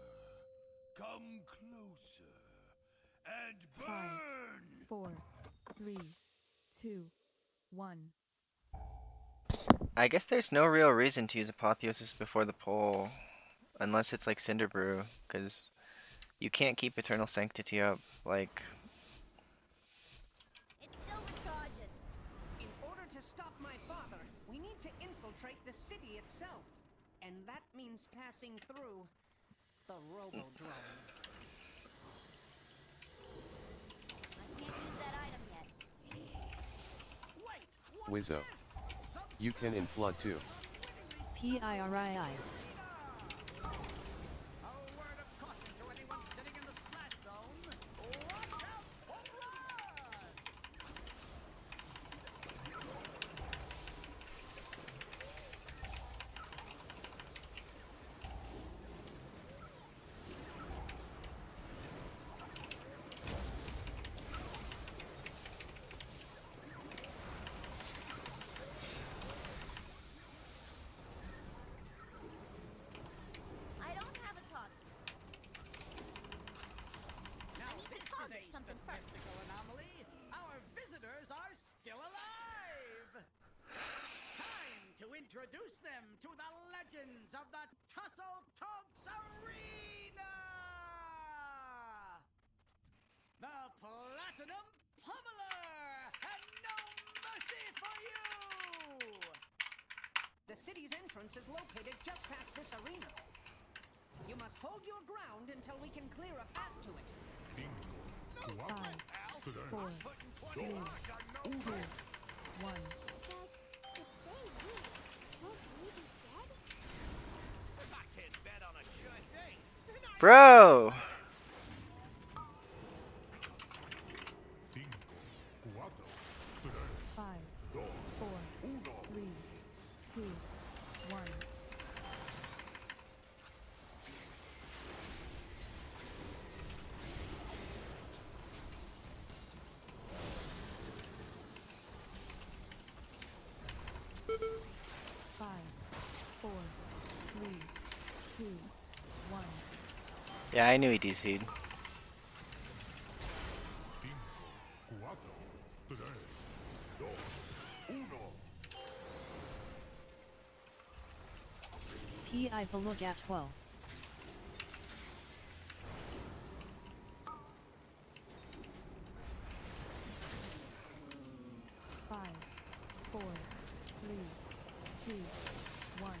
Come closer. And burn! 5, 4, 3, 2, 1. I guess there's no real reason to use Apotheosis before the poll. Unless it's like Cinder Brew, because you can't keep Eternal Sanctity up, like... It's still recharging. In order to stop my father, we need to infiltrate the city itself. And that means passing through the Robodrome. I can't use that item yet. Wizzo. You can in flood too. PIRIs. A word of caution to anyone sitting in the splash zone. Watch out for blood! I don't have a target. Now need to this is target a something first. statistical anomaly. Our visitors are still alive. Time to introduce them to the legends of the Tussle Tonks entrance is located just past this arena. You must hold your ground until we can clear a path to it. 5, 4, 3, 2, 1. I can't bet on a sure thing. Bro! 5, 4, 3, 2, 1. 5, 4, 3, 2, 1. Yeah, I knew he DC'd. PI look at 12. 5, 4, 3, 2, 1.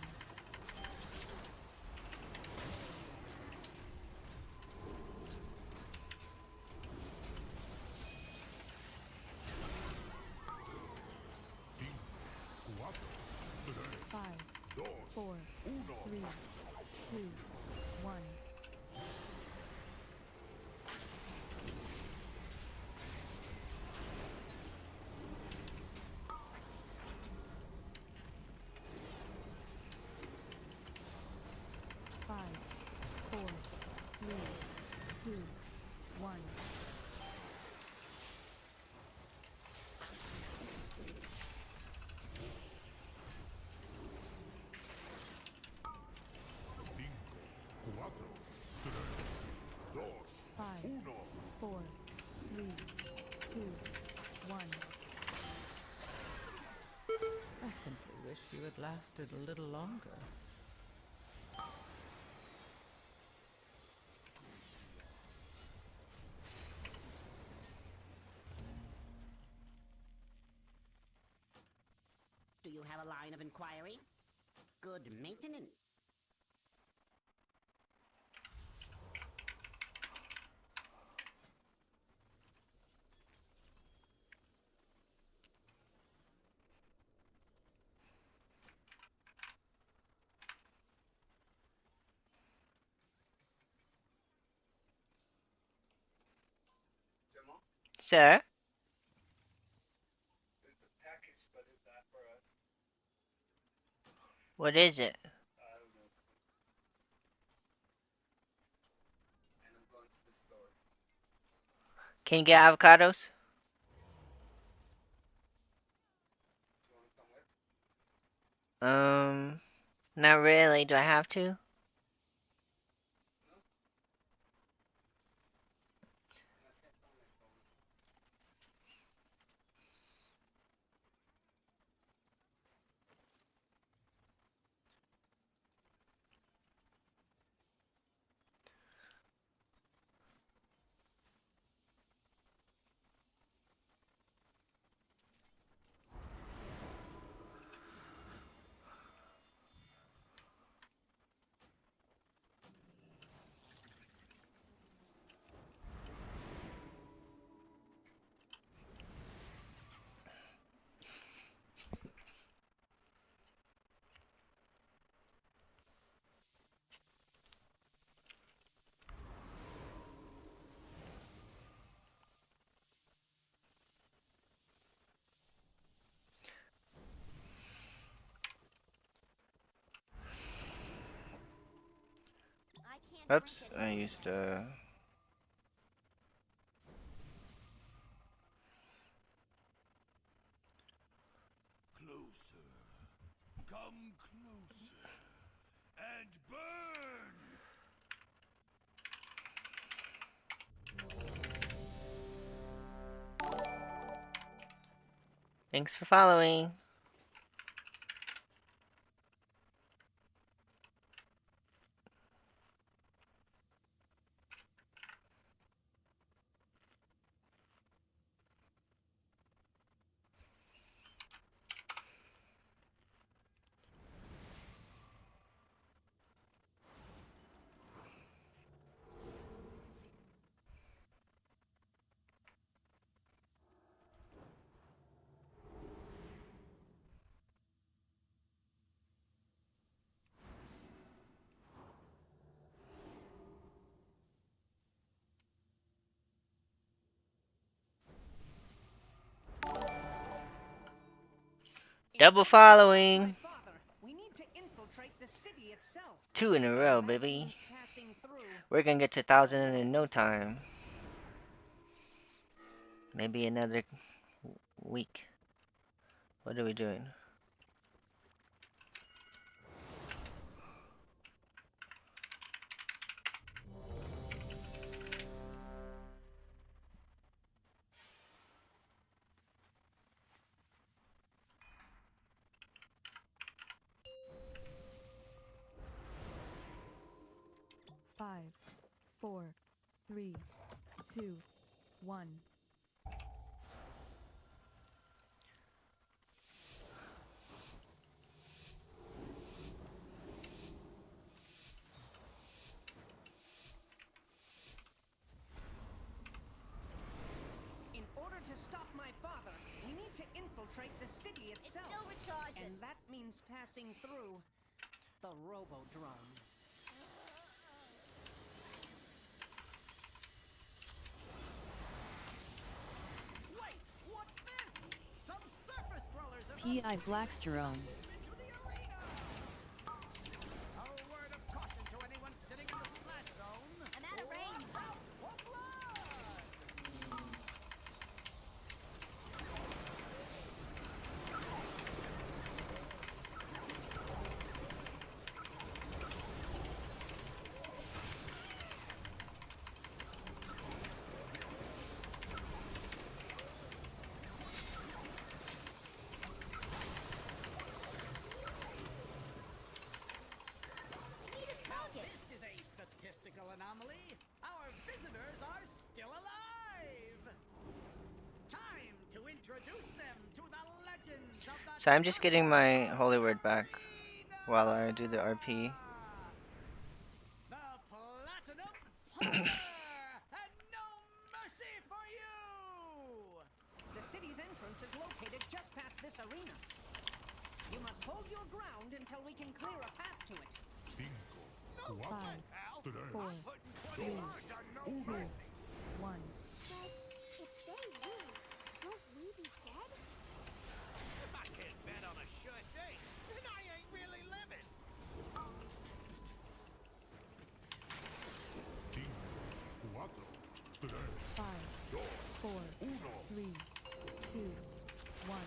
5, 4, 3, 2, 1. 5, 4, 3, 2, 1. 5, 4, 3, 2, 1. I simply wish you had lasted a little longer. Do you have a line of inquiry? Good maintenance. Sir? It's a package, but is that for us? What is it? I don't know. And I'm going to the store. Can you get avocados? Do you want to come with? Not really. Do I have to? No? And I can't find my phone. Oops, I used Closer. Come closer. And burn! Thanks for following. Double following. We need to infiltrate the city itself. 2 in a row, baby. We're gonna get to 1,000 in no time. Maybe another week. What are we doing? Five, 4, 3, 2, 1. In order to stop my father, we need to infiltrate the city itself. It's still recharging. And that means passing through the Robodrome. Wait, what's this? Some surface dwellers have P.I. Blacksterone. into the arena. A word of caution to anyone sitting in the splash zone. I'm out of range. Watch out for blood! This is a statistical anomaly. Our visitors are still alive. Time to introduce them to the legends of the So I'm just getting my holy word back while I do the RP. The Platinum Power and no mercy for you. The city's entrance is located just past this arena. You must hold your ground until we can clear a path to it. 5, 4, 3, 2, 1. But if they win, won't we be dead? If I can't bet on a sure thing, then I ain't really living. 5, 4, 3, 2, 1.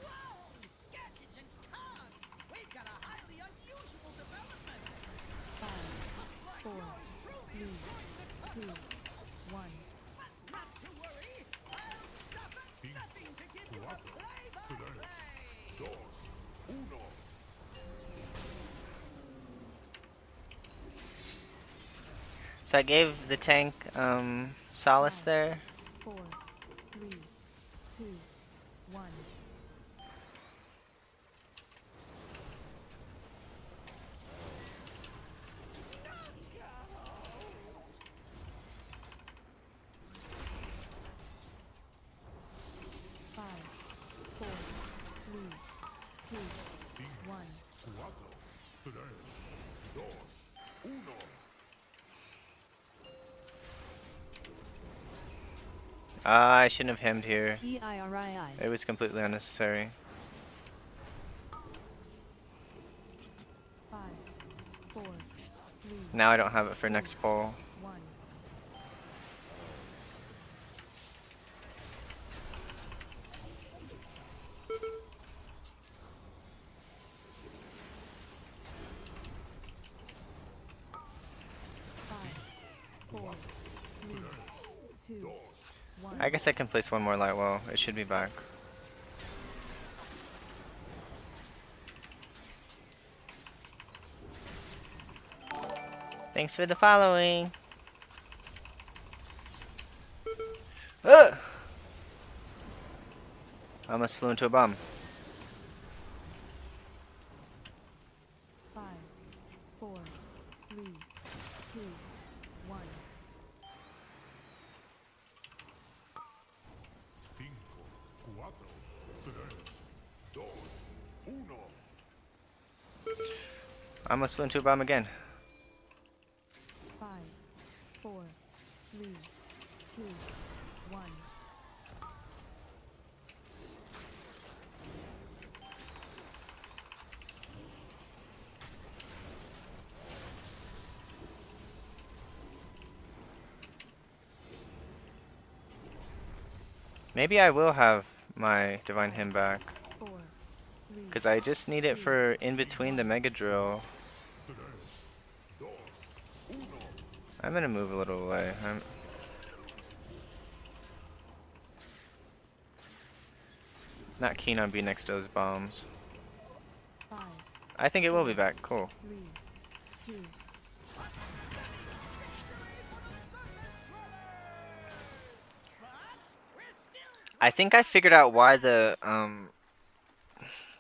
Whoa! Gadgets and cogs! We've got a highly unusual development. 5, Looks like 4, yours truly 3, is going to 2, 1. But not to worry, I'll stop at nothing to give you a play-by-play. So I gave the tank solace there. 4, 3, 2, 1. Five, 4, 3, 2, 1. I shouldn't have hemmed here. P.I.R.I.I. It was completely unnecessary. 5, 4, 3, Now I don't have it for next pull. 1. 4, 3, 2, 1. I guess I can place one more light well. It should be back. Thanks for the following. Ugh! I almost flew into a bomb. 5, 4, 3, 2, 1. I almost flew into a bomb again. 5, 4, Maybe I will have my Divine Hymn back. Because I just need it for in between the Mega Drill. I'm gonna move a little away. I'm not keen on being next to those bombs. I think it will be back. Cool. I think I figured out why the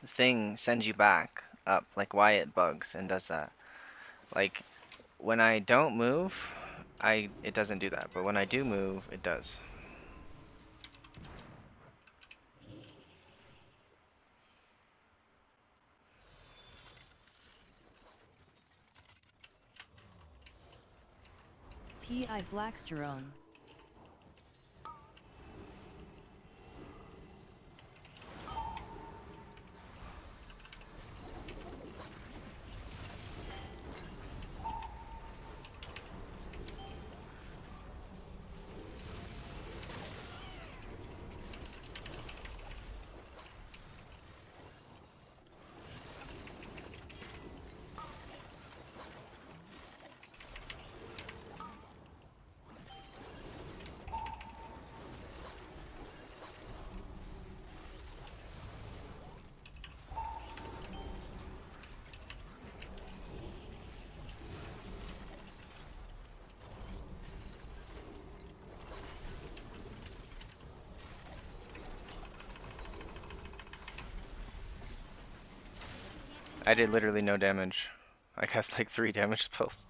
thing sends you back up, like why it bugs and does that. Like when I don't move, it doesn't do that, but when I do move, it does. P.I. Blacksterone. I did literally no damage. I cast like 3 damage spells.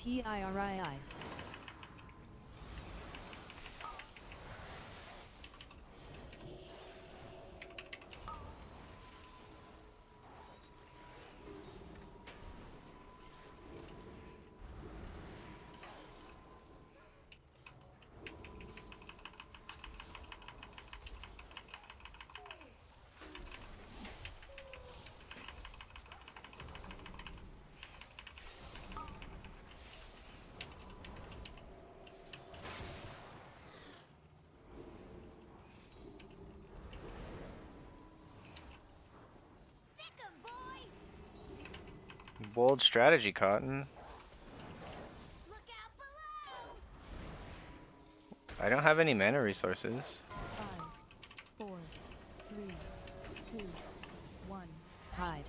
P.I.R.I.S. Bold strategy, Cotton. I don't have any mana resources. 5, 4, 3, 2, 1. Hide.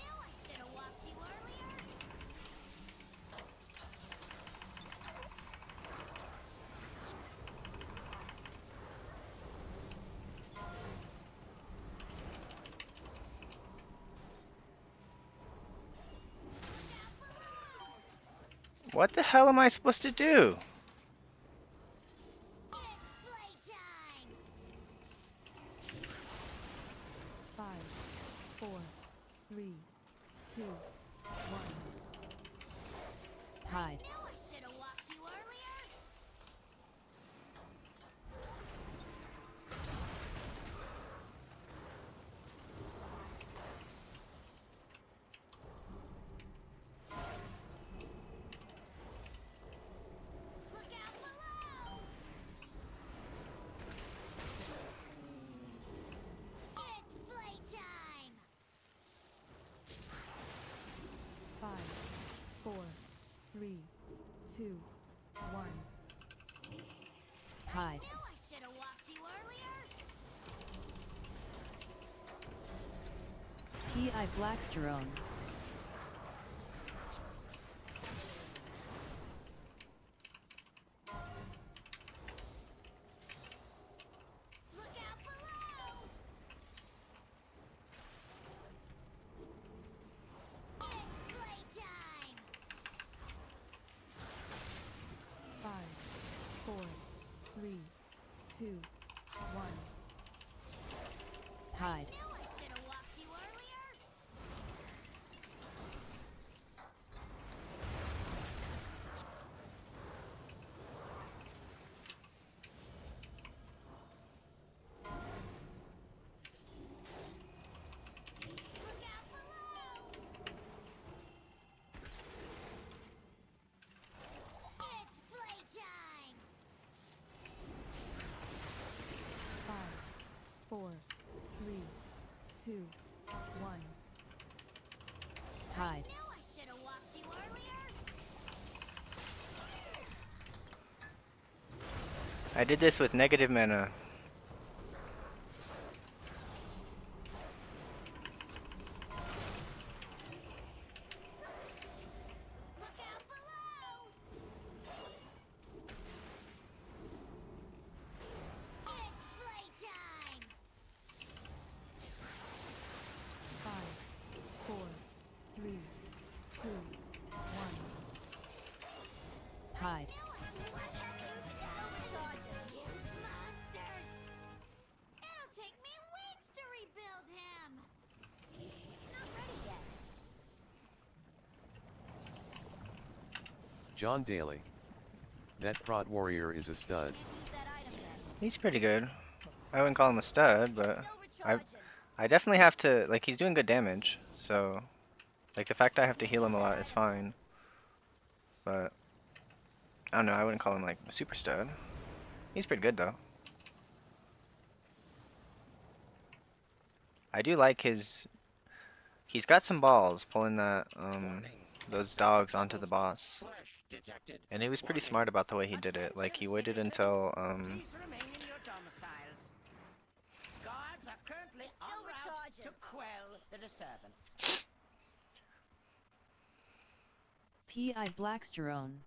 What the hell am I supposed to do? Five, 4, 3, 2, 1. Hide. 3, 2, 1. Hide. Knew I should have walked you earlier. P.I. Blackstone. Look out below. It's playtime. 5, 4, 3, 2, 1. Hide. Knew I should have walked you earlier. Look out below. It's playtime. 5, 4, 3, 2, 1. Hide. Knew I should have walked you earlier. I did this with negative mana. Look out below. It's playtime. 5, 4, 3, 2, 1. Hide. You monsters! It'll take me weeks to rebuild him. Not ready yet. John Daly. That prot warrior is a stud. Use that item then. He's pretty good. I wouldn't call him a stud, but Still I recharging. I definitely have to, like, he's doing good damage, so like the fact I have to heal him a lot is fine. But I don't know, I wouldn't call him like a super stud. He's pretty good though. I do like he's got some balls pulling that those dogs onto the boss. And he was pretty smart about the way he did it. Like he waited until Please remain in your domiciles. Guards are currently en Still route to recharging. quell the disturbance. P.I. Blackstone.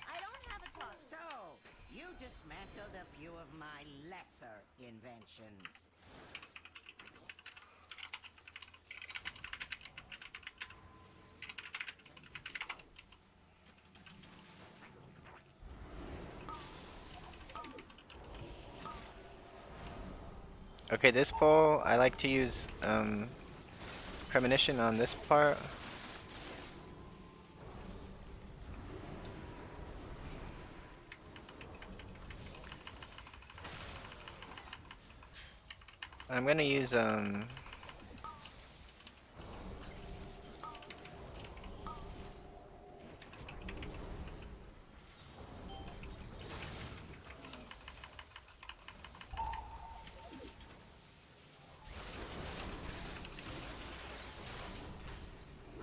I don't have a toss. So, you dismantled a few of my lesser inventions. okay, this pull I like to use premonition on this part. I'm gonna use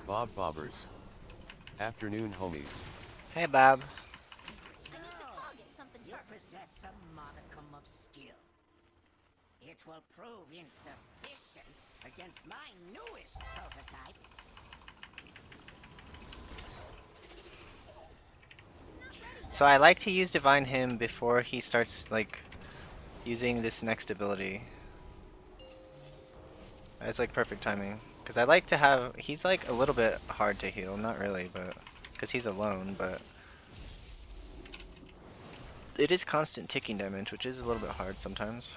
Bob Bobbers. Afternoon homies. hey Bob. I need to target something You sharp. possess a modicum of skill. It will prove insufficient against my newest prototype. So I like to use Divine Hymn before he starts like using this next ability. That's like perfect timing. Because I like to have, he's like a little bit hard to heal, not really, but because he's alone, but it is constant ticking damage, which is a little bit hard sometimes.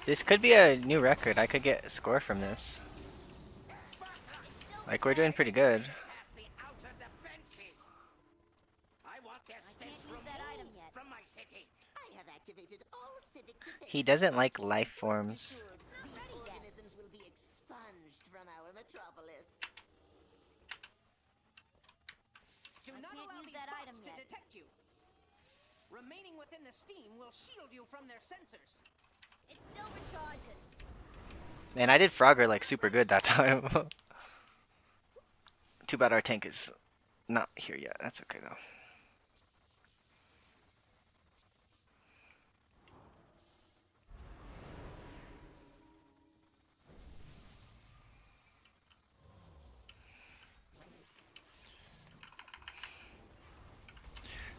This could be a new record. I could get a score from this. Like, we're doing pretty good. He doesn't like life forms. Organisms will be expunged from our metropolis. Do not allow these bots to detect you. Remaining within the steam will shield you from their sensors. It's still recharging. Man, I did Frogger like super good that time. Too bad our tank is not here yet. That's okay though.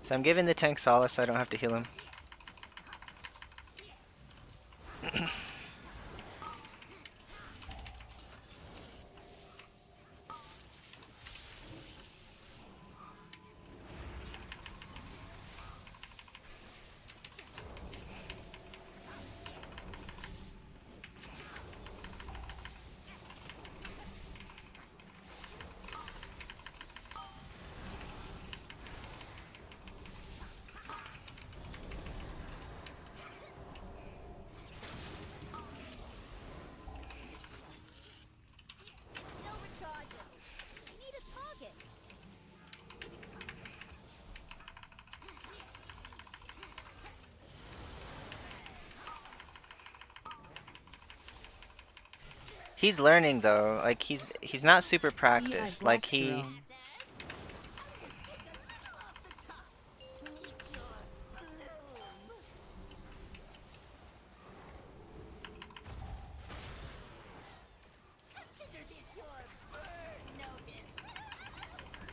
So I'm giving the tank solace so I don't have to heal him. He's learning though, like he's not super practiced, like he...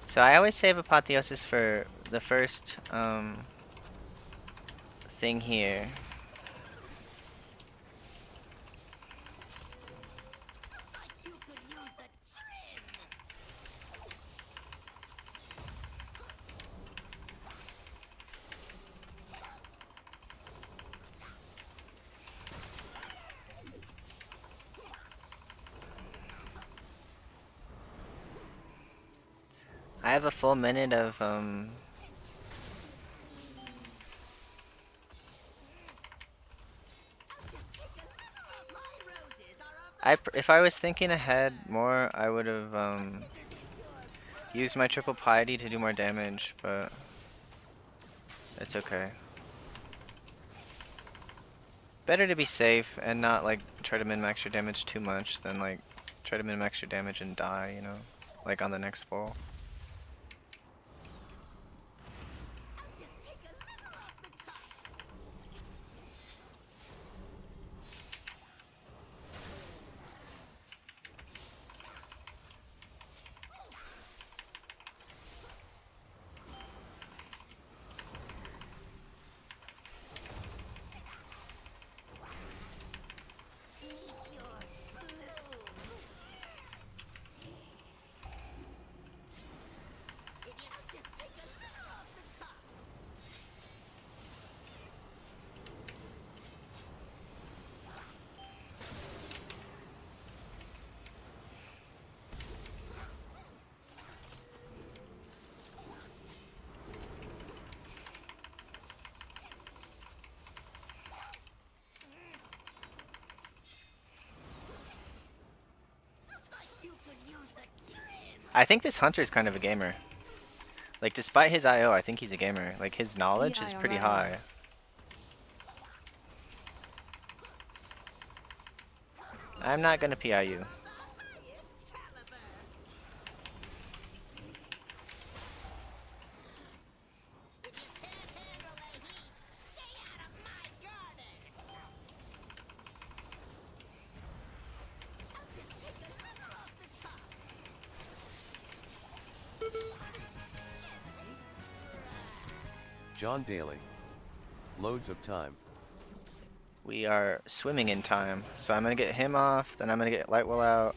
So I always save Apotheosis for the first thing here. I have a full minute of if I was thinking ahead more, I would have used my triple piety to do more damage, but it's okay. Better to be safe and not like try to min-max your damage too much than like try to min-max your damage and die, you know, like on the next ball. I think this hunter's kind of a gamer. Like, despite his IO, I think he's a gamer. Like, his knowledge is pretty high. I'm not gonna PI you. John Daly. Loads of time. We are swimming in time, so I'm gonna get him off, then I'm gonna get Lightwell out.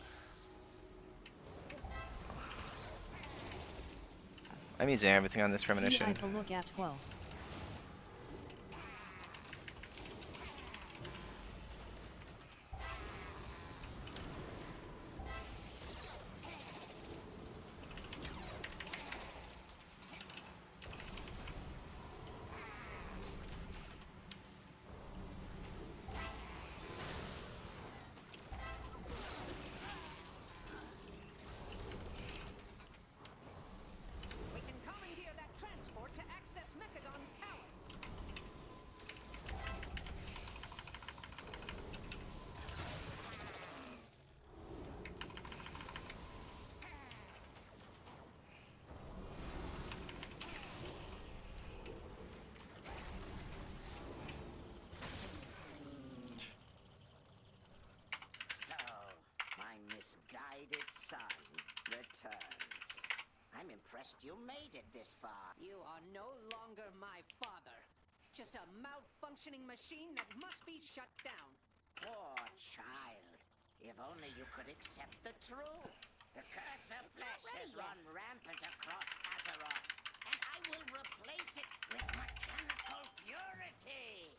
I'm using everything on this premonition. Look at 12. I'm impressed you made it this far. You are no longer my father. Just a malfunctioning machine that must be shut down. Poor child. If only you could accept the truth. The curse of flesh has run rampant across Azeroth, and I will replace it with mechanical purity.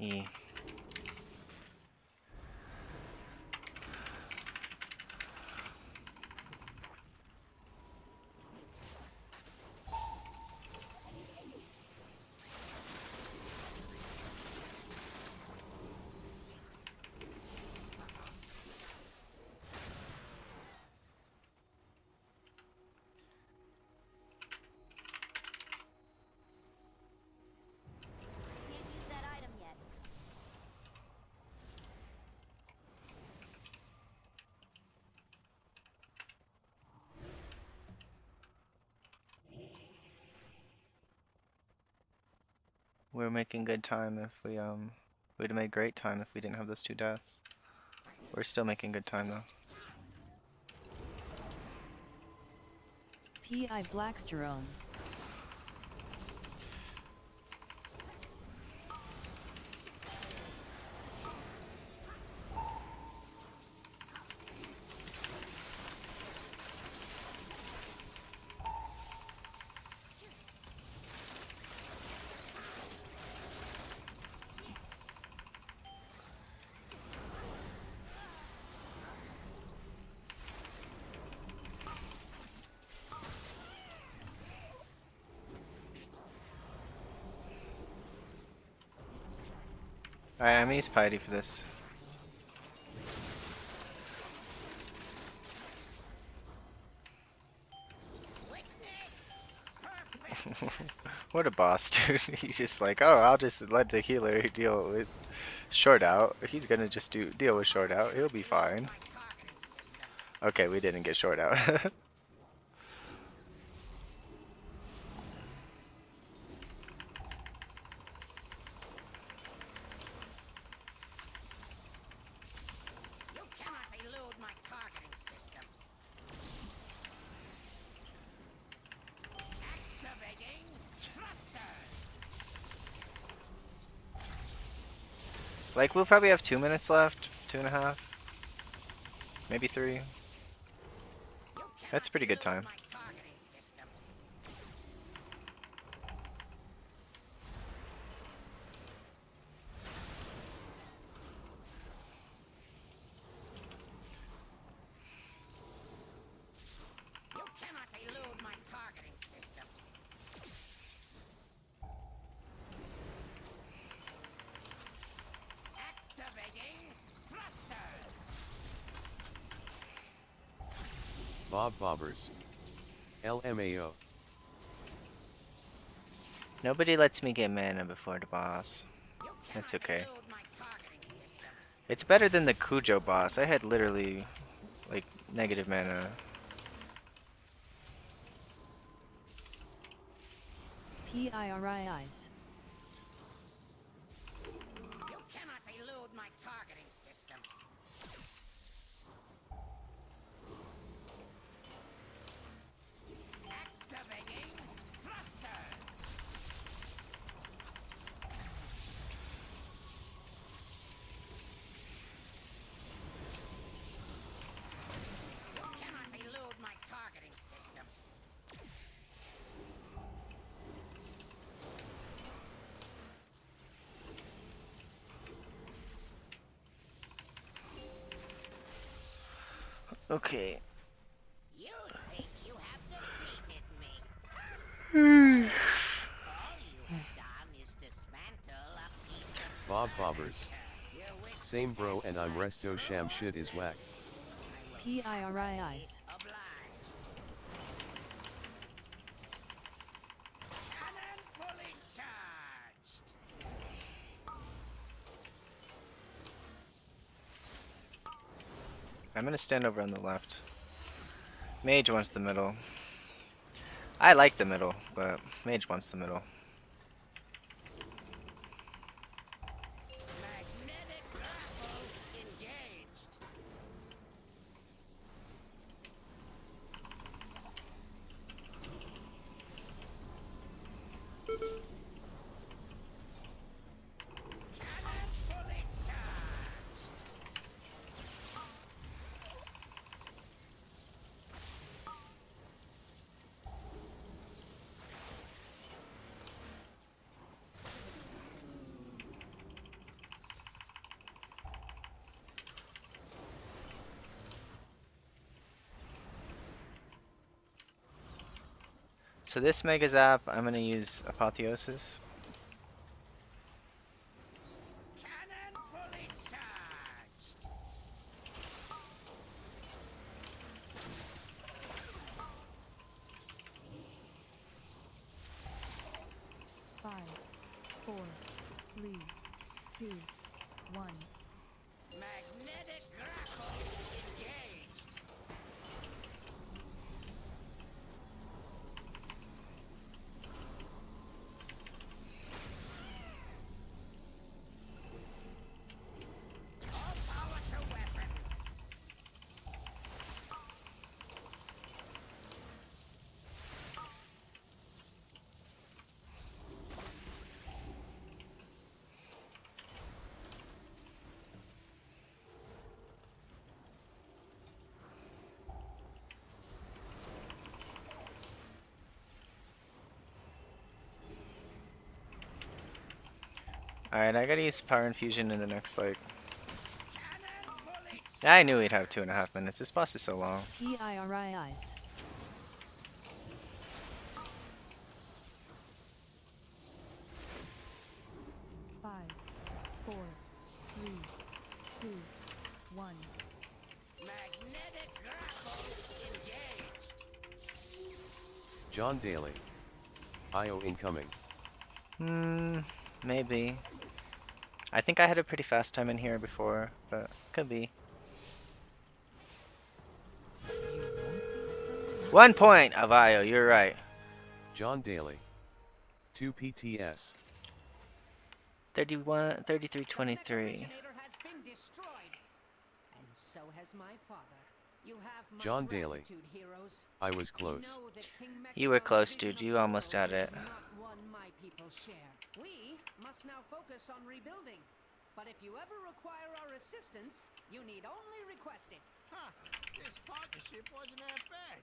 Yeah. Can't use that item yet. We're making good time if we'd have made great time if we didn't have those 2 deaths. We're still making good time though. P.I. Blackstone. Alright, I'm gonna use Piety for this. What a boss, dude. He's just like, oh, I'll just let the healer deal with short out. He's gonna just deal with short out. He'll be fine. Okay, we didn't get short out. You cannot elude my targeting systems. Activating thrusters. Like, we'll probably have 2 minutes left. 2.5. Maybe 3. That's pretty good time. You cannot elude my targeting systems. Activating thrusters. Bob Bobbers. LMAO. Nobody lets me get mana before the boss. That's okay. It's better than the Cujo boss. I had literally, like, negative mana. PIRIs. You cannot elude my targeting systems. Okay. You think you have defeated me? All you have done is dismantle a piece of Bob Bobbers. your wit Same bro, and I'm resto sham shit is whack. PIRIs. oblige. Cannon fully charged. I'm gonna stand over on the left. Mage wants the middle. I like the middle, but Mage wants the middle. Magnetic grapple engaged. Cannon fully charged. So this Mega Zap, I'm gonna use Apotheosis. Cannon fully charged. 5, 4, 3, 2, 1. Magnetic grapple engaged. All power to weapons. Alright, I gotta use Power Infusion in the next, like... Cannon fully I knew he'd have 2.5 minutes. This boss is so long. PIRIs. 5, 4, 3, 2, 1. magnetic grapple engaged. John Daly. IO incoming. Maybe. I think I had a pretty fast time in here before, but could be. 1 point of IO, you're right. John Daly. 2 PTS. 31, 33, The 23. Mech-Originator has been destroyed. And so has my father. You have my John Daly. gratitude, heroes. I was close. Know that King You were Mechadon's close, vision dude. of You the almost world had it. is not one my people share. We must now focus on rebuilding. But if you ever require our assistance, you need only request it. Huh, this partnership wasn't that bad.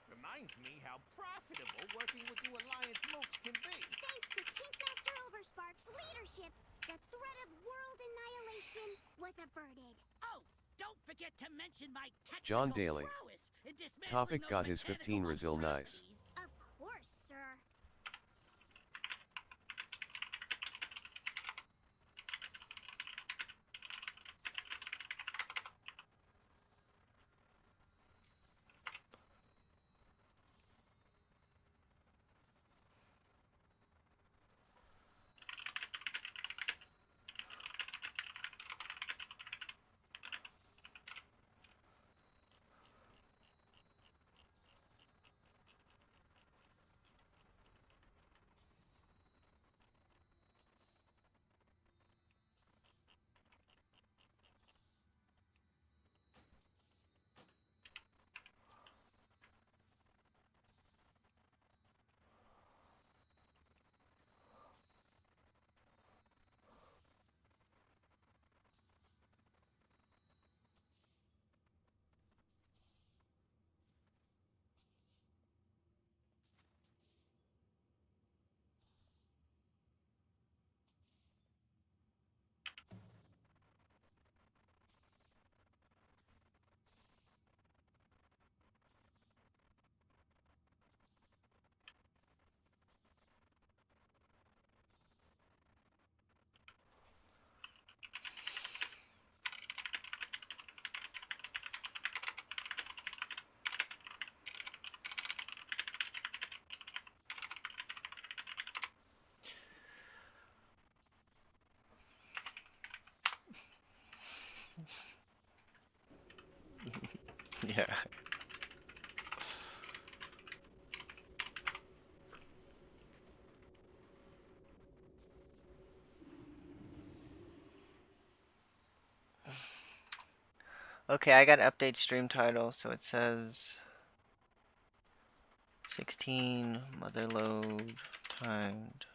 Reminds me how profitable working with you Alliance mooks can be. Thanks to Chief Master Overspark's leadership, the threat of world annihilation was averted. Oh, don't forget to mention my technical John Daly. prowess in dismantling Topic those got his mechanical 15 Resil nice. monstrosities. Of course, sir. Okay, I got to update stream title, so it says 16 Motherlode timed.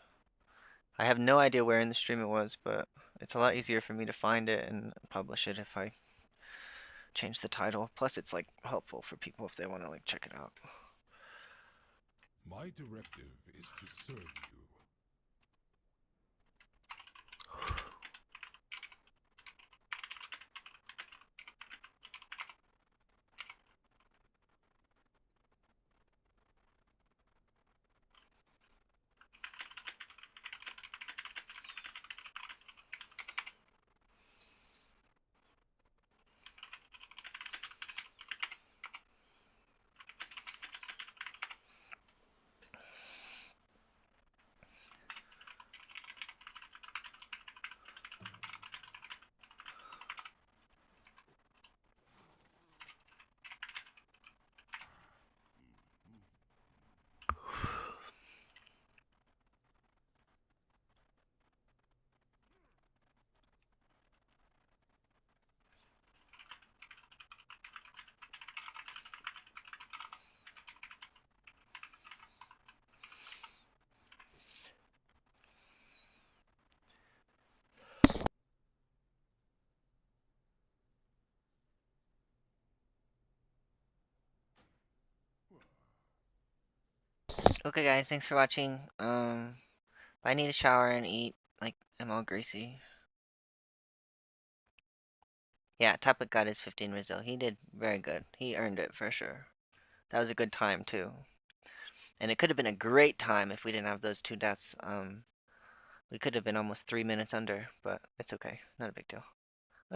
I have no idea where in the stream it was, but it's a lot easier for me to find it and publish it if I change the title. Plus, it's like helpful for people if they want to like check it out. My directive is to serve you. Okay, guys, thanks for watching. I need a shower and eat. Like, I'm all greasy. Yeah, Topic got his 15 Rizzo. He did very good. He earned it for sure. That was a good time too. And it could have been a great time if we didn't have those two deaths. We could have been almost 3 minutes under, but it's okay. Not a big deal.